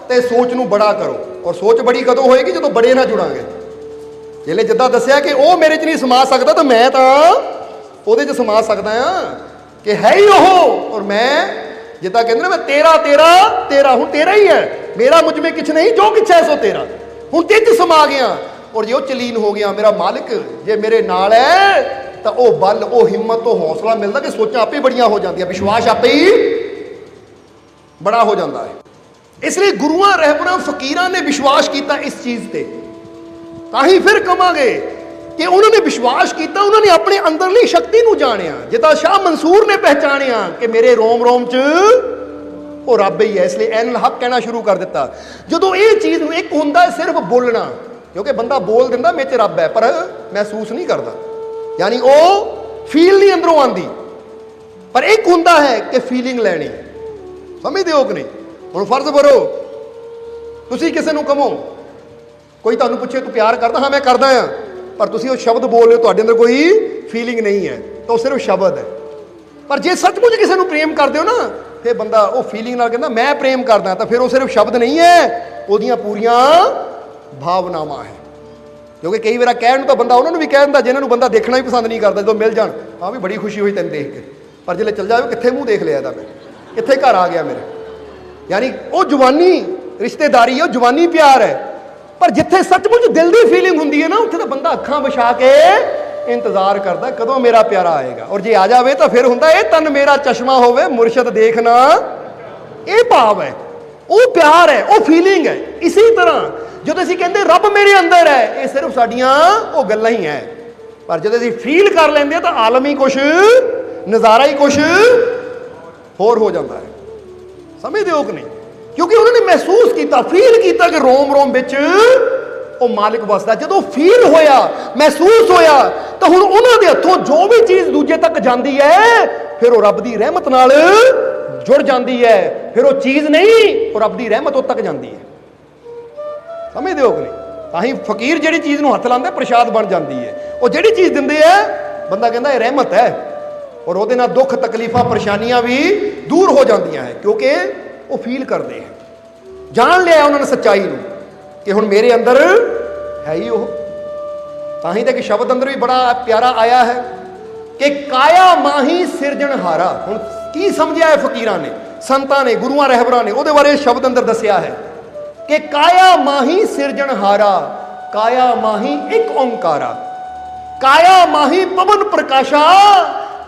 ਤੇ ਸੋਚ ਨੂੰ ਬੜਾ ਕਰੋ। ਔਰ ਸੋਚ ਬੜੀ ਕਦੋਂ ਹੋਏਗੀ? ਜਦੋਂ ਬੜੇ ਨਾਲ ਜੁੜਾਂਗੇ। ਜਿਹੜੇ ਜਿੱਦਾਂ ਦੱਸਿਆ ਕਿ ਉਹ ਮੇਰੇ 'ਚ ਨਹੀਂ ਸਮਾ ਸਕਦਾ, ਤਾਂ ਮੈਂ ਤਾਂ ਉਹਦੇ 'ਚ ਸਮਾ ਸਕਦਾ ਹਾਂ, ਕਿ ਹੈ ਹੀ ਉਹ। ਔਰ ਮੈਂ ਜਿੱਦਾਂ ਕਹਿੰਦੇ ਨਾ, ਮੈਂ ਤੇਰਾ ਤੇਰਾ ਤੇਰਾ, ਹੁਣ ਤੇਰਾ ਹੀ ਹੈ, ਮੇਰਾ ਮੁਝ में कुछ नहीं, जो कुछ है सो तेरा। ਹੁਣ ਤੇ 'ਚ ਸਮਾ ਗਿਆ। और जो चलीन हो गया, मेरा मालिक जे मेरे नाल है तो वह बल, वह हिम्मत, तो हौसला मिलता कि सोचा आपे बड़ियां हो जाती, विश्वास आपे ही बड़ा हो जाता है। इसलिए गुरुआं रहबरां फकीरां ने विश्वास किया इस चीज़ से, ताही फिर कहांगे कि उन्होंने विश्वास किया, उन्होंने अपने अंदरली शक्ति नूं जानिया, जिदा शाह मंसूर ने पहचानिया कि मेरे रोम रोम च वो रब ही है। इसलिए ऐन हक कहना शुरू कर दिता। जो ये चीज़ एक हुंदा सिर्फ बोलना, क्योंकि बंदा बोल दिंदा मेरे च रब है, पर महसूस नहीं करता, यानी वो फील नहीं अंदरों आती। पर एक हुंदा है कि फीलिंग लैनी। समझते हो कि नहीं? हुण फर्ज करो तुसी किसी नूं कहो, कोई तुहानूं पूछे तू प्यार करदा, हाँ मैं करदा हाँ, पर तुसी वो शब्द बोल रहे हो, तुहाडे अंदर कोई फीलिंग नहीं है, तो सिर्फ शब्द है। पर जे सचमुच किसी नूं प्रेम करदे हो ना, फिर बंदा वो फीलिंग नाल कहंदा मैं प्रेम करदा, तो फिर वो सिर्फ शब्द नहीं है, ओहदियां पूरियां भावनावां है। क्योंकि कई बार कहण तो बंदा उन्होंने भी कह दिंदा जिन्होंने बंदा देखना भी पसंद नहीं करता, जो मिल जाण हाँ भी बड़ी खुशी हुई तेन देख के, पर जिसले चल जाए कित्थे मूँह देख लिया मैं, कित्थे घर आ गया मेरे, यानी वो जवानी रिश्तेदारी है, वो जवानी प्यार है। पर जिथे सचमुच दिल की फीलिंग होंदी है ना, उत्थे तो बंदा अखां विछा के इंतजार करता कदों मेरा प्यारा आएगा। और जे आ जाए तो फिर हुंदा ए तन मेरा चश्मा होवे मुर्शद देखना, ये भाव है, वो प्यार है, वो फीलिंग है। इसी तरह जो असीं कहंदे रब मेरे अंदर है, ये सिर्फ साडियां वो गल्लां ही है, पर जब ਅਸੀਂ फील कर लेंगे तो आलम ही कुछ नज़ारा ही कुछ होर हो जाता है। समझते हो कि नहीं? क्योंकि उन्होंने महसूस किया, फील किया कि रोम रोम विच ਉਹ ਮਾਲਿਕ ਵਸਦਾ। ਜਦੋਂ ਫੀਲ ਹੋਇਆ, ਮਹਿਸੂਸ ਹੋਇਆ, ਤਾਂ ਹੁਣ ਉਹਨਾਂ ਦੇ ਹੱਥੋਂ ਜੋ ਵੀ ਚੀਜ਼ ਦੂਜੇ ਤੱਕ ਜਾਂਦੀ ਹੈ ਫਿਰ ਉਹ ਰੱਬ ਦੀ ਰਹਿਮਤ ਨਾਲ ਜੁੜ ਜਾਂਦੀ ਹੈ। ਫਿਰ ਉਹ ਚੀਜ਼ ਨਹੀਂ, ਉਹ ਰੱਬ ਦੀ ਰਹਿਮਤ ਉਹ ਤੱਕ ਜਾਂਦੀ ਹੈ। ਸਮਝਦੇ ਹੋ ਕਿ ਨਹੀਂ? ਤਾਂ ਹੀ ਫਕੀਰ ਜਿਹੜੀ ਚੀਜ਼ ਨੂੰ ਹੱਥ ਲਾਉਂਦਾ ਪ੍ਰਸ਼ਾਦ ਬਣ ਜਾਂਦੀ ਹੈ। ਉਹ ਜਿਹੜੀ ਚੀਜ਼ ਦਿੰਦੇ ਹੈ ਬੰਦਾ ਕਹਿੰਦਾ ਇਹ ਰਹਿਮਤ ਹੈ, ਔਰ ਉਹਦੇ ਨਾਲ ਦੁੱਖ ਤਕਲੀਫਾਂ ਪਰੇਸ਼ਾਨੀਆਂ ਵੀ ਦੂਰ ਹੋ ਜਾਂਦੀਆਂ ਹੈ, ਕਿਉਂਕਿ ਉਹ ਫੀਲ ਕਰਦੇ ਹੈ। ਜਾਣ ਲਿਆ ਉਹਨਾਂ ਨੇ ਸੱਚਾਈ ਨੂੰ कि हुण मेरे अंदर है ही वो। ताही तक शब्द अंदर भी बड़ा प्यारा आया है कि काया माही सिरजनहारा। हुण की समझिया है फकीरां ने, संतां ने, गुरुआं रहबरां ने, उहदे बारे शब्द अंदर दसिया है कि काया माही सिरजनहारा, काया माही एक ओंकारा, काया माही पवन प्रकाशा,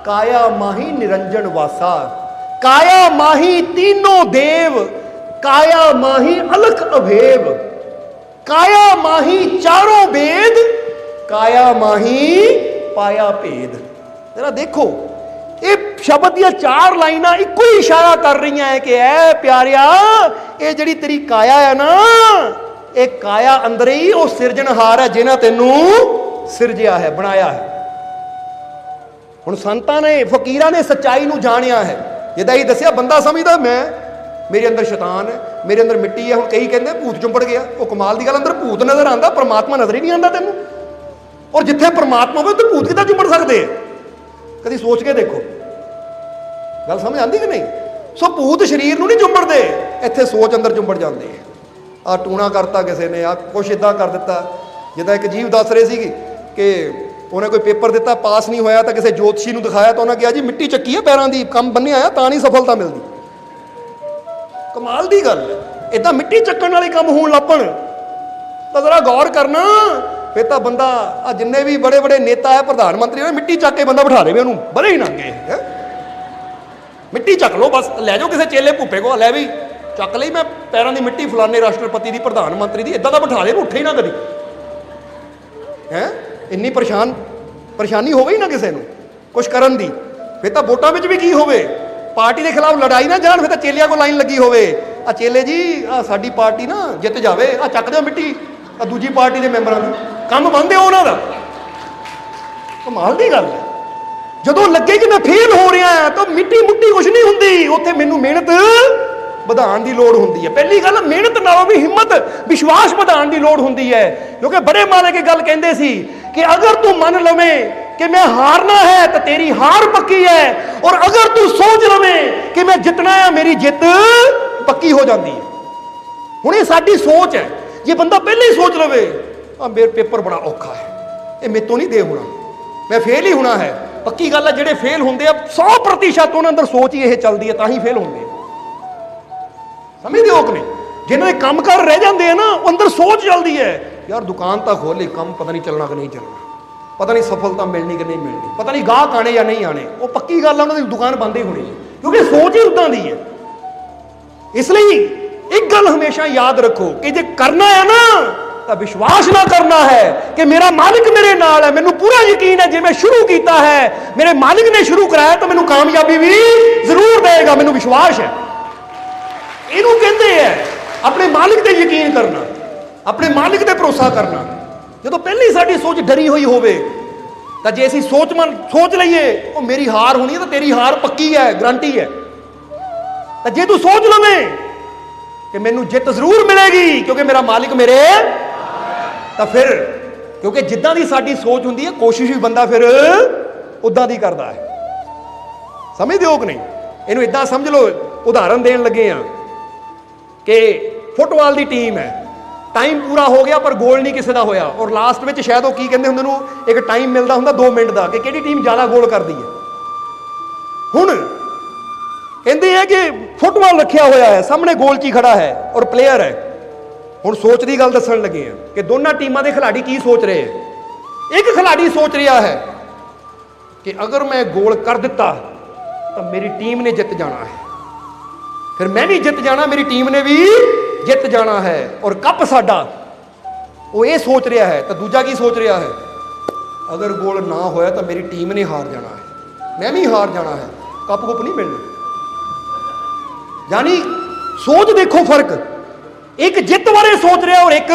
काया माही निरंजन वासा, काया माही तीनों देव, काया माही अलख अभेव, काया माही चारों वेद, काया माही पाया भेद। जरा देखो ये शब्द दियां चार लाइनां इको ही इशारा कर रही है कि ऐ प्यारिया ये जिहड़ी तेरी काया है ना, ये काया अंदर ही वो सिरजनहार है जिन्हां तैनू सिरजिया है, बनाया है। हुण संतां ने, फकीरां ने सच्चाई नू जानिया है। जिद्दां ही दसिया बंदा समझदा मैं मेरे अंदर शैतान है, मेरे अंदर मिट्टी है। हुण कई कहते भूत चुंबड़ गया, वो कमाल की गल, अंदर भूत नजर आता, परमात्मा नजर ही नहीं आता तेनों। और जिथे परमात्मा हो तो भूत किदां चुंबड़ सकते हैं? कभी सोच के देखो, गल समझ आती कि नहीं? सो भूत शरीर नूं नहीं चुंबड़ते, इत्थे सोच अंदर चुंबड़ जाते हैं। आ टूणा करता किसी ने, आ कुछ इदां कर दिता। जिद्दां एक जीव दस रहे सी कि उन्हें कोई पेपर दिता, पास नहीं होया, तो किसी ज्योतिषी नूं दिखाया, तो उन्हें कहा जी मिट्टी चक्की है पैरों की, काम बन्निया आया, तां नहीं सफलता मिलती। कमाल की गल है, इदा मिट्टी चक्कण वाले काम होण लग पण तो जरा गौर करना। फिर तो बंदा आ जिन्ने भी बड़े बड़े नेता है, प्रधानमंत्री ने, मिट्टी चक के बंदा बिठा दे, उन्होंने बड़े ही नांगे मिट्टी चक लो, बस लै जाओ किसी चेले भूपे को, लै भी चक ली, मैं पैरों की मिट्टी फलाने राष्ट्रपति की, प्रधानमंत्री की, इदा का बिठा दे, उठे ही ना कभी है। इन्नी परेशानी हो गई ना किसी को कुछ करन दी। फिर तो वोटां विच भी की होवे, पार्टी के खिलाफ लड़ाई ना जान, फिर तो चेलिया को लाइन लगी होवे, आ चेले जी आ साडी पार्टी ना जित जावे, आ चक दो मिट्टी, आ दूजी पार्टी के मैंबरां दी काम बंद है उन्हां दा। कमाल की गल है। जदों लगे कि मैं फेल हो रहा है तो मिट्टी मुट्टी कुछ नहीं हुंदी, उत्थे मैनूं मेहनत ਵਧਾਉਣ ਦੀ ਲੋੜ ਹੁੰਦੀ ਹੈ। ਪਹਿਲੀ ਗੱਲ ਮਿਹਨਤ ਨਾਲੋਂ ਵੀ ਹਿੰਮਤ, ਵਿਸ਼ਵਾਸ ਵਧਾਉਣ ਦੀ ਲੋੜ ਹੁੰਦੀ ਹੈ। ਕਿਉਂਕਿ ਬੜੇ ਮਾਲਕ ਇਹ ਗੱਲ ਕਹਿੰਦੇ ਸੀ ਕਿ ਅਗਰ ਤੂੰ ਮੰਨ ਲਵੇਂ कि मैं हारना है तो तेरी हार पक्की है, और अगर तू सोच लवे कि मैं जितना है मेरी जित पक्की हो जाती है। हुण ये साडी सोच है, जे बंदा पहले ही सोच लवे आ मेरा पेपर बड़ा औखा है, ये मेरे तो नहीं दे होना, मैं फेल ही होना है। पक्की गल है, जिहड़े फेल होंदे आ 100% उन्हां अंदर सोच ही ये चलती है, तां ही फेल होंदे। समझदे हो कि नहीं? जिन्हां दे काम कार रह जाते हैं ना, अंदर सोच चलती है यार दुकान तो खोली, काम पता नहीं चलना कि नहीं चलना, पता नहीं सफलता मिलनी कि नहीं मिलनी, पता नहीं गाहक आने या नहीं आने। वो पक्की गल है, उन्होंने दुकान बंद ही होनी है, क्योंकि सोच ही उदां दी है। इसलिए एक गल हमेशा याद रखो कि जे करना है ना तो विश्वास ना करना है कि मेरा मालिक मेरे नाल है, मैनू पूरा यकीन है, जे मैं शुरू किया है मेरे मालिक ने शुरू कराया तो मैनू कामयाबी भी जरूर देगा, मैनू विश्वास है। इनू कहते हैं अपने मालिक ते यकीन करना, अपने मालिक ते भरोसा करना। जो पहले साड़ी सोच डरी हुई होवे तो जे असीं सोच लईए वो मेरी हार होनी है, तो तेरी हार पक्की है, गारंटी है। तो जे तू सोच लवे कि मैनू जित जरूर मिलेगी क्योंकि मेरा मालिक मेरे, तो फिर क्योंकि जिद्दां दी साडी सोच हुंदी है, कोशिश भी बंदा फिर उदां दी करदा है। समझदे हो कि नहीं? इहनूं इदां समझ लो, उदाहरण देण लगे आ कि फुटबाल की टीम है, टाइम पूरा हो गया पर गोल नहीं किसी का होया, और लास्ट में शायद वो की कहते होंदे नूं एक टाइम मिलता होंदा 2 मिनट का कि किहड़ी टीम ज़्यादा गोल करती है। हुण कहते हैं कि फुटबॉल रखा होया है, सामने गोल ची खड़ा है और प्लेयर है। हुण सोच की गल दस्सण लगे हैं कि दोनों टीमों के खिलाड़ी की सोच रहे हैं। एक खिलाड़ी सोच रहा है कि अगर मैं गोल कर दिता तो मेरी टीम ने जित जाना है, फिर मैं भी जित जाना, मेरी टीम ने भी जित जाना है और कप साडा। वो ये सोच रहा है। तो दूजा की सोच रहा है अगर गोल ना होया तो मेरी टीम ने हार जाना है, मैं भी हार जाना है, कप कुप नहीं मिलना। यानी सोच देखो फर्क, एक जित बारे सोच रहा और एक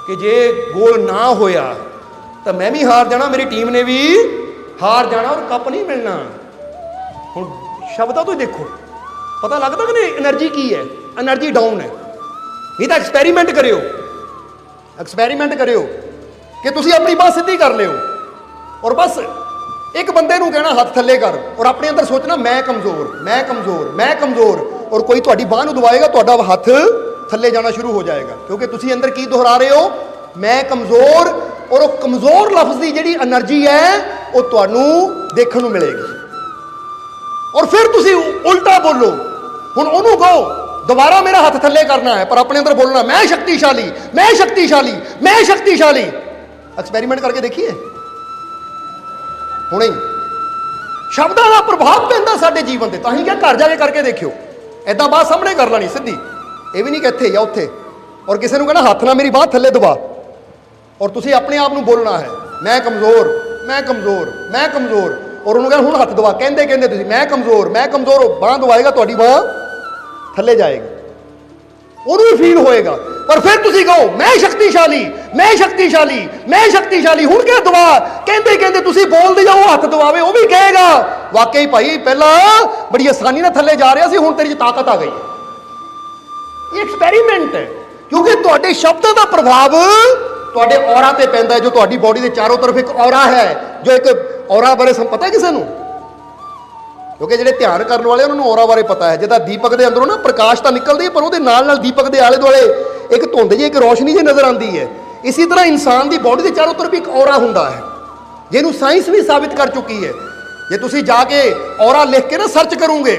कि जे गोल ना होया तो मैं भी हार जाना, मेरी टीम ने भी हार जाना और कप नहीं मिलना। हुण शब्दां तो देखो पता लगता कि नहीं एनर्जी की है, एनर्जी डाउन है। नहीं तो एक्सपैरीमेंट करियो, एक्सपैरीमेंट करियो कि तुसी अपनी बात सीधी कर लियो और बस एक बंदे नूं कहना हथ थल्ले कर और अपने अंदर सोचना मैं कमजोर, मैं कमजोर, मैं कमजोर, और कोई तुहाडी बाह नूं दबाएगा, तुहाडा हथ थल्ले जाना शुरू हो जाएगा, क्योंकि तुसी अंदर की दोहरा रहे हो, मैं कमजोर। और वो कमजोर लफ्ज़ की जिहड़ी एनर्जी है वो तुहानूं देखण नूं मिलेगी। और फिर तुसी उल्टा बोलो, हुण ओनूं कहो दोबारा मेरा हाथ थल्ले करना है, पर अपने अंदर बोलना मैं शक्तिशाली, मैं शक्तिशाली, मैं शक्तिशाली। एक्सपेरिमेंट करके देखिए, हुणे शब्दां दा प्रभाव पैंदा साडे जीवन ते। तां ही क्या घर जाके करके देखियो, ऐदां बात सामने कर लेनी सीधी, ये भी नहीं कि इत्थे या उत्थे। और किसी नूं कहना हाथ ना मेरी बाह थल्ले दबा, और तुसी अपने आप नूं बोलना है मैं कमजोर, मैं कमजोर, मैं कमजोर, और उन्होंने कहना हुण हथ दबा, कहंदे कहंदे तुसी मैं कमजोर, मैं कमजोर, बाह दबाएगा तुहाडी बाह थल्ले जाएगी, ਉਹਨੂੰ ਵੀ ਫੀਲ ਹੋਏਗਾ। ਪਰ ਫਿਰ ਤੁਸੀਂ ਕਹੋ ਮੈਂ ਸ਼ਕਤੀਸ਼ਾਲੀ, ਮੈਂ ਸ਼ਕਤੀਸ਼ਾਲੀ, ਮੈਂ ਸ਼ਕਤੀਸ਼ਾਲੀ, ਹੁਣ ਕਿਹ ਦਵਾ, ਕਹਿੰਦੇ ਕਹਿੰਦੇ ਤੁਸੀਂ ਬੋਲਦੇ ਜਾਓ, ਹੱਥ ਦਬਾਵੇ, ਉਹ ਵੀ ਕਹੇਗਾ ਵਾਕਈ ਭਾਈ ਪਹਿਲਾਂ ਬੜੀ ਆਸਾਨੀ ਨਾਲ ਥੱਲੇ ਜਾ ਰਿਹਾ ਸੀ, ਹੁਣ ਤੇਰੀ 'ਚ ਤਾਕਤ ਆ ਗਈ ਹੈ। ਇਹ ਐਕਸਪੈਰੀਮੈਂਟ ਹੈ, ਕਿਉਂਕਿ ਤੁਹਾਡੇ ਸ਼ਬਦਾਂ ਦਾ ਪ੍ਰਭਾਵ ਤੁਹਾਡੇ ਔਰਾ ਤੇ ਪੈਂਦਾ ਹੈ, ਜੋ ਤੁਹਾਡੀ ਬੋਡੀ ਦੇ ਚਾਰੋਂ ਤਰਫ ਇੱਕ ਔਰਾ ਹੈ, ਜੋ ਇੱਕ ਔਰਾ ਬਾਰੇ ਪਤਾ ਕਿਸੇ ਨੂੰ, क्योंकि ਜਿਹੜੇ ਧਿਆਨ ਕਰਨ ਵਾਲੇ ਉਹਨਾਂ ਨੂੰ ਔਰਾ ਬਾਰੇ ਪਤਾ ਹੈ। ਜਿੱਦਾਂ ਦੀਪਕ ਦੇ ਅੰਦਰੋਂ ਨਾ ਪ੍ਰਕਾਸ਼ ਤਾਂ ਨਿਕਲਦੀ ਹੈ, ਪਰ ਉਹਦੇ ਨਾਲ ਨਾਲ ਦੀਪਕ ਦੇ ਆਲੇ ਦੁਆਲੇ ਇੱਕ ਧੁੰਦ ਜਿਹੀ, ਇੱਕ ਰੋਸ਼ਨੀ ਜਿਹੀ ਨਜ਼ਰ ਆਉਂਦੀ ਹੈ। ਇਸੇ ਤਰ੍ਹਾਂ ਇਨਸਾਨ ਦੀ ਬੋਡੀ ਦੇ ਚਾਰੋਂ ਤਰਫ ਇੱਕ ਔਰਾ ਹੁੰਦਾ ਹੈ, ਜਿਹਨੂੰ ਸਾਇੰਸ ਵੀ ਸਾਬਿਤ ਕਰ ਚੁੱਕੀ ਹੈ। ਜੇ ਤੁਸੀਂ ਜਾ ਕੇ ਔਰਾ ਲਿਖ ਕੇ ਨਾ ਸਰਚ ਕਰੋਗੇ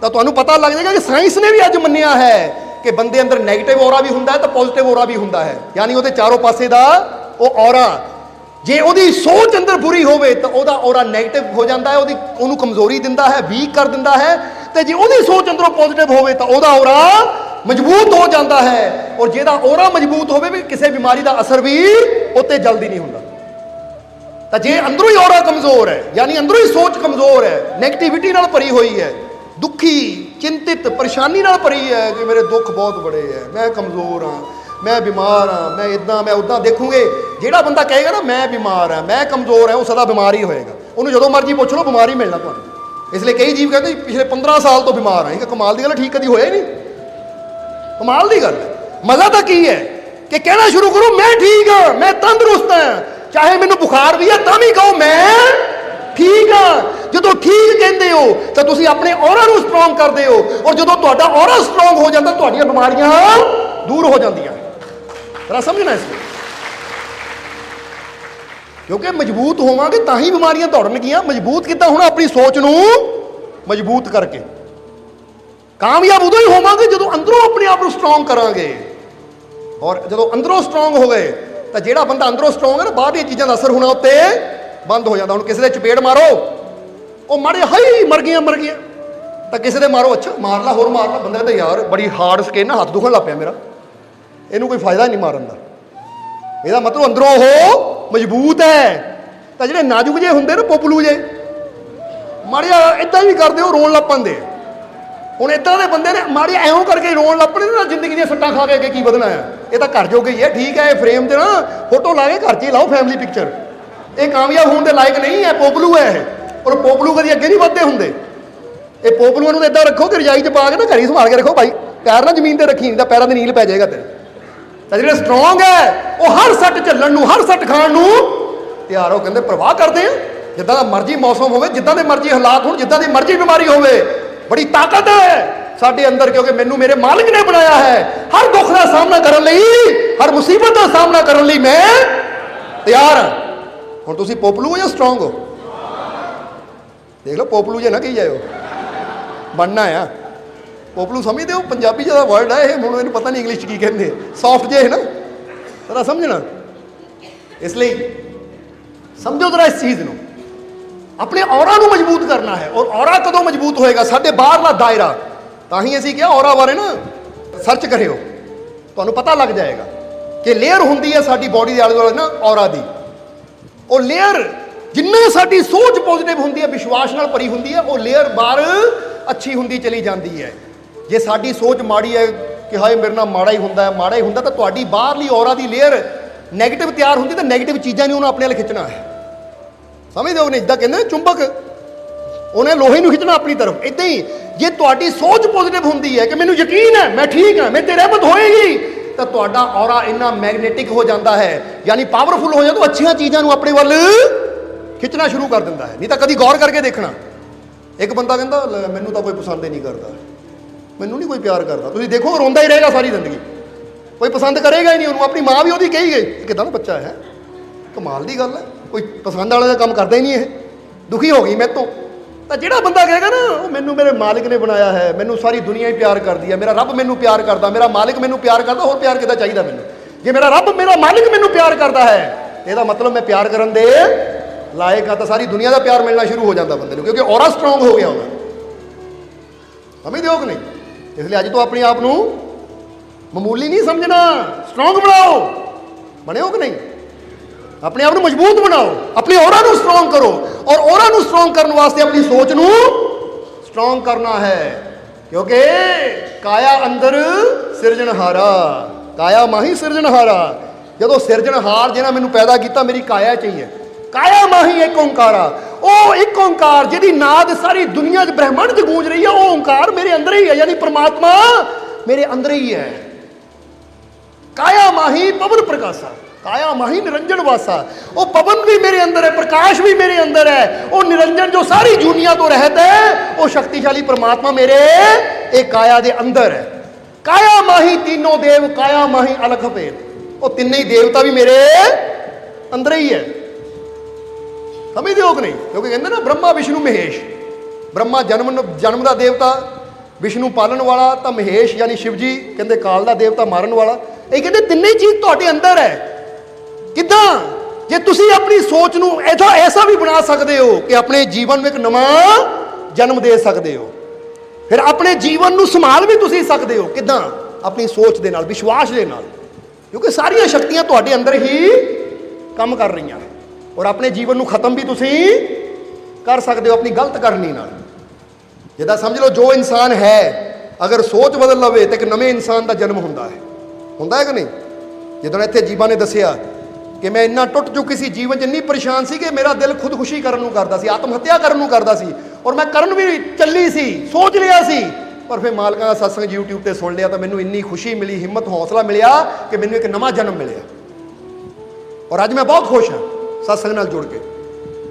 ਤਾਂ ਤੁਹਾਨੂੰ ਪਤਾ ਲੱਗ ਜਾਏਗਾ ਕਿ ਸਾਇੰਸ ਨੇ ਵੀ ਅੱਜ ਮੰਨਿਆ ਹੈ ਕਿ ਬੰਦੇ ਅੰਦਰ ਨੈਗੇਟਿਵ ਔਰਾ ਵੀ ਹੁੰਦਾ ਹੈ ਤਾਂ ਪੋਜ਼ਿਟਿਵ ਔਰਾ ਵੀ ਹੁੰਦਾ ਹੈ। ਯਾਨੀ ਉਹਦੇ ਚਾਰੋਂ ਪਾਸੇ ਦਾ ਉਹ ਔਰਾ, ਜੇ ਉਹਦੀ ਸੋਚ ਅੰਦਰ ਬੁਰੀ ਹੋਵੇ ਤਾਂ ਉਹਦਾ ਔਰਾ ਨੈਗੇਟਿਵ ਹੋ ਜਾਂਦਾ ਹੈ, ਉਹਨੂੰ ਕਮਜ਼ੋਰੀ ਦਿੰਦਾ ਹੈ, ਵੀਕ ਕਰ ਦਿੰਦਾ ਹੈ। ਤੇ ਜੇ ਉਹਦੀ ਸੋਚ ਅੰਦਰੋਂ ਪੋਜ਼ਿਟਿਵ ਹੋਵੇ ਤਾਂ ਉਹਦਾ ਔਰਾ ਮਜ਼ਬੂਤ ਹੋ ਜਾਂਦਾ ਹੈ। ਔਰ ਜਿਹਦਾ ਔਰਾ ਮਜ਼ਬੂਤ ਹੋਵੇ ਵੀ ਕਿਸੇ ਬਿਮਾਰੀ ਦਾ ਅਸਰ ਵੀ ਉੱਤੇ ਜਲਦੀ ਨਹੀਂ ਹੁੰਦਾ। ਤਾਂ ਜੇ ਅੰਦਰੋਂ ਹੀ ਔਰਾ ਕਮਜ਼ੋਰ ਹੈ, ਯਾਨੀ ਅੰਦਰੋਂ ਹੀ ਸੋਚ ਕਮਜ਼ੋਰ ਹੈ, ਨੈਗੇਟਿਵਿਟੀ ਨਾਲ ਭਰੀ ਹੋਈ ਹੈ, ਦੁਖੀ, ਚਿੰਤਿਤ, ਪਰੇਸ਼ਾਨੀ ਨਾਲ ਭਰੀ ਹੈ ਕਿ ਮੇਰੇ ਦੁੱਖ ਬਹੁਤ ਬੜੇ ਹੈ, ਮੈਂ ਕਮਜ਼ੋਰ ਹਾਂ, मैं बीमार हाँ, मैं इदा मैं उदा, देखोगे ਜਿਹੜਾ ਬੰਦਾ ਕਹੇਗਾ ਨਾ ਮੈਂ ਬਿਮਾਰ ਹਾਂ, ਮੈਂ ਕਮਜ਼ੋਰ ਹਾਂ, ਉਹ ਸਦਾ ਬਿਮਾਰ ਹੀ ਹੋਏਗਾ। ਉਹਨੂੰ ਜਦੋਂ ਮਰਜ਼ੀ ਪੁੱਛ ਲਓ ਬਿਮਾਰ ਹੀ ਮਿਲਣਾ ਤੁਹਾਨੂੰ। ਇਸ ਲਈ ਕਈ ਜੀਵ ਕਹਿੰਦੇ ਪਿਛਲੇ 15 ਸਾਲ ਤੋਂ ਬਿਮਾਰ ਹਾਂ। ਇਹ ਕਮਾਲ ਦੀ ਗੱਲ, ਠੀਕ ਕਦੀ ਹੋਇਆ ਹੀ ਨਹੀਂ, ਕਮਾਲ ਦੀ ਗੱਲ ਹੈ। ਮਜ਼ਾ ਤਾਂ ਕੀ ਹੈ ਕਿ ਕਹਿਣਾ ਸ਼ੁਰੂ ਕਰੋ ਮੈਂ ਠੀਕ ਹਾਂ, ਮੈਂ ਤੰਦਰੁਸਤ ਹਾਂ, ਚਾਹੇ ਮੈਨੂੰ ਬੁਖਾਰ ਵੀ ਹੈ ਤਾਂ ਵੀ ਕਹੋ ਮੈਂ ਠੀਕ ਹਾਂ। ਜਦੋਂ ਠੀਕ ਕਹਿੰਦੇ ਹੋ ਤਾਂ ਤੁਸੀਂ ਆਪਣੇ ਔਰਾ ਨੂੰ ਸਟਰੋਂਗ ਕਰਦੇ ਹੋ, ਔਰ ਜਦੋਂ ਤੁਹਾਡਾ ਔਰਾ ਸਟਰੋਂਗ ਹੋ ਜਾਂਦਾ ਤੁਹਾਡੀਆਂ ਬਿਮਾਰੀਆਂ ਦੂਰ ਹੋ ਜਾਂਦੀਆਂ। जरा समझना इसमें, क्योंकि मजबूत होवांगे तां ही बीमारियां दौड़नगियां। मजबूत किद्दां होना? अपनी सोच नूं मजबूत करके। कामयाब उदों ही होवांगे जदों अंदरों अपने आप नूं स्ट्रोंग करांगे। और जदों अंदरों स्ट्रोंग हो गए तां जिहड़ा बंदा अंदरों स्ट्रोंग है ना, बाहर दी चीज़ां दा असर होना उत्ते बंद हो जाता। हुण किसी दे चपेड़ मारो, वो मारे हाई मर गया तां किसी दे मारो अच्छा मार ला, होर मार ला, बंदा कहता यार बड़ी हार्ड स्किन, हाथ दुखण लग पिया मेरा, ਇਹਨੂੰ ਕੋਈ ਫਾਇਦਾ ਨਹੀਂ ਮਾਰਨ ਦਾ। ਇਹਦਾ ਮਤਲਬ ਅੰਦਰੋਂ ਉਹ ਮਜ਼ਬੂਤ ਹੈ। ਤਾਂ ਜਿਹੜੇ ਨਾਜ਼ੁਕ ਜੇ ਹੁੰਦੇ ਨਾ, ਪੋਪਲੂ ਜੇ, ਮਾੜਿਆ ਇਦਾਂ ਵੀ ਕਰਦੇ ਉਹ ਰੋਣ ਲੱਗ ਪੈਂਦੇ। ਹੁਣ ਇਦਾਂ ਦੇ ਬੰਦੇ ਨੇ ਮਾੜਿਆ ਐਵੇਂ ਕਰਕੇ ਰੋਣ ਲੱਗ ਪਣੇ ਨਾ, ਜ਼ਿੰਦਗੀ ਦੀਆਂ ਸੱਟਾਂ ਖਾ ਕੇ ਅੱਗੇ ਕੀ ਵਧਣਾ ਹੈ। ਇਹ ਤਾਂ ਘਰ ਜੋਗੇ ਹੀ ਹੈ, ਠੀਕ ਹੈ। ਇਹ ਫਰੇਮ ਤੇ ਨਾ ਫੋਟੋ ਲਾ ਕੇ ਘਰ 'ਚ ਹੀ ਲਾਓ ਫੈਮਿਲੀ ਪਿਕਚਰ। ਇਹ ਕਾਮਯਾਬ ਹੋਣ ਦੇ ਲਾਇਕ ਨਹੀਂ ਹੈ, ਪੋਪਲੂ ਹੈ ਇਹ। ਔਰ ਪੋਪਲੂ ਕਦੀ ਅੱਗੇ ਨਹੀਂ ਵੱਧਦੇ ਹੁੰਦੇ। ਇਹ ਪੋਪਲੂਆਂ ਨੂੰ ਇਦਾਂ ਰੱਖੋ ਕਿ ਰਜਾਈ 'ਚ ਪਾ ਕੇ ਨਾ ਘਰ ਹੀ ਸੰਭਾਲ ਕੇ ਰੱਖੋ ਭਾਈ, ਪੈਰ ਨਾ ਜ਼ਮੀਨ ਤੇ ਰੱਖੀ, ਨਹੀਂ ਤਾਂ ਪੈਰਾਂ ਦੀ ਨੀਲ ਪੈ ਜਾਏਗਾ ਤੇਰੇ। ਤਾਂ ਜਿਹੜੇ ਸਟਰੋਂਗ ਹੈ ਉਹ ਹਰ ਸੱਟ ਝੱਲਣ ਨੂੰ, ਹਰ ਸੱਟ ਖਾਣ ਨੂੰ ਤਿਆਰ ਹੋ। ਕਹਿੰਦੇ ਪ੍ਰਵਾਹ ਕਰਦੇ ਆ, ਜਿੱਦਾਂ ਦਾ ਮਰਜ਼ੀ ਮੌਸਮ ਹੋਵੇ, ਜਿੱਦਾਂ ਦੇ ਮਰਜ਼ੀ ਹਾਲਾਤ ਹੋਣ, ਜਿੱਦਾਂ ਦੀ ਮਰਜ਼ੀ ਬਿਮਾਰੀ ਹੋਵੇ, ਬੜੀ ਤਾਕਤ ਹੈ ਸਾਡੇ ਅੰਦਰ, ਕਿਉਂਕਿ ਮੈਨੂੰ ਮੇਰੇ ਮਾਲਿਕ ਨੇ ਬਣਾਇਆ ਹੈ ਹਰ ਦੁੱਖ ਦਾ ਸਾਹਮਣਾ ਕਰਨ ਲਈ, ਹਰ ਮੁਸੀਬਤ ਦਾ ਸਾਹਮਣਾ ਕਰਨ ਲਈ ਮੈਂ ਤਿਆਰ ਹਾਂ। ਹੁਣ ਤੁਸੀਂ ਪੋਪਲੂ ਹੋ ਜਾਂ ਸਟਰੋਂਗ ਹੋ? ਦੇਖ ਲਓ, ਪੋਪਲੂ ਜੇ ਨਾ ਕਹੀ ਜਾਇਓ, ਬਣਨਾ ਆ। ਪੋਪਲੂ ਸਮਝਦੇ ਹੋ? ਪੰਜਾਬੀ ਜਿਹਦਾ ਵਰਡ ਹੈ ਇਹ, ਹੁਣ ਮੈਨੂੰ ਪਤਾ ਨਹੀਂ ਇੰਗਲਿਸ਼ 'ਚ ਕੀ ਕਹਿੰਦੇ, ਸੌਫਟ ਜੇ ਹੈ ਨਾ, ਜ਼ਰਾ ਸਮਝਣਾ। ਇਸ ਲਈ ਸਮਝੋ ਜ਼ਰਾ ਇਸ ਚੀਜ਼ ਨੂੰ, ਆਪਣੇ ਔਰਾ ਨੂੰ ਮਜ਼ਬੂਤ ਕਰਨਾ ਹੈ। ਔਰ ਔਰਾ ਕਦੋਂ ਮਜ਼ਬੂਤ ਹੋਏਗਾ? ਸਾਡੇ ਬਾਹਰਲਾ ਦਾਇਰਾ। ਤਾਂ ਹੀ ਅਸੀਂ ਕਿਹਾ ਔਰਾ ਬਾਰੇ ਨਾ ਸਰਚ ਕਰਿਓ, ਤੁਹਾਨੂੰ ਪਤਾ ਲੱਗ ਜਾਏਗਾ ਕਿ ਲੇਅਰ ਹੁੰਦੀ ਹੈ ਸਾਡੀ ਬੋਡੀ ਦੇ ਆਲੇ ਦੁਆਲੇ ਨਾ ਔਰਾ ਦੀ। ਉਹ ਲੇਅਰ ਜਿੰਨਾ ਸਾਡੀ ਸੋਚ ਪੋਜ਼ਿਟਿਵ ਹੁੰਦੀ ਹੈ, ਵਿਸ਼ਵਾਸ ਨਾਲ ਭਰੀ ਹੁੰਦੀ ਹੈ, ਉਹ ਲੇਅਰ ਬਾਹਰ ਅੱਛੀ ਹੁੰਦੀ ਚਲੀ ਜਾਂਦੀ ਹੈ। ਜੇ ਸਾਡੀ ਸੋਚ ਮਾੜੀ ਹੈ ਕਿ ਹਾਏ ਮੇਰੇ ਨਾਲ ਮਾੜਾ ਹੀ ਹੁੰਦਾ, ਤਾਂ ਤੁਹਾਡੀ ਬਾਹਰਲੀ ਔਰਾ ਦੀ ਲੇਅਰ ਨੈਗੇਟਿਵ ਤਿਆਰ ਹੁੰਦੀ, ਤਾਂ ਨੈਗੇਟਿਵ ਚੀਜ਼ਾਂ ਨੇ ਉਹਨੂੰ ਆਪਣੇ ਵੱਲ ਖਿੱਚਣਾ ਹੈ। ਸਮਝਦੇ ਹੋ ਨਹੀਂ? ਜਿੱਦਾਂ ਕਹਿੰਦੇ ਚੁੰਬਕ, ਉਹਨੇ ਲੋਹੇ ਨੂੰ ਖਿੱਚਣਾ ਆਪਣੀ ਤਰਫ। ਇਦਾਂ ਹੀ ਜੇ ਤੁਹਾਡੀ ਸੋਚ ਪੋਜ਼ਿਟਿਵ ਹੁੰਦੀ ਹੈ ਕਿ ਮੈਨੂੰ ਯਕੀਨ ਹੈ ਮੈਂ ਠੀਕ ਹਾਂ, ਮੇਰੇ ਤੇ ਰਹਿਮਤ ਹੋਏਗੀ, ਤਾਂ ਤੁਹਾਡਾ ਔਰਾ ਇੰਨਾ ਮੈਗਨੈਟਿਕ ਹੋ ਜਾਂਦਾ ਹੈ, ਯਾਨੀ ਪਾਵਰਫੁਲ ਹੋ ਜਾਂਦਾ, ਅੱਛੀਆਂ ਚੀਜ਼ਾਂ ਨੂੰ ਆਪਣੇ ਵੱਲ ਖਿੱਚਣਾ ਸ਼ੁਰੂ ਕਰ ਦਿੰਦਾ ਹੈ। ਨਹੀਂ ਤਾਂ ਕਦੀ ਗੌਰ ਕਰਕੇ ਦੇਖਣਾ, ਇੱਕ ਬੰਦਾ ਕਹਿੰਦਾ ਮੈਨੂੰ ਤਾਂ ਕੋਈ ਪਸੰਦ ਹੀ ਨਹੀਂ ਕਰਦਾ, ਮੈਨੂੰ ਨਹੀਂ ਕੋਈ ਪਿਆਰ ਕਰਦਾ, ਤੁਸੀਂ ਦੇਖੋ ਰੋਂਦਾ ਹੀ ਰਹੇਗਾ ਸਾਰੀ ਜ਼ਿੰਦਗੀ, ਕੋਈ ਪਸੰਦ ਕਰੇਗਾ ਹੀ ਨਹੀਂ ਉਹਨੂੰ। ਆਪਣੀ ਮਾਂ ਵੀ ਉਹਦੀ ਕਹੀ ਗਈ, ਕਿੱਦਾਂ ਦਾ ਬੱਚਾ ਹੈ, ਕਮਾਲ ਦੀ ਗੱਲ ਹੈ, ਕੋਈ ਪਸੰਦ ਵਾਲੇ ਦਾ ਕੰਮ ਕਰਦਾ ਹੀ ਨਹੀਂ, ਇਹ ਦੁਖੀ ਹੋ ਗਈ ਮੇਰੇ ਤੋਂ। ਤਾਂ ਜਿਹੜਾ ਬੰਦਾ ਕਹੇਗਾ ਨਾ ਉਹ ਮੈਨੂੰ ਮੇਰੇ ਮਾਲਿਕ ਨੇ ਬਣਾਇਆ ਹੈ, ਮੈਨੂੰ ਸਾਰੀ ਦੁਨੀਆ ਹੀ ਪਿਆਰ ਕਰਦੀ ਹੈ, ਮੇਰਾ ਰੱਬ ਮੈਨੂੰ ਪਿਆਰ ਕਰਦਾ, ਮੇਰਾ ਮਾਲਿਕ ਮੈਨੂੰ ਪਿਆਰ ਕਰਦਾ, ਹੋਰ ਪਿਆਰ ਕਿੱਦਾਂ ਚਾਹੀਦਾ ਮੈਨੂੰ? ਜੇ ਮੇਰਾ ਰੱਬ ਮੇਰਾ ਮਾਲਿਕ ਮੈਨੂੰ ਪਿਆਰ ਕਰਦਾ ਹੈ, ਇਹਦਾ ਮਤਲਬ ਮੈਂ ਪਿਆਰ ਕਰਨ ਦੇ ਲਾਇਕ ਆ, ਤਾਂ ਸਾਰੀ ਦੁਨੀਆ ਦਾ ਪਿਆਰ ਮਿਲਣਾ ਸ਼ੁਰੂ ਹੋ ਜਾਂਦਾ ਬੰਦੇ ਨੂੰ, ਕਿਉਂਕਿ ਔਰਾ ਸਟਰੋਂਗ ਹੋ ਗਿਆ ਉਹਦਾ। ਸਮਝਦੇ ਹੋ ਕਿ ਨਹੀਂ? ਇਸ ਲਈ ਅੱਜ ਤੋਂ ਆਪਣੇ ਆਪ ਨੂੰ ਮਾਮੂਲੀ ਨਹੀਂ ਸਮਝਣਾ, ਸਟਰੋਂਗ ਬਣਾਓ। ਬਣਿਓ ਕਿ ਨਹੀਂ? ਆਪਣੇ ਆਪ ਨੂੰ ਮਜ਼ਬੂਤ ਬਣਾਓ, ਆਪਣੀ ਔਰਾ ਨੂੰ ਸਟਰੋਂਗ ਕਰੋ, ਔਰ ਔਰਾ ਨੂੰ ਸਟਰੋਂਗ ਕਰਨ ਵਾਸਤੇ ਆਪਣੀ ਸੋਚ ਨੂੰ ਸਟਰੋਂਗ ਕਰਨਾ ਹੈ, ਕਿਉਂਕਿ ਕਾਇਆ ਅੰਦਰ ਸਿਰਜਣਹਾਰਾ, ਕਾਇਆ ਮਾਹੀ ਸਿਰਜਣਹਾਰਾ। ਜਦੋਂ ਸਿਰਜਣਹਾਰ ਜਿਹਨਾਂ ਮੈਨੂੰ ਪੈਦਾ ਕੀਤਾ ਮੇਰੀ ਕਾਇਆ ਚਾਹੀਏ, ਕਾਇਆ ਮਾਹੀ ਇੱਕ ਓਂਕਾਰਾ, ਉਹ ਇੱਕ ਓਂਕਾਰ ਜਿਹਦੀ ਨਾਦ ਸਾਰੀ ਦੁਨੀਆ 'ਚ ਬ੍ਰਹਿਮੰਡ 'ਚ ਗੂੰਜ ਰਹੀ ਹੈ, ਉਹ ਓਂਕਾਰ ਮੇਰੇ ਅੰਦਰ ਹੀ ਹੈ, ਯਾਨੀ ਪ੍ਰਮਾਤਮਾ ਮੇਰੇ ਅੰਦਰ ਹੀ ਹੈ। ਕਾਇਆ ਮਾਹੀ ਪਵਨ ਪ੍ਰਕਾਸ਼ਾ, ਕਾਇਆ ਮਾਹੀ ਨਿਰੰਜਨ ਵਾਸਾ, ਉਹ ਪਵਨ ਵੀ ਮੇਰੇ ਅੰਦਰ ਹੈ, ਪ੍ਰਕਾਸ਼ ਵੀ ਮੇਰੇ ਅੰਦਰ ਹੈ, ਉਹ ਨਿਰੰਜਨ ਜੋ ਸਾਰੀ ਦੁਨੀਆ ਤੋਂ ਰਹਿਤ ਹੈ, ਉਹ ਸ਼ਕਤੀਸ਼ਾਲੀ ਪ੍ਰਮਾਤਮਾ ਮੇਰੇ ਇਹ ਕਾਇਆ ਦੇ ਅੰਦਰ ਹੈ। ਕਾਇਆ ਮਾਹੀ तीनों देव, काया माही अलख भेद, ਉਹ ਤਿੰਨੇ ਹੀ ਦੇਵਤਾ ਵੀ ਮੇਰੇ ਅੰਦਰ ਹੀ ਹੈ। ਸਮਝਦੇ ਹੋ ਕਿ ਨਹੀਂ? ਕਿਉਂਕਿ ਕਹਿੰਦੇ ਨਾ ਬ੍ਰਹਮਾ ਵਿਸ਼ਨੂੰ ਮਹੇਸ਼, ਬ੍ਰਹਮਾ ਜਨਮ ਦਾ ਦੇਵਤਾ, ਵਿਸ਼ਨੂੰ ਪਾਲਣ ਵਾਲਾ, ਤਾਂ ਮਹੇਸ਼ ਯਾਨੀ ਸ਼ਿਵ ਜੀ ਕਹਿੰਦੇ ਕਾਲ ਦਾ ਦੇਵਤਾ, ਮਾਰਨ ਵਾਲਾ। ਇਹ ਕਹਿੰਦੇ ਤਿੰਨੇ ਚੀਜ਼ ਤੁਹਾਡੇ ਅੰਦਰ ਹੈ। ਕਿੱਦਾਂ? ਜੇ ਤੁਸੀਂ ਆਪਣੀ ਸੋਚ ਨੂੰ ਐਸਾ ਵੀ ਬਣਾ ਸਕਦੇ ਹੋ ਕਿ ਆਪਣੇ ਜੀਵਨ ਨੂੰ ਇੱਕ ਨਵਾਂ ਜਨਮ ਦੇ ਸਕਦੇ ਹੋ, ਫਿਰ ਆਪਣੇ ਜੀਵਨ ਨੂੰ ਸੰਭਾਲ ਵੀ ਤੁਸੀਂ ਸਕਦੇ ਹੋ। ਕਿੱਦਾਂ? ਆਪਣੀ ਸੋਚ ਦੇ ਨਾਲ, ਵਿਸ਼ਵਾਸ ਦੇ ਨਾਲ, ਕਿਉਂਕਿ ਸਾਰੀਆਂ ਸ਼ਕਤੀਆਂ ਤੁਹਾਡੇ ਅੰਦਰ ਹੀ ਕੰਮ ਕਰ ਰਹੀਆਂ ਨੇ, ਔਰ ਆਪਣੇ ਜੀਵਨ ਨੂੰ ਖਤਮ ਵੀ ਤੁਸੀਂ ਕਰ ਸਕਦੇ ਹੋ ਆਪਣੀ ਗਲਤ ਕਰਨੀ ਨਾਲ। ਜਿੱਦਾਂ ਸਮਝ ਲਓ ਜੋ ਇਨਸਾਨ ਹੈ ਅਗਰ ਸੋਚ ਬਦਲ ਲਵੇ ਤਾਂ ਇੱਕ ਨਵੇਂ ਇਨਸਾਨ ਦਾ ਜਨਮ ਹੁੰਦਾ ਹੈ ਕਿ ਨਹੀਂ? ਜਦੋਂ ਇੱਥੇ ਜੀਵਾ ਨੇ ਦੱਸਿਆ ਕਿ ਮੈਂ ਇੰਨਾ ਟੁੱਟ ਚੁੱਕੀ ਸੀ, ਜੀਵਨ 'ਚ ਇੰਨੀ ਪਰੇਸ਼ਾਨ ਸੀ ਕਿ ਮੇਰਾ ਦਿਲ ਖੁਦਕੁਸ਼ੀ ਕਰਨ ਨੂੰ ਕਰਦਾ ਸੀ, ਆਤਮ ਹੱਤਿਆ ਕਰਨ ਨੂੰ ਕਰਦਾ ਸੀ, ਔਰ ਮੈਂ ਕਰਨ ਵੀ ਚੱਲੀ ਸੀ, ਸੋਚ ਲਿਆ ਸੀ, ਪਰ ਫਿਰ ਮਾਲਕਾਂ ਦਾ ਸਤਸੰਗ YouTube ਤੇ ਸੁਣ ਲਿਆ ਤਾਂ ਮੈਨੂੰ ਇੰਨੀ ਖੁਸ਼ੀ ਮਿਲੀ, ਹਿੰਮਤ ਹੌਸਲਾ ਮਿਲਿਆ ਕਿ ਮੈਨੂੰ ਇੱਕ ਨਵਾਂ ਜਨਮ ਮਿਲਿਆ, ਔਰ ਅੱਜ ਮੈਂ ਬਹੁਤ ਖੁਸ਼ ਹਾਂ ਸਤਸੰਗ ਨਾਲ ਜੁੜ ਕੇ।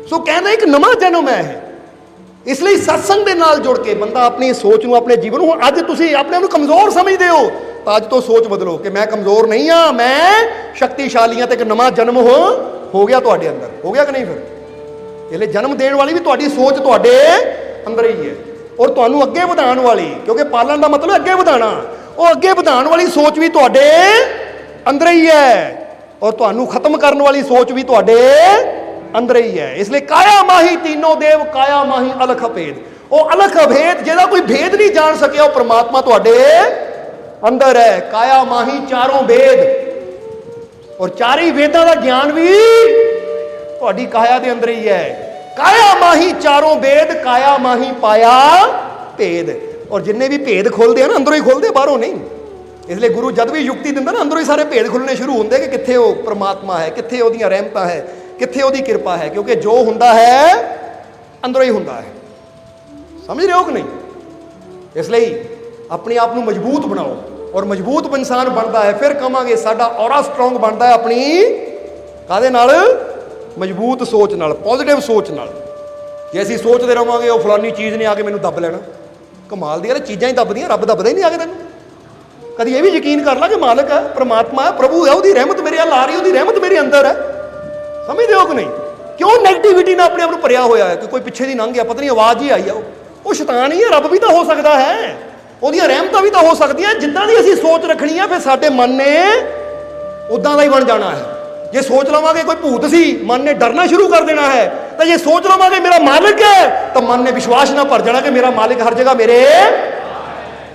ਸੋ ਕਹਿੰਦਾ ਇੱਕ ਨਵਾਂ ਜਨਮ ਹੈ ਇਹ। ਇਸ ਲਈ ਸਤਸੰਗ ਦੇ ਨਾਲ ਜੁੜ ਕੇ ਬੰਦਾ ਆਪਣੀ ਸੋਚ ਨੂੰ, ਆਪਣੇ ਜੀਵਨ ਨੂੰ, ਅੱਜ ਤੁਸੀਂ ਆਪਣੇ ਆਪ ਨੂੰ ਕਮਜ਼ੋਰ ਸਮਝਦੇ ਹੋ ਤਾਂ ਅੱਜ ਤੋਂ ਸੋਚ ਬਦਲੋ ਕਿ ਮੈਂ ਕਮਜ਼ੋਰ ਨਹੀਂ ਹਾਂ, ਮੈਂ ਸ਼ਕਤੀਸ਼ਾਲੀ ਹਾਂ, ਤੇ ਇੱਕ ਨਵਾਂ ਜਨਮ ਹੋ ਗਿਆ ਤੁਹਾਡੇ ਅੰਦਰ। ਹੋ ਗਿਆ ਕਿ ਨਹੀਂ? ਫਿਰ ਇਹ ਲਈ ਜਨਮ ਦੇਣ ਵਾਲੀ ਵੀ ਤੁਹਾਡੀ ਸੋਚ ਤੁਹਾਡੇ ਅੰਦਰ ਹੀ ਹੈ, ਔਰ ਤੁਹਾਨੂੰ ਅੱਗੇ ਵਧਾਉਣ ਵਾਲੀ, ਕਿਉਂਕਿ ਪਾਲਣ ਦਾ ਮਤਲਬ ਅੱਗੇ ਵਧਾਉਣਾ, ਉਹ ਅੱਗੇ ਵਧਾਉਣ ਵਾਲੀ ਸੋਚ ਵੀ ਤੁਹਾਡੇ ਅੰਦਰ ਹੀ ਹੈ, ਔਰ ਤੁਹਾਨੂੰ ਖਤਮ ਕਰਨ ਵਾਲੀ ਸੋਚ ਵੀ ਤੁਹਾਡੇ ਅੰਦਰ ਹੀ ਹੈ। ਇਸ ਲਈ ਕਾਇਆ ਮਾਹੀ तीनों देव, काया माही अलख भेद, ਉਹ ਅਲਖ ਭੇਦ ਜਿਹਦਾ ਕੋਈ ਭੇਦ ਨਹੀਂ ਜਾਣ ਸਕਿਆ, ਉਹ ਪ੍ਰਮਾਤਮਾ ਤੁਹਾਡੇ ਅੰਦਰ ਹੈ। ਕਾਇਆ ਮਾਹੀ ਚਾਰੋਂ ਵੇਦ, ਔਰ ਚਾਰੀ ਵੇਦਾਂ ਦਾ ਗਿਆਨ ਵੀ ਤੁਹਾਡੀ ਕਾਇਆ ਦੇ ਅੰਦਰ ਹੀ ਹੈ। ਕਾਇਆ ਮਾਹੀ ਚਾਰੋਂ ਵੇਦ, ਕਾਇਆ ਮਾਹੀ ਪਾਇਆ ਭੇਦ, ਔਰ ਜਿੰਨੇ ਵੀ ਭੇਦ ਖੋਲਦੇ ਆ ਨਾ ਅੰਦਰੋਂ ਹੀ ਖੋਲਦੇ, ਬਾਹਰੋਂ ਨਹੀਂ। ਇਸ ਲਈ ਗੁਰੂ ਜਦ ਵੀ ਯੁਕਤੀ ਦਿੰਦਾ ਨਾ, ਅੰਦਰੋਂ ਹੀ ਸਾਰੇ ਭੇਦ ਖੁੱਲਣੇ ਸ਼ੁਰੂ ਹੁੰਦੇ ਕਿ ਕਿੱਥੇ ਉਹ ਪ੍ਰਮਾਤਮਾ ਹੈ, ਕਿੱਥੇ ਉਹਦੀਆਂ ਰਹਿਮਤਾਂ ਹੈ, ਕਿੱਥੇ ਉਹਦੀ ਕਿਰਪਾ ਹੈ, ਕਿਉਂਕਿ ਜੋ ਹੁੰਦਾ ਹੈ ਅੰਦਰੋਂ ਹੀ ਹੁੰਦਾ ਹੈ। ਸਮਝ ਰਹੇ ਹੋ ਕਿ ਨਹੀਂ? ਇਸ ਲਈ ਆਪਣੇ ਆਪ ਨੂੰ ਮਜ਼ਬੂਤ ਬਣਾਓ, ਔਰ ਮਜ਼ਬੂਤ ਇਨਸਾਨ ਬਣਦਾ ਹੈ, ਫਿਰ ਕਹਾਂਗੇ ਸਾਡਾ ਔਰਾ ਸਟਰੋਂਗ ਬਣਦਾ ਹੈ ਆਪਣੀ ਕਾਹਦੇ ਨਾਲ? ਮਜ਼ਬੂਤ ਸੋਚ ਨਾਲ, ਪੋਜ਼ਿਟਿਵ ਸੋਚ ਨਾਲ। ਜੇ ਅਸੀਂ ਸੋਚਦੇ ਰਹਾਂਗੇ ਉਹ ਫਲਾਨੀ ਚੀਜ਼ ਨੇ ਆ ਕੇ ਮੈਨੂੰ ਦੱਬ ਲੈਣਾ, ਕਮਾਲ ਦੀ ਗੱਲ, ਚੀਜ਼ਾਂ ਹੀ ਦੱਬਦੀਆਂ, ਰੱਬ ਦੱਬਦਾ ਹੀ ਨਹੀਂ ਆ ਕੇ ਤੈਨੂੰ। ਕਦੀ ਇਹ ਵੀ ਯਕੀਨ ਕਰ ਲਾ ਕਿ ਮਾਲਕ ਹੈ, ਪ੍ਰਮਾਤਮਾ ਹੈ, ਪ੍ਰਭੂ ਹੈ, ਉਹਦੀ ਰਹਿਮਤ ਮੇਰੇ ਵੱਲ ਆ ਰਹੀ, ਉਹਦੀ ਰਹਿਮਤ ਮੇਰੇ ਅੰਦਰ ਹੈ। ਸਮਝਦੇ ਹੋ ਕਿ ਨਹੀਂ? ਕਿਉਂ ਨੈਗੇਟਿਵਿਟੀ ਨਾਲ ਆਪਣੇ ਆਪ ਨੂੰ ਭਰਿਆ ਹੋਇਆ ਹੈ ਕਿ ਕੋਈ ਪਿੱਛੇ ਦੀ ਲੰਘ ਗਿਆ, ਪਤਾ ਨਹੀਂ ਆਵਾਜ਼ ਹੀ ਆਈ ਆ, ਉਹ ਸ਼ੈਤਾਨ ਹੀ ਹੈ। ਰੱਬ ਵੀ ਤਾਂ ਹੋ ਸਕਦਾ ਹੈ, ਉਹਦੀਆਂ ਰਹਿਮਤਾਂ ਵੀ ਤਾਂ ਹੋ ਸਕਦੀਆਂ। ਜਿੱਦਾਂ ਦੀ ਅਸੀਂ ਸੋਚ ਰੱਖਣੀ ਹੈ ਫਿਰ ਸਾਡੇ ਮਨ ਨੇ ਉਦਾਂ ਦਾ ਹੀ ਬਣ ਜਾਣਾ ਹੈ। ਜੇ ਸੋਚ ਲਵਾਂਗੇ ਕੋਈ ਭੂਤ ਸੀ, ਮਨ ਨੇ ਡਰਨਾ ਸ਼ੁਰੂ ਕਰ ਦੇਣਾ ਹੈ, ਤਾਂ ਜੇ ਸੋਚ ਲਵਾਂਗੇ ਮੇਰਾ ਮਾਲਕ ਹੈ, ਤਾਂ ਮਨ ਨੇ ਵਿਸ਼ਵਾਸ ਨਾਲ ਭਰ ਜਾਣਾ ਕਿ ਮੇਰਾ ਮਾਲਕ ਹਰ ਜਗ੍ਹਾ ਮੇਰੇ।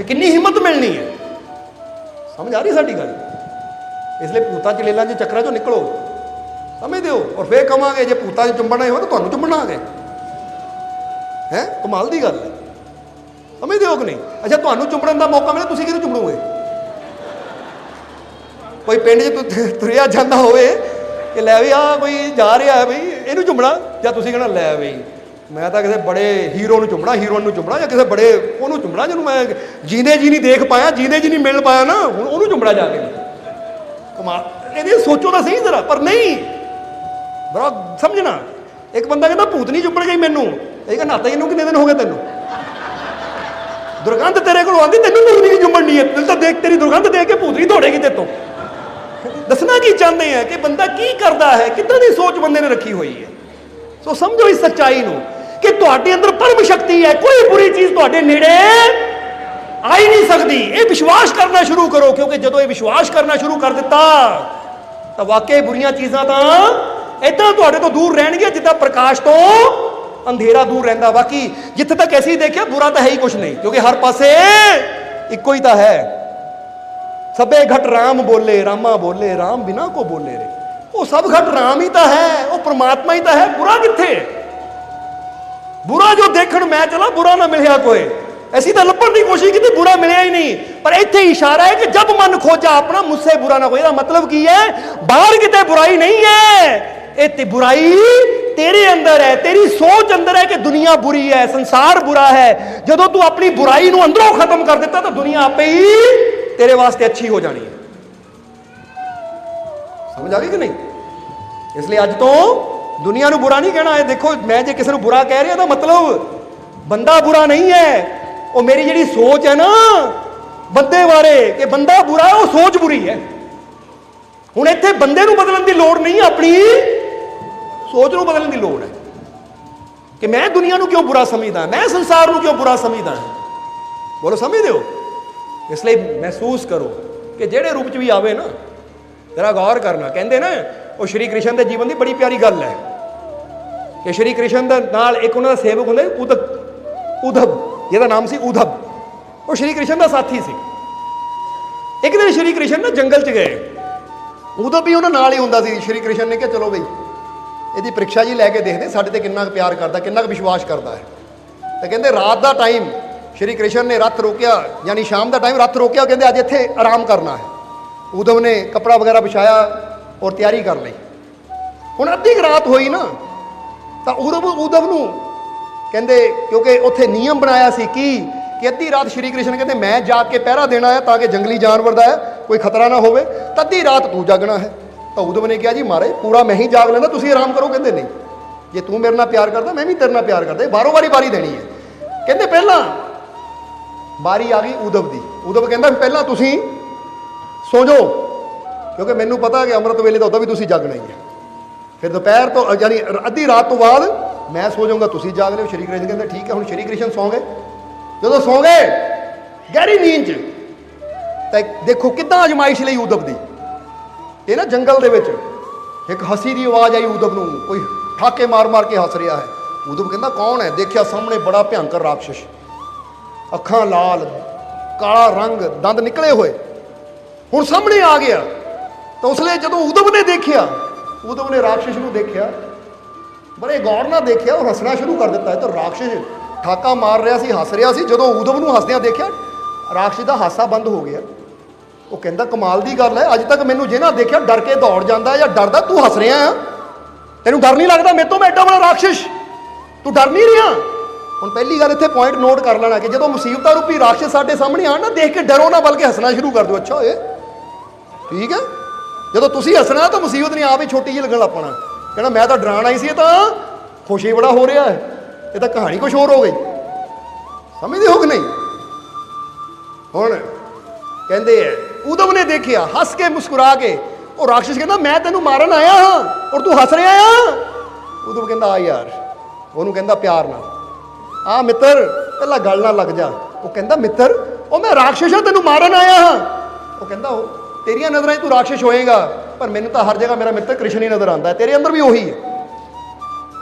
ਕਿੰਨੀ ਹਿੰਮਤ ਮਿਲਣੀ ਹੈ। ਸਮਝ ਆ ਰਹੀ ਸਾਡੀ ਗੱਲ? ਇਸ ਲਈ ਭੂਤਾਂ ਚਲੇਲਾਂ ਦੇ ਚੱਕਰਾਂ ਚੋਂ ਨਿਕਲੋ। ਸਮਝਦੇ ਹੋ? ਔਰ ਫੇਰ ਕਵਾਂਗੇ ਜੇ ਭੂਤਾਂ 'ਚ ਚੁੰਬਣਾ ਹੋ ਤਾਂ ਤੁਹਾਨੂੰ ਚੁੰਬਣਾ ਆ ਗਏ ਹੈ। ਕਮਾਲ ਦੀ ਗੱਲ ਹੈ, ਸਮਝਦੇ ਹੋ ਕਿ ਨਹੀਂ? ਅੱਛਾ, ਤੁਹਾਨੂੰ ਚੁੰਬੜਨ ਦਾ ਮੌਕਾ ਮਿਲੇ, ਤੁਸੀਂ ਕਿਹਨੂੰ ਚੁੰਬੜੋਗੇ? ਕੋਈ ਪਿੰਡ 'ਚ ਤੁਰਿਆ ਜਾਂਦਾ ਹੋਵੇ ਕਿ ਲੈ ਵੀ ਆ ਕੋਈ ਜਾ ਰਿਹਾ ਹੈ ਬਈ ਇਹਨੂੰ ਚੁੰਬਣਾ, ਜਾਂ ਤੁਸੀਂ ਕਹਿਣਾ ਲੈ ਬਈ ਮੈਂ ਤਾਂ ਕਿਸੇ ਬੜੇ ਹੀਰੋ ਨੂੰ ਚੁੰਬਣਾ, ਹੀਰੋਇਨ ਨੂੰ ਚੁੰਬਣਾ, ਜਾਂ ਕਿਸੇ ਬੜੇ ਉਹਨੂੰ ਚੁੰਬਣਾ ਜਿਹਨੂੰ ਮੈਂ ਜੀਂਦੇ ਜੀ ਨਹੀਂ ਦੇਖ ਪਾਇਆ, ਜੀਂਦੇ ਜੀ ਨਹੀਂ ਮਿਲ ਪਾਇਆ ਨਾ, ਹੁਣ ਉਹਨੂੰ ਚੁੰਬੜਾ ਜਾ ਕੇ। ਕਮਾਲ, ਇਹਦੇ ਸੋਚੋ ਤਾਂ ਸਹੀ ਜ਼ਰਾ। ਪਰ ਨਹੀਂ, ਬੜਾ ਸਮਝਣਾ। ਇੱਕ ਬੰਦਾ ਕਹਿੰਦਾ ਭੂਤ ਨਹੀਂ ਚੁੰਬੜ ਗਈ ਮੈਨੂੰ, ਇਹ ਕਹਿੰਦਾ ਨਾਤਾ ਇਹਨੂੰ ਕਿੰਨੇ ਦਿਨ ਹੋ ਗਏ ਤੈਨੂੰ? ਦੁਰਗੰਧ ਤੇਰੇ ਕੋਲ ਆਉਂਦੀ, ਤੈਨੂੰ ਨਹੀਂ ਚੁੰਬੜਨੀ ਹੈ, ਤੈਨੂੰ ਤਾਂ ਦੇਖ ਤੇਰੀ ਦੁਰਗੰਧ ਦੇਖ ਕੇ ਭੂਤ ਨਹੀਂ ਦੌੜੇਗੀ ਤੇਰੇ ਤੋਂ। ਦੱਸਣਾ ਕੀ ਚਾਹੁੰਦੇ ਆ ਕਿ ਬੰਦਾ ਕੀ ਕਰਦਾ ਹੈ, ਕਿੱਦਾਂ ਦੀ ਸੋਚ ਬੰਦੇ ਨੇ ਰੱਖੀ ਹੋਈ ਹੈ। ਸੋ ਸਮਝੋ ਇਸ ਸੱਚਾਈ ਨੂੰ ਕਿ ਤੁਹਾਡੇ ਅੰਦਰ ਪਰਮ ਸ਼ਕਤੀ ਹੈ, ਕੋਈ ਬੁਰੀ ਚੀਜ਼ ਤੁਹਾਡੇ ਨੇੜੇ ਆ ਹੀ ਨਹੀਂ ਸਕਦੀ। ਇਹ ਵਿਸ਼ਵਾਸ ਕਰਨਾ ਸ਼ੁਰੂ ਕਰੋ, ਕਿਉਂਕਿ ਜਦੋਂ ਇਹ ਵਿਸ਼ਵਾਸ ਕਰਨਾ ਸ਼ੁਰੂ ਕਰ ਦਿੱਤਾ ਤਾਂ ਵਾਕਈ ਬੁਰੀਆਂ ਚੀਜ਼ਾਂ ਤਾਂ ਏਦਾਂ ਤੁਹਾਡੇ ਤੋਂ ਦੂਰ ਰਹਿਣਗੀਆਂ ਜਿੱਦਾਂ ਪ੍ਰਕਾਸ਼ ਤੋਂ ਅੰਧੇਰਾ ਦੂਰ ਰਹਿੰਦਾ। ਬਾਕੀ ਜਿੱਥੇ ਤੱਕ ਅਸੀਂ ਦੇਖਿਆ ਬੁਰਾ ਤਾਂ ਹੈ ਹੀ ਕੁਛ ਨਹੀਂ, ਕਿਉਂਕਿ ਹਰ ਪਾਸੇ ਇੱਕੋ ਹੀ ਤਾਂ ਹੈ। ਸਭੇ ਘਟ ਰਾਮ ਬੋਲੇ, ਰਾਮਾ ਬੋਲੇ, ਰਾਮ ਬਿਨਾ ਕੋ ਬੋਲੇ ਰੇ। ਉਹ ਸਭ ਘਟ ਰਾਮ ਹੀ ਤਾਂ ਹੈ, ਉਹ ਪ੍ਰਮਾਤਮਾ ਹੀ ਤਾਂ ਹੈ। ਬੁਰਾ ਕਿੱਥੇ? ਬੁਰਾ ਜੋ ਦੇਖਣ ਮੈਂ ਚਲਾ, ਬੁਰਾ ਨਾ ਮਿਲਿਆ ਕੋਈ। ਅਸੀਂ ਤਾਂ ਲੱਭਣ ਦੀ ਕੋਸ਼ਿਸ਼ ਕੀਤੀ, ਬੁਰਾ ਮਿਲਿਆ ਹੀ ਨਹੀਂ। ਪਰ ਇੱਥੇ ਇਸ਼ਾਰਾ ਹੈ ਕਿ ਜਬ ਮਨ ਖੋਜਾ ਆਪਣਾ, ਮੁझसे बुरा ना कोई। ਇਹਦਾ ਮਤਲਬ ਕੀ ਹੈ? ਬਾਹਰ ਕਿਤੇ ਬੁਰਾਈ ਨਹੀਂ ਹੈ, ਇਹ ਤੇ ਬੁਰਾਈ ਤੇਰੇ ਅੰਦਰ ਹੈ, ਤੇਰੀ ਸੋਚ ਅੰਦਰ ਹੈ ਕਿ ਦੁਨੀਆ ਬੁਰੀ ਹੈ, ਸੰਸਾਰ ਬੁਰਾ ਹੈ। ਜਦੋਂ ਤੂੰ ਆਪਣੀ ਬੁਰਾਈ ਨੂੰ ਅੰਦਰੋਂ ਖਤਮ ਕਰ ਦਿੱਤਾ ਤਾਂ ਦੁਨੀਆ ਆਪੇ ਹੀ ਤੇਰੇ ਵਾਸਤੇ ਅੱਛੀ ਹੋ ਜਾਣੀ ਹੈ। ਸਮਝ ਆ ਗਈ ਕਿ ਨਹੀਂ? ਇਸ ਲਈ ਅੱਜ ਤੋਂ ਦੁਨੀਆ ਨੂੰ ਬੁਰਾ ਨਹੀਂ ਕਹਿਣਾ। ਇਹ ਦੇਖੋ, ਮੈਂ ਜੇ ਕਿਸੇ ਨੂੰ ਬੁਰਾ ਕਹਿ ਰਿਹਾ ਤਾਂ ਮਤਲਬ ਬੰਦਾ ਬੁਰਾ ਨਹੀਂ ਹੈ, ਉਹ ਮੇਰੀ ਜਿਹੜੀ ਸੋਚ ਹੈ ਨਾ ਬੰਦੇ ਬਾਰੇ ਕਿ ਬੰਦਾ ਬੁਰਾ ਹੈ, ਉਹ ਸੋਚ ਬੁਰੀ ਹੈ। ਹੁਣ ਇੱਥੇ ਬੰਦੇ ਨੂੰ ਬਦਲਣ ਦੀ ਲੋੜ ਨਹੀਂ, ਆਪਣੀ ਸੋਚ ਨੂੰ ਬਦਲਣ ਦੀ ਲੋੜ ਹੈ ਕਿ ਮੈਂ ਦੁਨੀਆ ਨੂੰ ਕਿਉਂ ਬੁਰਾ ਸਮਝਦਾ, ਮੈਂ ਸੰਸਾਰ ਨੂੰ ਕਿਉਂ ਬੁਰਾ ਸਮਝਦਾ। ਬੋਲੋ, ਸਮਝਦੇ ਹੋ? ਇਸ ਲਈ ਮਹਿਸੂਸ ਕਰੋ ਕਿ ਜਿਹੜੇ ਰੂਪ 'ਚ ਵੀ ਆਵੇ ਨਾ, ਜਰਾ ਗੌਰ ਕਰਨਾ। ਕਹਿੰਦੇ ਨਾ, ਉਹ ਸ਼੍ਰੀ ਕ੍ਰਿਸ਼ਨ ਦੇ ਜੀਵਨ ਦੀ ਬੜੀ ਪਿਆਰੀ ਗੱਲ ਹੈ ਕਿ ਸ਼੍ਰੀ ਕ੍ਰਿਸ਼ਨ ਦੇ ਨਾਲ ਇੱਕ ਉਹਨਾਂ ਦਾ ਸੇਵਕ ਹੁੰਦਾ ਉਧਵ, ਜਿਹਦਾ ਨਾਮ ਸੀ ਉਧਵ। ਉਹ ਸ਼੍ਰੀ ਕ੍ਰਿਸ਼ਨ ਦਾ ਸਾਥੀ ਸੀ। ਇੱਕ ਦਿਨ ਸ਼੍ਰੀ ਕ੍ਰਿਸ਼ਨ ਨਾ ਜੰਗਲ 'ਚ ਗਏ, ਉਧਵ ਵੀ ਉਹਨਾਂ ਨਾਲ ਹੀ ਹੁੰਦਾ ਸੀ। ਸ਼੍ਰੀ ਕ੍ਰਿਸ਼ਨ ਨੇ ਕਿਹਾ ਚਲੋ ਬਈ ਇਹਦੀ ਪ੍ਰੀਖਿਆ ਜੀ ਲੈ ਕੇ ਦੇਖਦੇ ਸਾਡੇ ਤੇ ਕਿੰਨਾ ਕੁ ਪਿਆਰ ਕਰਦਾ, ਕਿੰਨਾ ਕੁ ਵਿਸ਼ਵਾਸ ਕਰਦਾ ਹੈ। ਤੇ ਕਹਿੰਦੇ ਰਾਤ ਦਾ ਟਾਈਮ ਸ਼੍ਰੀ ਕ੍ਰਿਸ਼ਨ ਨੇ ਰੱਥ ਰੋਕਿਆ, ਯਾਨੀ ਸ਼ਾਮ ਦਾ ਟਾਈਮ ਰੱਥ ਰੋਕਿਆ। ਕਹਿੰਦੇ ਅੱਜ ਇੱਥੇ ਆਰਾਮ ਕਰਨਾ ਹੈ। ਉਧਵ ਨੇ ਕੱਪੜਾ ਵਗੈਰਾ ਵਿਛਾਇਆ ਔਰ ਤਿਆਰੀ ਕਰ ਲਈ। ਹੁਣ ਅੱਧੀ ਰਾਤ ਹੋਈ ਨਾ ਤਾਂ ਉਧਵ ਨੂੰ ਕਹਿੰਦੇ, ਕਿਉਂਕਿ ਉੱਥੇ ਨਿਯਮ ਬਣਾਇਆ ਸੀ ਕਿ ਅੱਧੀ ਰਾਤ ਸ਼੍ਰੀ ਕ੍ਰਿਸ਼ਨ ਕਹਿੰਦੇ ਮੈਂ ਜਾਗ ਕੇ ਪਹਿਰਾ ਦੇਣਾ ਹੈ ਤਾਂ ਕਿ ਜੰਗਲੀ ਜਾਨਵਰ ਦਾ ਹੈ ਕੋਈ ਖਤਰਾ ਨਾ ਹੋਵੇ, ਤਾਂ ਅੱਧੀ ਰਾਤ ਤੂੰ ਜਾਗਣਾ ਹੈ। ਤਾਂ ਉਧਵ ਨੇ ਕਿਹਾ ਜੀ ਮਹਾਰਾਜ ਪੂਰਾ ਮੈਂ ਹੀ ਜਾਗ ਲੈਂਦਾ, ਤੁਸੀਂ ਆਰਾਮ ਕਰੋ। ਕਹਿੰਦੇ ਨਹੀਂ, ਜੇ ਤੂੰ ਮੇਰੇ ਨਾਲ ਪਿਆਰ ਕਰਦਾ ਮੈਂ ਵੀ ਤੇਰੇ ਨਾਲ ਪਿਆਰ ਕਰਦਾ, ਬਾਰੋਂ ਵਾਰੀ ਦੇਣੀ ਹੈ। ਕਹਿੰਦੇ ਪਹਿਲਾਂ ਬਾਰੀ ਆ ਗਈ ਉਧਵ ਦੀ। ਉਧਵ ਕਹਿੰਦਾ ਪਹਿਲਾਂ ਤੁਸੀਂ ਸੋ ਜਾਓ, ਕਿਉਂਕਿ ਮੈਨੂੰ ਪਤਾ ਕਿ ਅੰਮ੍ਰਿਤ ਵੇਲੇ ਤਾਂ ਉਦੋਂ ਵੀ ਤੁਸੀਂ ਜਾਗਣਾ ਹੀ ਹੈ। ਫਿਰ ਦੁਪਹਿਰ ਤੋਂ ਯਾਨੀ ਅੱਧੀ ਰਾਤ ਤੋਂ ਬਾਅਦ ਮੈਂ ਸੋ ਜਾਊਂਗਾ, ਤੁਸੀਂ ਜਾਗ ਲਿਓ। ਸ਼੍ਰੀ ਕ੍ਰਿਸ਼ਨ ਕਹਿੰਦੇ ਠੀਕ ਹੈ। ਹੁਣ ਸ਼੍ਰੀ ਕ੍ਰਿਸ਼ਨ ਸੌਂ ਗਏ। ਜਦੋਂ ਸੌਂ ਗਏ ਗਹਿਰੀ ਨੀਂਦ 'ਚ, ਤਾਂ ਦੇਖੋ ਕਿੱਦਾਂ ਅਜਮਾਇਸ਼ ਲਈ ਉਧਵ ਦੀ। ਇਹ ਨਾ ਜੰਗਲ ਦੇ ਵਿੱਚ ਇੱਕ ਹੱਸੀ ਦੀ ਆਵਾਜ਼ ਆਈ ਉਧਵ ਨੂੰ, ਕੋਈ ਠਾਕੇ ਮਾਰ ਕੇ ਹੱਸ ਰਿਹਾ ਹੈ। ਉਧਵ ਕਹਿੰਦਾ ਕੌਣ ਹੈ? ਦੇਖਿਆ ਸਾਹਮਣੇ ਬੜਾ ਭਿਆਨਕ ਰਾਖਸ਼, ਅੱਖਾਂ ਲਾਲ, ਕਾਲਾ ਰੰਗ, ਦੰਦ ਨਿਕਲੇ ਹੋਏ। ਹੁਣ ਸਾਹਮਣੇ ਆ ਗਿਆ। ਤਾਂ ਉਸ ਲਈ ਜਦੋਂ ਉਧਵ ਨੇ ਦੇਖਿਆ, ਉਧਵ ਨੇ ਰਾਖਸ਼ ਨੂੰ ਦੇਖਿਆ, ਬੜੇ ਗੌਰ ਨਾਲ ਦੇਖਿਆ ਔਰ ਹੱਸਣਾ ਸ਼ੁਰੂ ਕਰ ਦਿੱਤਾ। ਤਾਂ ਰਾਖਸ਼ ਠਾਕਾ ਮਾਰ ਰਿਹਾ ਸੀ, ਹੱਸ ਰਿਹਾ ਸੀ। ਜਦੋਂ ਉਧਵ ਨੂੰ ਹੱਸਦਿਆਂ ਦੇਖਿਆ, ਰਾਖਸ਼ ਦਾ ਹਾਸਾ ਬੰਦ ਹੋ ਗਿਆ। ਉਹ ਕਹਿੰਦਾ ਕਮਾਲ ਦੀ ਗੱਲ ਹੈ, ਅੱਜ ਤੱਕ ਮੈਨੂੰ ਜਿਹਨਾਂ ਦੇਖਿਆ ਡਰ ਕੇ ਦੌੜ ਜਾਂਦਾ ਜਾਂ ਡਰਦਾ, ਤੂੰ ਹੱਸ ਰਿਹਾ ਆ, ਤੈਨੂੰ ਡਰ ਨਹੀਂ ਲੱਗਦਾ ਮੇਰੇ ਤੋਂ? ਮੈਂ ਐਡਾ ਬੜਾ ਰਾਖਸ਼, ਤੂੰ ਡਰ ਨਹੀਂ ਰਿਹਾ? ਹੁਣ ਪਹਿਲੀ ਗੱਲ ਇੱਥੇ ਪੁਆਇੰਟ ਨੋਟ ਕਰ ਲੈਣਾ ਕਿ ਜਦੋਂ ਮੁਸੀਬਤਾਂ ਰੂਪੀ ਰਾਖਸ਼ ਸਾਡੇ ਸਾਹਮਣੇ ਆਣ ਨਾ, ਦੇਖ ਕੇ ਡਰੋ ਨਾ, ਬਲਕਿ ਹੱਸਣਾ ਸ਼ੁਰੂ ਕਰ ਦਿਓ। ਅੱਛਾ ਇਹ ਠੀਕ ਹੈ। ਜਦੋਂ ਤੁਸੀਂ ਹੱਸਣਾ ਤਾਂ ਮੁਸੀਬਤ ਨਹੀਂ ਆਪ ਹੀ ਛੋਟੀ ਜਿਹੀ ਲੱਗਣ ਲੱਗ ਪੈਣਾ, ਕਹਿਣਾ ਮੈਂ ਤਾਂ ਡਰਾਣ ਆਈ ਸੀ, ਇਹ ਤਾਂ ਖੁਸ਼ੀ ਬੜਾ ਹੋ ਰਿਹਾ ਹੈ, ਇਹ ਤਾਂ ਕਹਾਣੀ ਕੁਛ ਹੋਰ ਹੋ ਗਈ। ਸਮਝਦੇ ਹੋ ਕਿ ਨਹੀਂ? ਹੁਣ ਕਹਿੰਦੇ ਹੈ ਉਧਵ ਨੇ ਦੇਖਿਆ, ਹੱਸ ਕੇ ਮੁਸਕਰਾ ਕੇ ਉਹ ਰਾਖਸ਼ ਕਹਿੰਦਾ ਮੈਂ ਤੈਨੂੰ ਮਾਰਨ ਆਇਆ ਹਾਂ ਔਰ ਤੂੰ ਹੱਸ ਰਿਹਾ ਆ। ਉਧਵ ਕਹਿੰਦਾ ਆ ਯਾਰ, ਉਹਨੂੰ ਕਹਿੰਦਾ ਪਿਆਰ ਨਾਲ, ਆ ਮਿੱਤਰ ਪਹਿਲਾਂ ਗੱਲ ਨਾਲ ਲੱਗ ਜਾ। ਉਹ ਕਹਿੰਦਾ ਮਿੱਤਰ, ਉਹ ਮੈਂ ਰਾਖਸ਼ ਹਾਂ, ਤੈਨੂੰ ਮਾਰਨ ਆਇਆ ਹਾਂ। ਉਹ ਕਹਿੰਦਾ ਉਹ ਤੇਰੀਆਂ ਨਜ਼ਰਾਂ 'ਚ ਤੂੰ ਰਾਖਸ਼ ਹੋਏਗਾ, ਪਰ ਮੈਨੂੰ ਤਾਂ ਹਰ ਜਗ੍ਹਾ ਮੇਰਾ ਮਿੱਤਰ ਕ੍ਰਿਸ਼ਨ ਹੀ ਨਜ਼ਰ ਆਉਂਦਾ ਹੈ, ਤੇਰੇ ਅੰਦਰ ਵੀ ਉਹੀ ਹੈ,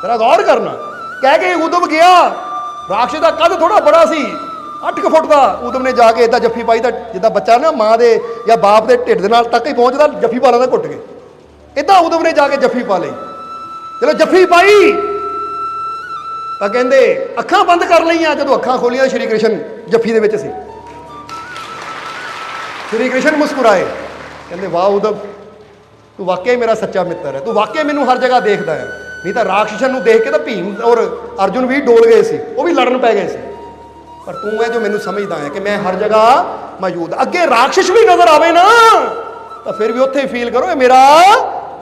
ਤੇਰਾ ਗੌਰ ਕਰਨਾ। ਕਹਿ ਕੇ ਉਧਵ ਗਿਆ। ਰਾਖਸ਼ ਦਾ ਕੱਦ ਥੋੜਾ ਬੜਾ ਸੀ, 8 ਫੁੱਟ ਦਾ। ਉਧਵ ਨੇ ਜਾ ਕੇ ਏਦਾਂ ਜੱਫੀ ਪਾਈ ਤਾਂ ਜਿੱਦਾਂ ਬੱਚਾ ਨਾ ਮਾਂ ਦੇ ਜਾਂ ਬਾਪ ਦੇ ਢਿੱਡ ਦੇ ਨਾਲ ਤੱਕ ਹੀ ਪਹੁੰਚਦਾ, ਜੱਫੀ ਪਾ ਲੈਂਦਾ ਘੁੱਟ ਕੇ। इदां उद्धव ने जाके जफ्फी पा ਲਈ। चलो जफ्फी पाई ਤਾਂ ਕਹਿੰਦੇ ਅੱਖਾਂ ਬੰਦ ਕਰ ਲਈਆਂ। ਜਦੋਂ ਅੱਖਾਂ ਖੋਲੀਆਂ ਸ਼੍ਰੀ ਕ੍ਰਿਸ਼ਨ ਜੱਫੀ ਦੇ ਵਿੱਚ ਸੀ। ਸ਼੍ਰੀ ਕ੍ਰਿਸ਼ਨ ਮੁਸਕਰਾਏ, ਕਹਿੰਦੇ ਵਾਹ ਉद्धਵ, ਤੂੰ ਵਾਕਿਆ ਮੇਰਾ ਸੱਚਾ ਮਿੱਤਰ ਹੈ, ਤੂੰ ਵਾਕਿਆ ਮੈਨੂੰ ਹਰ ਜਗ੍ਹਾ ਦੇਖਦਾ ਹੈ। ਨਹੀਂ ਤਾਂ ਰਾਖਸ਼ਨ ਨੂੰ ਦੇਖ ਕੇ ਤਾਂ ਭੀਮ ਔਰ ਅਰਜੁਨ ਵੀ ਡੋਲ ਗਏ ਸੀ, ਉਹ ਵੀ ਲੜਨ ਪੈ ਗਏ ਸੀ। ਪਰ ਤੂੰ ਹੈ ਜੋ ਮੈਨੂੰ ਸਮਝਦਾ ਹੈ ਕਿ ਮੈਂ ਹਰ ਜਗ੍ਹਾ ਮੌਜੂਦ। ਅੱਗੇ ਰਾਖਸ਼ ਵੀ ਨਜ਼ਰ ਆਵੇ ਨਾ ਤਾਂ ਫਿਰ ਵੀ ਉੱਥੇ ਫੀਲ ਕਰੋ ਇਹ ਮੇਰਾ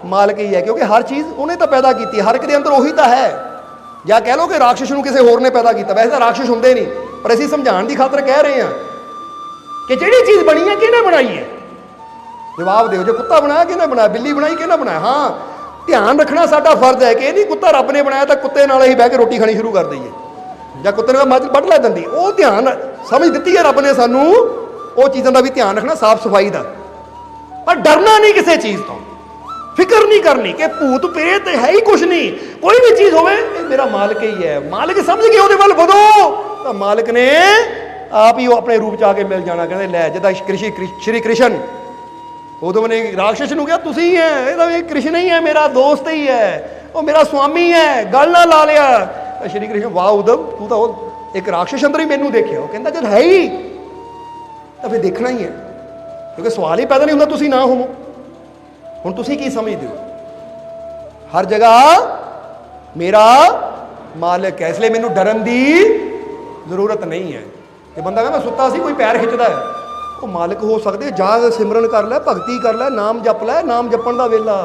ਮਾਲਕ ਹੀ ਹੈ, ਕਿਉਂਕਿ ਹਰ ਚੀਜ਼ ਉਹਨੇ ਤਾਂ ਪੈਦਾ ਕੀਤੀ, ਹਰ ਇੱਕ ਦੇ ਅੰਦਰ ਉਹੀ ਤਾਂ ਹੈ। ਜਾਂ ਕਹਿ ਲਓ ਕਿ ਰਾਖਸ਼ ਨੂੰ ਕਿਸੇ ਹੋਰ ਨੇ ਪੈਦਾ ਕੀਤਾ, ਵੈਸੇ ਤਾਂ ਰਾਖਸ਼ ਹੁੰਦੇ ਨਹੀਂ, ਪਰ ਅਸੀਂ ਸਮਝਾਉਣ ਦੀ ਖਾਤਰ ਕਹਿ ਰਹੇ ਹਾਂ ਕਿ ਜਿਹੜੀ ਚੀਜ਼ ਬਣੀ ਹੈ ਕਿਹਨੇ ਬਣਾਈ ਹੈ। ਜਵਾਬ ਦਿਓ, ਜੇ ਕੁੱਤਾ ਬਣਾਇਆ ਕਿਹਨੇ ਬਣਾਇਆ, ਬਿੱਲੀ ਬਣਾਈ ਕਿਹਨੇ ਬਣਾਇਆ। ਹਾਂ, ਧਿਆਨ ਰੱਖਣਾ ਸਾਡਾ ਫਰਜ਼ ਹੈ ਕਿ ਇਹ ਨਹੀਂ ਕੁੱਤਾ ਰੱਬ ਨੇ ਬਣਾਇਆ ਤਾਂ ਕੁੱਤੇ ਨਾਲ ਅਸੀਂ ਬਹਿ ਕੇ ਰੋਟੀ ਖਾਣੀ ਸ਼ੁਰੂ ਕਰ ਦਈਏ, ਜਾਂ ਕੁੱਤੇ ਨੇ ਮੱਝ ਵੱਢ ਲੈ ਦਿੰਦੀ। ਉਹ ਧਿਆਨ ਸਮਝ ਦਿੱਤੀ ਹੈ ਰੱਬ ਨੇ ਸਾਨੂੰ, ਉਹ ਚੀਜ਼ਾਂ ਦਾ ਵੀ ਧਿਆਨ ਰੱਖਣਾ, ਸਾਫ਼ ਸਫਾਈ ਦਾ। ਪਰ ਡਰਨਾ ਨਹੀਂ ਕਿਸੇ ਚੀਜ਼ ਤੋਂ, ਫਿਕਰ ਨਹੀਂ ਕਰਨੀ ਕਿ ਭੂਤ ਪ੍ਰੇਤ ਹੈ ਹੀ ਕੁਛ ਨਹੀਂ। ਕੋਈ ਵੀ ਚੀਜ਼ ਹੋਵੇ ਇਹ ਮੇਰਾ ਮਾਲਕ ਹੀ ਹੈ, ਮਾਲਕ ਸਮਝ ਕੇ ਉਹਦੇ ਵੱਲ ਵਧੋ ਤਾਂ ਮਾਲਕ ਨੇ ਆਪ ਹੀ ਉਹ ਆਪਣੇ ਰੂਪ ਚ ਆ ਕੇ ਮਿਲ ਜਾਣਾ। ਕਹਿੰਦੇ ਲੈ, ਜਿੱਦਾਂ ਸ਼੍ਰੀ ਕ੍ਰਿਸ਼ਨ ਉਦੋਂ ਨੇ ਰਾਖਸ਼ ਨੂੰ ਕਿਹਾ ਤੁਸੀਂ ਹੀ ਹੈ, ਇਹਦਾ ਇਹ ਕ੍ਰਿਸ਼ਨ ਹੀ ਹੈ, ਮੇਰਾ ਦੋਸਤ ਹੀ ਹੈ, ਉਹ ਮੇਰਾ ਸਵਾਮੀ ਹੈ, ਗੱਲ ਨਾ ਲਾ ਲਿਆ। ਤਾਂ ਸ਼੍ਰੀ ਕ੍ਰਿਸ਼ਨ, ਵਾਹ ਉद्धਵ, ਤੂੰ ਤਾਂ ਉਹ ਇੱਕ ਰਾਖਸ਼ ਅੰਦਰ ਹੀ ਮੈਨੂੰ ਦੇਖਿਆ। ਉਹ ਕਹਿੰਦਾ ਜਦ ਹੈ ਹੀ ਤਾਂ ਫਿਰ ਦੇਖਣਾ ਹੀ ਹੈ, ਕਿਉਂਕਿ ਸਵਾਲ ਹੀ ਪੈਦਾ ਨਹੀਂ ਹੁੰਦਾ ਤੁਸੀਂ ਨਾ ਹੋਵੋ। ਹੁਣ ਤੁਸੀਂ ਕੀ ਸਮਝਦੇ ਹੋ, ਹਰ ਜਗ੍ਹਾ ਮੇਰਾ ਮਾਲਕ ਹੈ, ਇਸ ਲਈ ਮੈਨੂੰ ਡਰਨ ਦੀ ਜ਼ਰੂਰਤ ਨਹੀਂ ਹੈ। ਜੇ ਬੰਦਾ ਕਹਿੰਦਾ ਸੁੱਤਾ ਸੀ ਕੋਈ ਪੈਰ ਖਿੱਚਦਾ ਹੈ, ਉਹ ਮਾਲਕ ਹੋ ਸਕਦੇ, ਜਾਗ ਸਿਮਰਨ ਕਰ ਲੈ, ਭਗਤੀ ਕਰ ਲੈ, ਨਾਮ ਜਪ ਲੈ, ਨਾਮ ਜਪਣ ਦਾ ਵੇਲਾ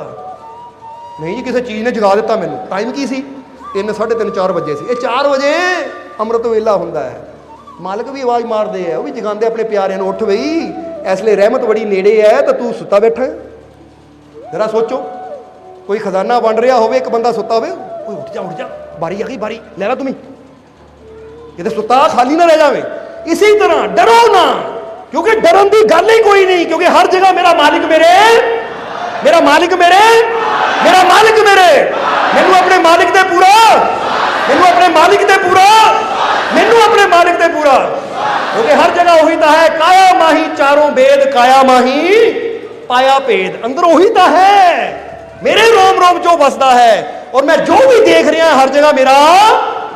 ਨਹੀਂ ਜੀ ਕਿਸੇ ਚੀਜ਼ ਨੇ ਜਗਾ ਦਿੱਤਾ ਮੈਨੂੰ। ਟਾਈਮ ਕੀ ਸੀ, 3, 3:30, 4 ਵਜੇ ਸੀ। ਇਹ 4 ਵਜੇ ਅੰਮ੍ਰਿਤ ਵੇਲਾ ਹੁੰਦਾ ਹੈ। ਮਾਲਕ ਵੀ ਆਵਾਜ਼ ਮਾਰਦੇ ਆ, ਉਹ ਵੀ ਜਗਾਉਂਦੇ ਆਪਣੇ ਪਿਆਰਿਆਂ ਨੂੰ, ਉੱਠ ਬਈ ਇਸ ਲਈ ਰਹਿਮਤ ਬੜੀ ਨੇੜੇ ਹੈ ਤਾਂ ਤੂੰ ਸੁੱਤਾ ਬੈਠਾ ਹੈ। ਜਰਾ ਸੋਚੋ, ਕੋਈ ਖਜ਼ਾਨਾ ਬਣ ਰਿਹਾ ਹੋਵੇ, ਇੱਕ ਬੰਦਾ ਸੁੱਤਾ ਹੋਵੇ, ਕੋਈ ਉੱਠ ਜਾ, ਬਾਰੀ ਆ ਗਈ, ਬਾਰੀ ਲੈ ਲਾ, ਤੁਮੀ ਕਿਤੇ ਸੁੱਤਾ ਖਾਲੀ ਨਾ ਰਹਿ ਜਾਵੇ। ਇਸੇ ਤਰ੍ਹਾਂ ਡਰੋ ਨਾ, ਕਿਉਂਕਿ ਡਰਨ ਦੀ ਗੱਲ ਹੀ ਕੋਈ ਨਹੀਂ, ਕਿਉਂਕਿ ਹਰ ਜਗ੍ਹਾ ਮੇਰਾ ਮਾਲਿਕ ਮੇਰੇ, ਮੇਰਾ ਮਾਲਿਕ ਮੇਰੇ, ਮੇਰਾ ਮਾਲਿਕ ਮੇਰੇ। ਮੈਨੂੰ ਆਪਣੇ ਮਾਲਿਕ ਤੇ ਪੂਰਾ, ਮੈਨੂੰ ਆਪਣੇ ਮਾਲਿਕ ਤੇ ਪੂਰਾ, ਮੈਨੂੰ ਆਪਣੇ ਮਾਲਿਕ ਤੇ ਪੂਰਾ, ਕਿਉਂਕਿ ਹਰ ਜਗ੍ਹਾ ਉਹੀ ਤਾਂ ਹੈ। ਕਾਇਆ ਮਾਹੀ ਚਾਰੋਂ ਵੇਦ, ਕਾਇਆ ਮਾਹੀ ਪਾਇਆ ਭੇਦ। ਅੰਦਰ ਉਹੀ ਤਾਂ ਹੈ, ਮੇਰੇ ਰੋਮ ਰੋਮ ਚੋਂ ਵਸਦਾ ਹੈ। ਔਰ ਮੈਂ ਜੋ ਵੀ ਦੇਖ ਰਿਹਾ ਹਰ ਜਗ੍ਹਾ ਮੇਰਾ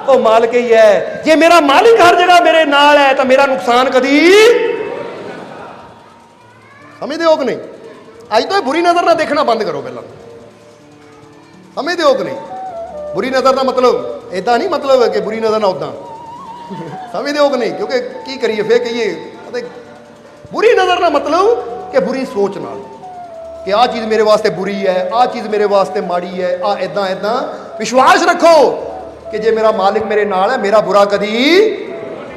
ਉਹ ਮਾਲਕ ਹੀ ਹੈ। ਜੇ ਮੇਰਾ ਮਾਲਿਕ ਹਰ ਜਗ੍ਹਾ ਮੇਰੇ ਨਾਲ ਹੈ ਤਾਂ ਮੇਰਾ ਨੁਕਸਾਨ ਕਦੀ, ਸਮਝਦੇ ਹੋ ਕਿ ਨਹੀਂ। ਅੱਜ ਤੋਂ ਬੁਰੀ ਨਜ਼ਰ ਨਾਲ ਦੇਖਣਾ ਬੰਦ ਕਰੋ ਪਹਿਲਾਂ, ਸਮਝਦੇ ਹੋ ਕਿ ਨਹੀਂ। ਬੁਰੀ ਨਜ਼ਰ ਦਾ ਮਤਲਬ ਇਦਾਂ ਨਹੀਂ, ਮਤਲਬ ਕਿ ਬੁਰੀ ਨਜ਼ਰ ਨਾਲ ਉਦਾਂ, ਸਮਝਦੇ ਹੋ ਕਿ ਨਹੀਂ। ਕਿਉਂਕਿ ਕੀ ਕਰੀਏ ਫੇਰ ਕਹੀਏ, ਬੁਰੀ ਨਜ਼ਰ ਨਾਲ ਮਤਲਬ ਕਿ ਬੁਰੀ ਸੋਚ ਨਾਲ, ਕਿ ਆਹ ਚੀਜ਼ ਮੇਰੇ ਵਾਸਤੇ ਬੁਰੀ ਹੈ, ਆਹ ਚੀਜ਼ ਮੇਰੇ ਵਾਸਤੇ ਮਾੜੀ ਹੈ, ਆਹ ਇਦਾਂ ਇਦਾਂ। ਵਿਸ਼ਵਾਸ ਰੱਖੋ ਕਿ ਜੇ ਮੇਰਾ ਮਾਲਿਕ ਮੇਰੇ ਨਾਲ ਹੈ, ਮੇਰਾ ਬੁਰਾ ਕਦੀ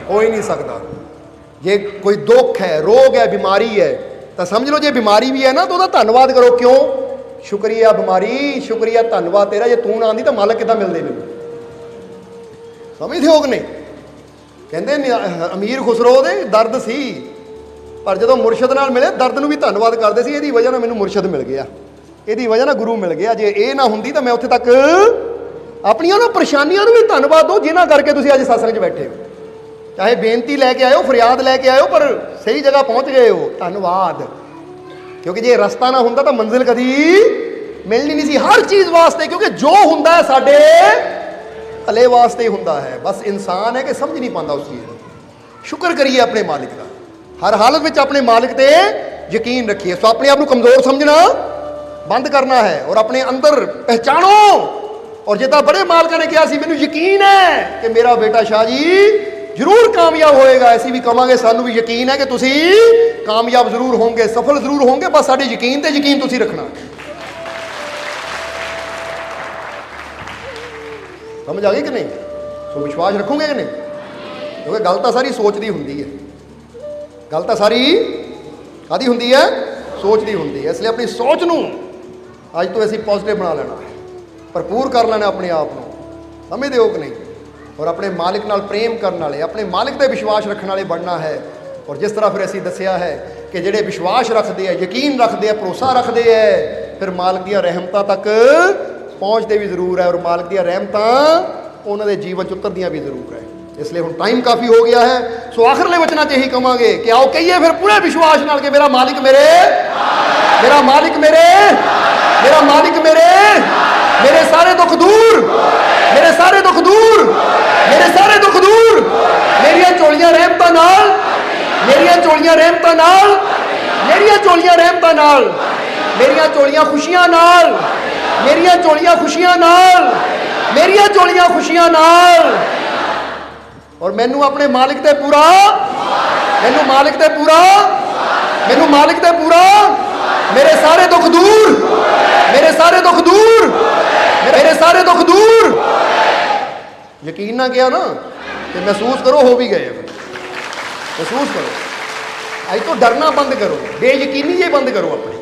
ਹੋ ਹੀ ਨਹੀਂ ਸਕਦਾ। ਜੇ ਕੋਈ ਦੁੱਖ ਹੈ, ਰੋਗ ਹੈ, ਬਿਮਾਰੀ ਹੈ ਤਾਂ ਸਮਝ ਲਓ ਜੇ ਬਿਮਾਰੀ ਵੀ ਹੈ ਨਾ ਤਾਂ ਉਹਦਾ ਧੰਨਵਾਦ ਕਰੋ। ਕਿਉਂ? ਸ਼ੁਕਰੀਆ ਬਿਮਾਰੀ, ਸ਼ੁਕਰੀਆ ਧੰਨਵਾਦ ਤੇਰਾ, ਜੇ ਤੂੰ ਨਾ ਆਉਂਦੀ ਤਾਂ ਮਾਲਕ ਕਿੱਦਾਂ ਮਿਲਦੇ ਮੈਨੂੰ। ਸਮਝਦੇ ਹੋ ਕਿ ਨਹੀਂ। ਕਹਿੰਦੇ ਅਮੀਰ ਖੁਸਰੋ ਦੇ ਦਰਦ ਸੀ, ਪਰ ਜਦੋਂ ਮੁਰਸ਼ਿਦ ਨਾਲ ਮਿਲੇ ਦਰਦ ਨੂੰ ਵੀ ਧੰਨਵਾਦ ਕਰਦੇ ਸੀ। ਇਹਦੀ ਵਜ੍ਹਾ ਨਾਲ ਮੈਨੂੰ ਮੁਰਸ਼ਿਦ ਮਿਲ ਗਿਆ, ਇਹਦੀ ਵਜ੍ਹਾ ਨਾਲ ਗੁਰੂ ਮਿਲ ਗਿਆ। ਜੇ ਇਹ ਨਾ ਹੁੰਦੀ ਤਾਂ ਮੈਂ ਉੱਥੇ ਤੱਕ, ਆਪਣੀਆਂ ਉਹਨਾਂ ਪਰੇਸ਼ਾਨੀਆਂ ਨੂੰ ਵੀ ਧੰਨਵਾਦ ਦਿਓ ਜਿਨ੍ਹਾਂ ਕਰਕੇ ਤੁਸੀਂ ਅੱਜ ਸਤਸੰਗ 'ਚ ਬੈਠੇ ਹੋ। ਚਾਹੇ ਬੇਨਤੀ ਲੈ ਕੇ ਆਇਓ, ਫਰਿਆਦ ਲੈ ਕੇ ਆਇਓ, ਪਰ ਸਹੀ ਜਗ੍ਹਾ ਪਹੁੰਚ ਗਏ ਹੋ, ਧੰਨਵਾਦ। ਕਿਉਂਕਿ ਜੇ ਰਸਤਾ ਨਾ ਹੁੰਦਾ ਤਾਂ ਮੰਜ਼ਿਲ ਕਦੀ ਮਿਲਣੀ ਨਹੀਂ ਸੀ। ਹਰ ਚੀਜ਼ ਵਾਸਤੇ, ਕਿਉਂਕਿ ਜੋ ਹੁੰਦਾ ਹੈ ਸਾਡੇ ਭਲੇ ਵਾਸਤੇ ਹੀ ਹੁੰਦਾ ਹੈ। ਬਸ ਇਨਸਾਨ ਹੈ ਕਿ ਸਮਝ ਨਹੀਂ ਪਾਉਂਦਾ ਉਸ ਚੀਜ਼ ਨੂੰ। ਸ਼ੁਕਰ ਕਰੀਏ ਆਪਣੇ ਮਾਲਿਕ ਦਾ, ਹਰ ਹਾਲਤ ਵਿੱਚ ਆਪਣੇ ਮਾਲਿਕ ਤੇ ਯਕੀਨ ਰੱਖੀਏ। ਸੋ ਆਪਣੇ ਆਪ ਨੂੰ ਕਮਜ਼ੋਰ ਸਮਝਣਾ ਬੰਦ ਕਰਨਾ ਹੈ ਔਰ ਆਪਣੇ ਅੰਦਰ ਪਹਿਚਾਣੋ। ਔਰ ਜਿੱਦਾਂ ਬੜੇ ਮਾਲਕਾਂ ਨੇ ਕਿਹਾ ਸੀ, ਮੈਨੂੰ ਯਕੀਨ ਹੈ ਕਿ ਮੇਰਾ ਬੇਟਾ ਸ਼ਾਹ ਜੀ ਜ਼ਰੂਰ ਕਾਮਯਾਬ ਹੋਏਗਾ, ਅਸੀਂ ਵੀ ਕਵਾਂਗੇ ਸਾਨੂੰ ਵੀ ਯਕੀਨ ਹੈ ਕਿ ਤੁਸੀਂ ਕਾਮਯਾਬ ਜ਼ਰੂਰ ਹੋਵੋਗੇ, ਸਫਲ ਜ਼ਰੂਰ ਹੋਵੋਗੇ। ਬਸ ਸਾਡੇ ਯਕੀਨ ਤੇ ਯਕੀਨ ਤੁਸੀਂ ਰੱਖਣਾ। ਸਮਝ ਆ ਗਈ ਕਿ ਨਹੀਂ। ਸੋ ਵਿਸ਼ਵਾਸ ਰੱਖੋਗੇ ਕਿ ਨਹੀਂ, ਕਿਉਂਕਿ ਗੱਲ ਤਾਂ ਸਾਰੀ ਸੋਚ ਦੀ ਹੁੰਦੀ ਹੈ। ਗੱਲ ਤਾਂ ਸਾਰੀ ਕਾਹਦੀ ਹੁੰਦੀ ਹੈ, ਸੋਚ ਦੀ ਹੁੰਦੀ ਹੈ। ਇਸ ਲਈ ਆਪਣੀ ਸੋਚ ਨੂੰ ਅੱਜ ਤੋਂ ਅਸੀਂ ਪੋਜ਼ਿਟਿਵ ਬਣਾ ਲੈਣਾ ਹੈ, ਭਰਪੂਰ ਕਰ ਲੈਣਾ ਆਪਣੇ ਆਪ ਨੂੰ। ਸਮਝਦੇ ਹੋ ਕਿ ਨਹੀਂ। ਔਰ ਆਪਣੇ ਮਾਲਿਕ ਨਾਲ ਪ੍ਰੇਮ ਕਰਨ ਵਾਲੇ, ਆਪਣੇ ਮਾਲਿਕ ਤੇ ਵਿਸ਼ਵਾਸ ਰੱਖਣ ਵਾਲੇ ਬਣਨਾ ਹੈ। ਔਰ ਜਿਸ ਤਰ੍ਹਾਂ ਫਿਰ ਅਸੀਂ ਦੱਸਿਆ ਹੈ ਕਿ ਜਿਹੜੇ ਵਿਸ਼ਵਾਸ ਰੱਖਦੇ ਆ, ਯਕੀਨ ਰੱਖਦੇ ਆ, ਭਰੋਸਾ ਰੱਖਦੇ ਹੈ, ਫਿਰ ਮਾਲਿਕ ਦੀਆਂ ਰਹਿਮਤਾਂ ਤੱਕ ਪਹੁੰਚਦੇ ਵੀ ਜ਼ਰੂਰ ਹੈ। ਔਰ ਮਾਲਿਕ ਦੀਆਂ ਰਹਿਮਤਾਂ ਉਹਨਾਂ ਦੇ ਜੀਵਨ 'ਚ ਉਤਰਦੀਆਂ ਵੀ ਜ਼ਰੂਰ ਹੈ। इसलिए हुण टाइम काफ़ी हो गया है। सो आखिरले वचनां 'च यही कहांगे कि आओ कहिए फिर पूरे विश्वास नाल कि मेरा मालिक मेरे, मेरा मालिक मेरे, मेरा मालिक मेरे, मेरे सारे दुख दूर, मेरे सारे दुख दूर, मेरे सारे दुख दूर, मेरियां झोलियां रहमतां नाल, मेरियां झोलियां रहमतां नाल, मेरियां झोलियां रहमतां नाल, मेरियां झोलियां खुशियां नाल, मेरियां झोलियां खुशियां नाल, मेरियां झोलियां खुशियां नाल। और मैनू अपने मालिक ते पूरा, मैनू मालिक ते पूरा, मैनू मालिक ते पूरा, मेरे सारे दुख दूर, मेरे सारे दुख दूर, मेरे सारे दुख दूर। यकीन ना किया ना कि महसूस करो हो भी गए, महसूस करो। अज तो डरना बंद करो, बेयकीनी ये बंद करो अपनी,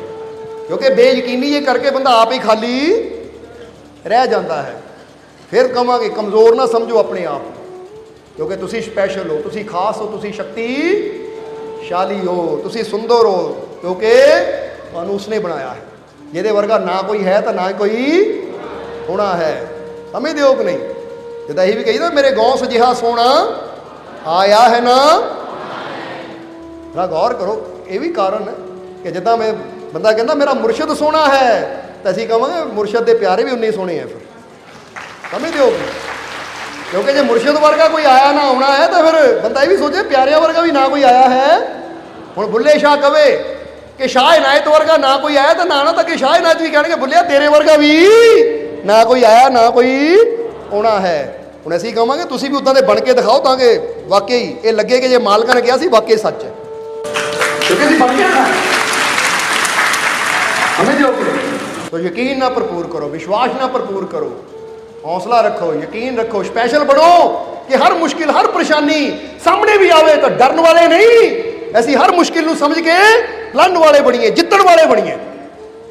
क्योंकि बेयकीनी ये करके बंदा आप ही खाली रह जाता है। फिर कहांगे कमज़ोर ना समझो अपने आप, क्योंकि तुसी स्पैशल हो, तुसी खास हो, तुसी शक्तिशाली हो, तुसी सुंदर हो, क्योंकि तुहानू उसने बनाया है। जिहदे वर्गा ना कोई है तो ना कोई होना है। समझदे हो कि नहीं? जिद्दां यही भी कही ना, मेरे गाँव से जिहा सोना आया है ना। गौर करो, ये भी कारण है कि जिद्दां मैं बंदा कहता मेरा मुर्शद सोना है, तो असीं कहांगे मुर्शद के प्यारे भी उन्ने ही सोने हैं। फिर समझदे हो? क्योंकि जो मुर्शद वर्गा कोई आया ना आना है, तो फिर बंदा ये भी सोचे प्यारियां वर्गा भी ना कोई आया है। हुण बुल्ले शाह कवे कि शाह इनायत वर्गा ना कोई आया, तो ना तक शाह इनायत भी कहेंगे बुल्लिया तेरे वर्गा भी ना कोई आया ना कोई आना है। हुण असीं कहांगे तुसीं भी उदां दे बन के दिखाओ, ताकि वाकई ये लगे कि जे मालकां ने कहा सी वाकई सच है, क्योंकि असीं बन के तो यकीन ना भरपूर करो, विश्वास ना भरपूर करो, हौसला रखो, यकीन रखो, स्पैशल बनो कि हर मुश्किल हर परेशानी सामने भी आवे तो डरन वाले नहीं, ऐसी हर मुश्किल नूं समझ के लड़न वाले बणीए, जितण वाले बणीए।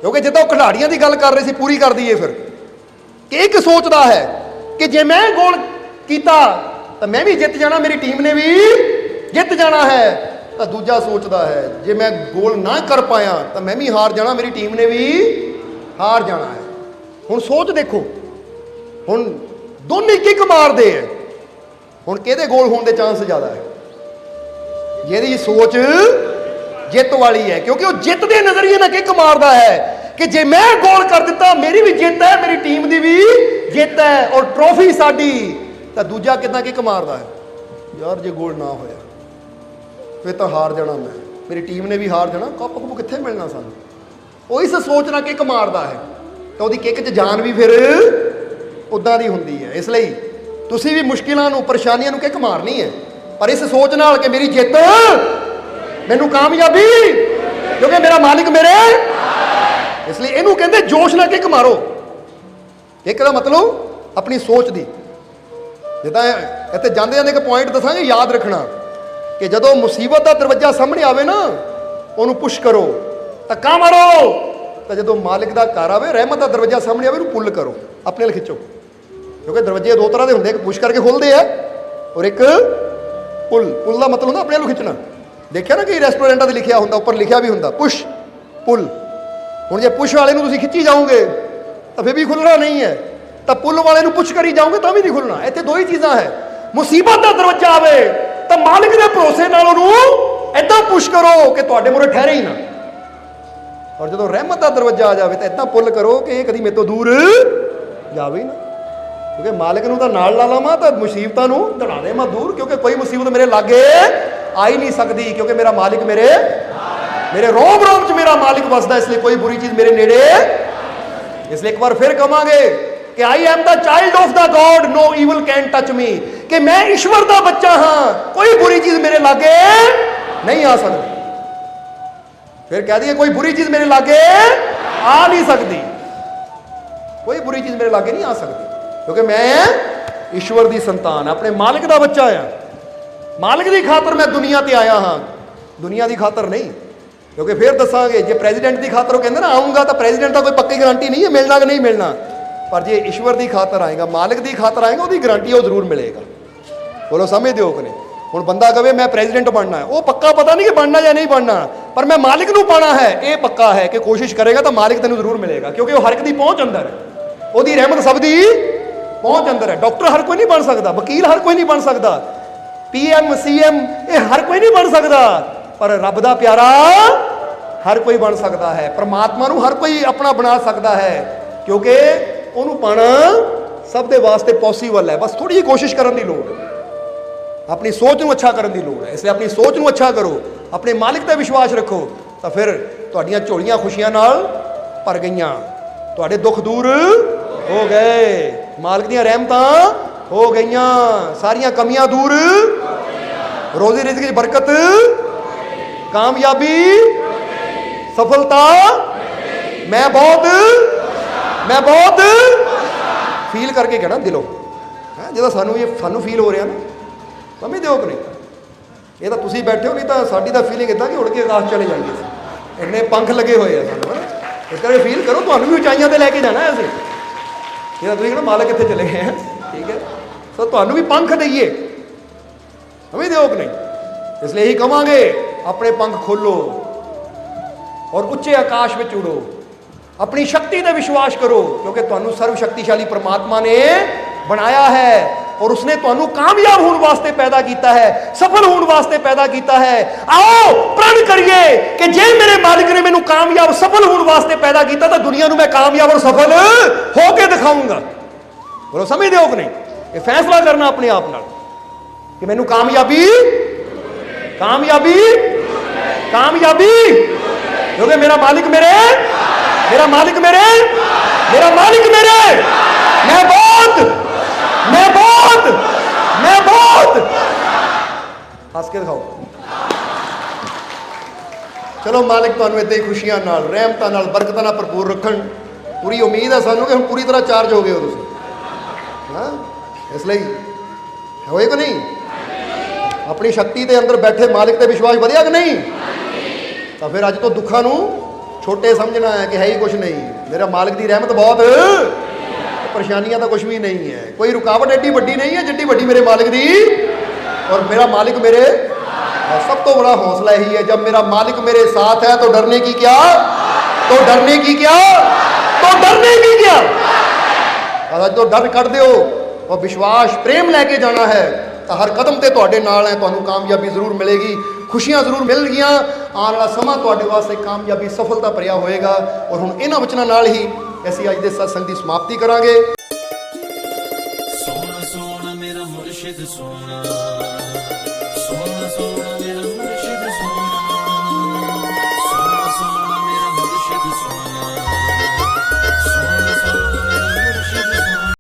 क्योंकि जिद्दां खिडारियां की गल कर रहे सी, पूरी कर दईए फिर कि एक सोचता है कि जे मैं गोल किया तो मैं भी जित जाना, मेरी टीम ने भी जित जाना है। तो दूजा सोचता है जे मैं गोल ना कर पाया तो मैं भी हार जाना, मेरी टीम ने भी हार जाना है। हुण सोच देखो, हुण दोनों किक मारते हैं, हुण किहदे गोल होने के चांस ज़्यादा है? जिहदी सोच जित वाली है, क्योंकि वो जित के नज़रिए ना किक मारदा है कि जे मैं गोल कर दिता मेरी भी जित है, मेरी टीम की भी जित है और ट्रॉफी साडी। तो दूजा कितना किक मारदा है, यार जे गोल ना होया फिर तो हार जाना मैं, मेरी टीम ने भी हार जाना, कप कप कित्थे मिलना सानूं। वो इस सोच नाल किक मारदा है तो उहदी किक 'च जान भी फिर उदां दी हुंदी है। इसलिए तुसीं भी मुश्किलों नूं परेशानियों नूं किक मारनी है, पर इस सोच नाल कि मेरी जित, मैनूं कामयाबी, क्योंकि मेरा मालिक मेरे। इसलिए इहनूं कहंदे जोश नाल किक मारो। किक दा मतलब अपनी सोच दी। जिद्दां इत्थे जांदे जांदे एक पॉइंट दसांगे, याद रखना कि जदों मुसीबत का दरवाजा सामने आवे ना, उन्होंने पुश करो, धक्का मारो। तो जदों मालिक का घर आवे, रहमत का दरवाजा सामने आवे, पुल करो, अपने लिए खिंचो। क्योंकि दरवाजे दो तरह के होंगे, एक पुश करके खोलते हैं और एक पुल। पुल का मतलब होंगे अपने लिए खिंचना। देखिया ना कि रेस्टोरेंटा से लिखा होंगे, उपर लिखा भी होंगे पुश पुल। हुण जे पुश वाले तुसीं खिंची जाओगे तो फिर भी खुलना नहीं है, तो पुल वाले पुश करी जाओगे तो भी नहीं खुलना। इत्थे दो ही चीज़ां है, मुसीबत का दरवाजा आवे तो मालिक के भरोसे नाल उहनूं इदां पुश करो कि तुहाडे मूहरे ठहरे ही ना, और जदों रहमत का दरवाजा आ जाए तो इदां पुल करो कि ये कदी मेरे तो दूर जावे ही ना। क्योंकि मालिक नूं तां नाल ला लावां तो मुसीबतां नूं दड़ा देवां दूर, क्योंकि कोई मुसीबत मेरे लागे आ ही नहीं सकती, क्योंकि मेरा मालिक मेरे रोम रोम च मेरा मालिक वसदा। इसलिए कोई बुरी चीज़ मेरे नेड़े। इसलिए एक बार फिर कहांगे कि I am the child of the God, no evil can touch me, कि मैं ईश्वर का बच्चा हाँ, कोई बुरी चीज मेरे लागे नहीं आ सकती। फिर कह दिए कोई बुरी चीज मेरे लागे आ नहीं सकती, कोई बुरी चीज मेरे लागे नहीं आ सकती, क्योंकि मैं ईश्वर की संतान, अपने मालिक का बच्चा आ। मालिक की खातर मैं दुनिया ते आया हाँ, दुनिया की खातर नहीं। क्योंकि फिर दसांगे जे प्रेजिडेंट की खातर वो कहते ना आऊँगा, तो प्रेजिडेंट का कोई पक्की गारंटी नहीं है मिलना कि नहीं मिलना, पर जे ईश्वर की खातर आएगा, मालिक की खातर आएगा, उसकी गारंटी वो जरूर मिलेगा। बोलो समझते हो कि नहीं? हुण बंदा कहे मैं प्रेजिडेंट बनना है, वो पक्का पता नहीं कि बनना या नहीं बनना, पर मैं मालिक नूं पाना है ये पक्का है कि कोशिश करेगा तो मालिक तेनों जरूर मिलेगा, क्योंकि वो हर एक दी पहुंच अंदर है, उसकी रहमत सब दी ਪਹੁੰਚ ਅੰਦਰ ਹੈ। ਡਾਕਟਰ ਹਰ ਕੋਈ ਨਹੀਂ ਬਣ ਸਕਦਾ, ਵਕੀਲ ਹਰ ਕੋਈ ਨਹੀਂ ਬਣ ਸਕਦਾ, PM CM ਇਹ ਹਰ ਕੋਈ ਨਹੀਂ ਬਣ ਸਕਦਾ, ਪਰ ਰੱਬ ਦਾ ਪਿਆਰਾ ਹਰ ਕੋਈ ਬਣ ਸਕਦਾ ਹੈ। ਪਰਮਾਤਮਾ ਨੂੰ ਹਰ ਕੋਈ ਆਪਣਾ ਬਣਾ ਸਕਦਾ ਹੈ, ਕਿਉਂਕਿ ਉਹਨੂੰ ਪਾਣਾ ਸਭ ਦੇ ਵਾਸਤੇ ਪੋਸੀਬਲ ਹੈ। ਬਸ ਥੋੜੀ ਜਿਹੀ ਕੋਸ਼ਿਸ਼ ਕਰਨ ਦੀ ਲੋੜ ਹੈ, ਆਪਣੀ ਸੋਚ ਨੂੰ ਅੱਛਾ ਕਰਨ ਦੀ ਲੋੜ ਹੈ। ਇਸ ਲਈ ਆਪਣੀ ਸੋਚ ਨੂੰ ਅੱਛਾ ਕਰੋ, ਆਪਣੇ ਮਾਲਿਕ ਤੇ ਵਿਸ਼ਵਾਸ ਰੱਖੋ, ਤਾਂ ਫਿਰ ਤੁਹਾਡੀਆਂ ਝੋਲੀਆਂ ਖੁਸ਼ੀਆਂ ਨਾਲ ਭਰ ਗਈਆਂ, ਤੁਹਾਡੇ ਦੁੱਖ ਦੂਰ ਹੋ ਗਏ, ਮਾਲਕ ਦੀਆਂ ਰਹਿਮਤਾਂ ਹੋ ਗਈਆਂ, ਸਾਰੀਆਂ ਕਮੀਆਂ ਦੂਰ, ਰੋਜ਼ੀ ਰਿਜ਼ਕ ਦੀ ਬਰਕਤ, ਕਾਮਯਾਬੀ, ਸਫਲਤਾ। ਮੈਂ ਬਹੁਤ ਫੀਲ ਕਰਕੇ ਕਹਿਣਾ ਦਿਲੋਂ, ਜਿਹਦਾ ਸਾਨੂੰ ਫੀਲ ਹੋ ਰਿਹਾ ਨਾ, ਸਮਝਦੇ ਹੋ ਕਿ ਨਹੀਂ? ਇਹ ਤਾਂ ਤੁਸੀਂ ਬੈਠੇ ਹੋ, ਨਹੀਂ ਤਾਂ ਸਾਡੀ ਤਾਂ ਫੀਲਿੰਗ ਇੱਦਾਂ ਕਿ ਉੜ ਕੇ ਆਕਾਸ਼ ਚਲੇ ਜਾਣਗੇ ਸੀ, ਇੰਨੇ ਪੰਖ ਲੱਗੇ ਹੋਏ ਆ ਸਾਨੂੰ। ਇਸ ਕਰਕੇ ਫੀਲ ਕਰੋ, ਤੁਹਾਨੂੰ ਵੀ ਉਚਾਈਆਂ ਤੇ ਲੈ ਕੇ ਜਾਣਾ ਅਸੀਂ। ਇਹਦਾ ਤੁਸੀਂ ਕਹਿਣਾ ਮਾਲਕ ਕਿੱਥੇ ਚਲੇ ਗਏ ਆ, ਠੀਕ ਹੈ? ਸੋ ਤੁਹਾਨੂੰ ਵੀ ਪੰਖ ਦਈਏ, ਸਮਝਦੇ ਹੋ ਕਿ ਨਹੀਂ? ਇਸ ਲਈ ਇਹੀ ਕਵਾਂਗੇ, ਆਪਣੇ ਪੰਖ ਖੋਲੋ ਔਰ ਉੱਚੇ ਆਕਾਸ਼ ਵਿੱਚ ਉੜੋ, ਆਪਣੀ ਸ਼ਕਤੀ ਤੇ ਵਿਸ਼ਵਾਸ ਕਰੋ, ਕਿਉਂਕਿ ਤੁਹਾਨੂੰ ਸਰਵ ਸ਼ਕਤੀਸ਼ਾਲੀ ਪ੍ਰਮਾਤਮਾ ਨੇ ਬਣਾਇਆ ਹੈ ਔਰ ਉਸਨੇ ਤੁਹਾਨੂੰ ਕਾਮਯਾਬ ਹੋਣ ਵਾਸਤੇ ਪੈਦਾ ਕੀਤਾ ਹੈ, ਸਫਲ ਹੋਣ ਵਾਸਤੇ ਪੈਦਾ ਕੀਤਾ ਹੈ। ਆਓ ਪ੍ਰਣ ਕਰੀਏ ਕਿ ਜੇ ਮੇਰੇ ਮਾਲਿਕ ਨੇ ਮੈਨੂੰ ਕਾਮਯਾਬ ਸਫਲ ਹੋਣ ਵਾਸਤੇ ਪੈਦਾ ਕੀਤਾ, ਤਾਂ ਦੁਨੀਆ ਨੂੰ ਮੈਂ ਕਾਮਯਾਬ ਔਰ ਸਫਲ ਹੋ ਕੇ ਦਿਖਾਊਂਗਾ। ਬੋਲੋ, ਸਮਝਦੇ ਹੋ ਕਿ ਨਹੀਂ? ਇਹ ਫੈਸਲਾ ਕਰਨਾ ਆਪਣੇ ਆਪ ਨਾਲ ਕਿ ਮੈਨੂੰ ਕਾਮਯਾਬੀ, ਕਿਉਂਕਿ ਮੇਰਾ ਮਾਲਿਕ ਮੇਰੇ ਮੈਂ ਬਹੁਤ ਹੱਸ ਕੇ ਦਿਖਾਓ। ਚਲੋ, ਮਾਲਿਕ ਤੁਹਾਨੂੰ ਏਦਾਂ ਹੀ ਖੁਸ਼ੀਆਂ ਨਾਲ, ਰਹਿਮਤਾਂ ਨਾਲ, ਬਰਕਤਾਂ ਨਾਲ ਭਰਪੂਰ ਰੱਖਣ। ਪੂਰੀ ਉਮੀਦ ਹੈ ਸਾਨੂੰ ਕਿ ਹੁਣ ਪੂਰੀ ਤਰ੍ਹਾਂ ਚਾਰਜ ਹੋ ਗਏ ਹੋ ਤੁਸੀਂ, ਹਾਂ? ਇਸ ਲਈ ਹੋਏ ਕਿ ਨਹੀਂ? ਆਪਣੀ ਸ਼ਕਤੀ ਦੇ ਅੰਦਰ ਬੈਠੇ ਮਾਲਿਕ ਤੇ ਵਿਸ਼ਵਾਸ ਵਧਿਆ ਕਿ ਨਹੀਂ? ਤਾਂ ਫਿਰ ਅੱਜ ਤੋਂ ਦੁੱਖਾਂ ਨੂੰ ਛੋਟੇ ਸਮਝਣਾ ਹੈ ਕਿ ਹੈ ਹੀ ਕੁਛ ਨਹੀਂ, ਮੇਰਾ ਮਾਲਿਕ ਦੀ ਰਹਿਮਤ ਬਹੁਤ, ਪਰੇਸ਼ਾਨੀਆਂ ਤਾਂ ਕੁਛ ਵੀ ਨਹੀਂ ਹੈ, ਕੋਈ ਰੁਕਾਵਟ ਐਡੀ ਵੱਡੀ ਨਹੀਂ ਹੈ ਜਿੱਡੀ ਵੱਡੀ ਮੇਰੇ ਮਾलिक दी। और मेरा मालिक मेरे, सब तो बड़ा हौसला यही है, जब मेरा मालिक मेरे साथ है तो डरने की क्या, अगर तो डर कट दो और विश्वास प्रेम लैके जाना है तो हर कदम ते तुहाडे नाल है, तुहानू कामयाबी जरूर मिलेगी, खुशियां जरूर मिलणगीਆਂ। आने वाला समा तुहाडे वास्ते कामयाबी सफलता भरिया होएगा। और हुण इन्हां वचनां नाल ही ਅਸੀਂ ਅੱਜ ਦੇ ਸਤਸੰਗ ਦੀ ਸਮਾਪਤੀ ਕਰਾਂਗੇ। ਸੋਹਣਾ ਸੋਹਣਾ ਮੇਰਾ ਮੁਰਸ਼ਿਦ ਸੋਹਣਾ।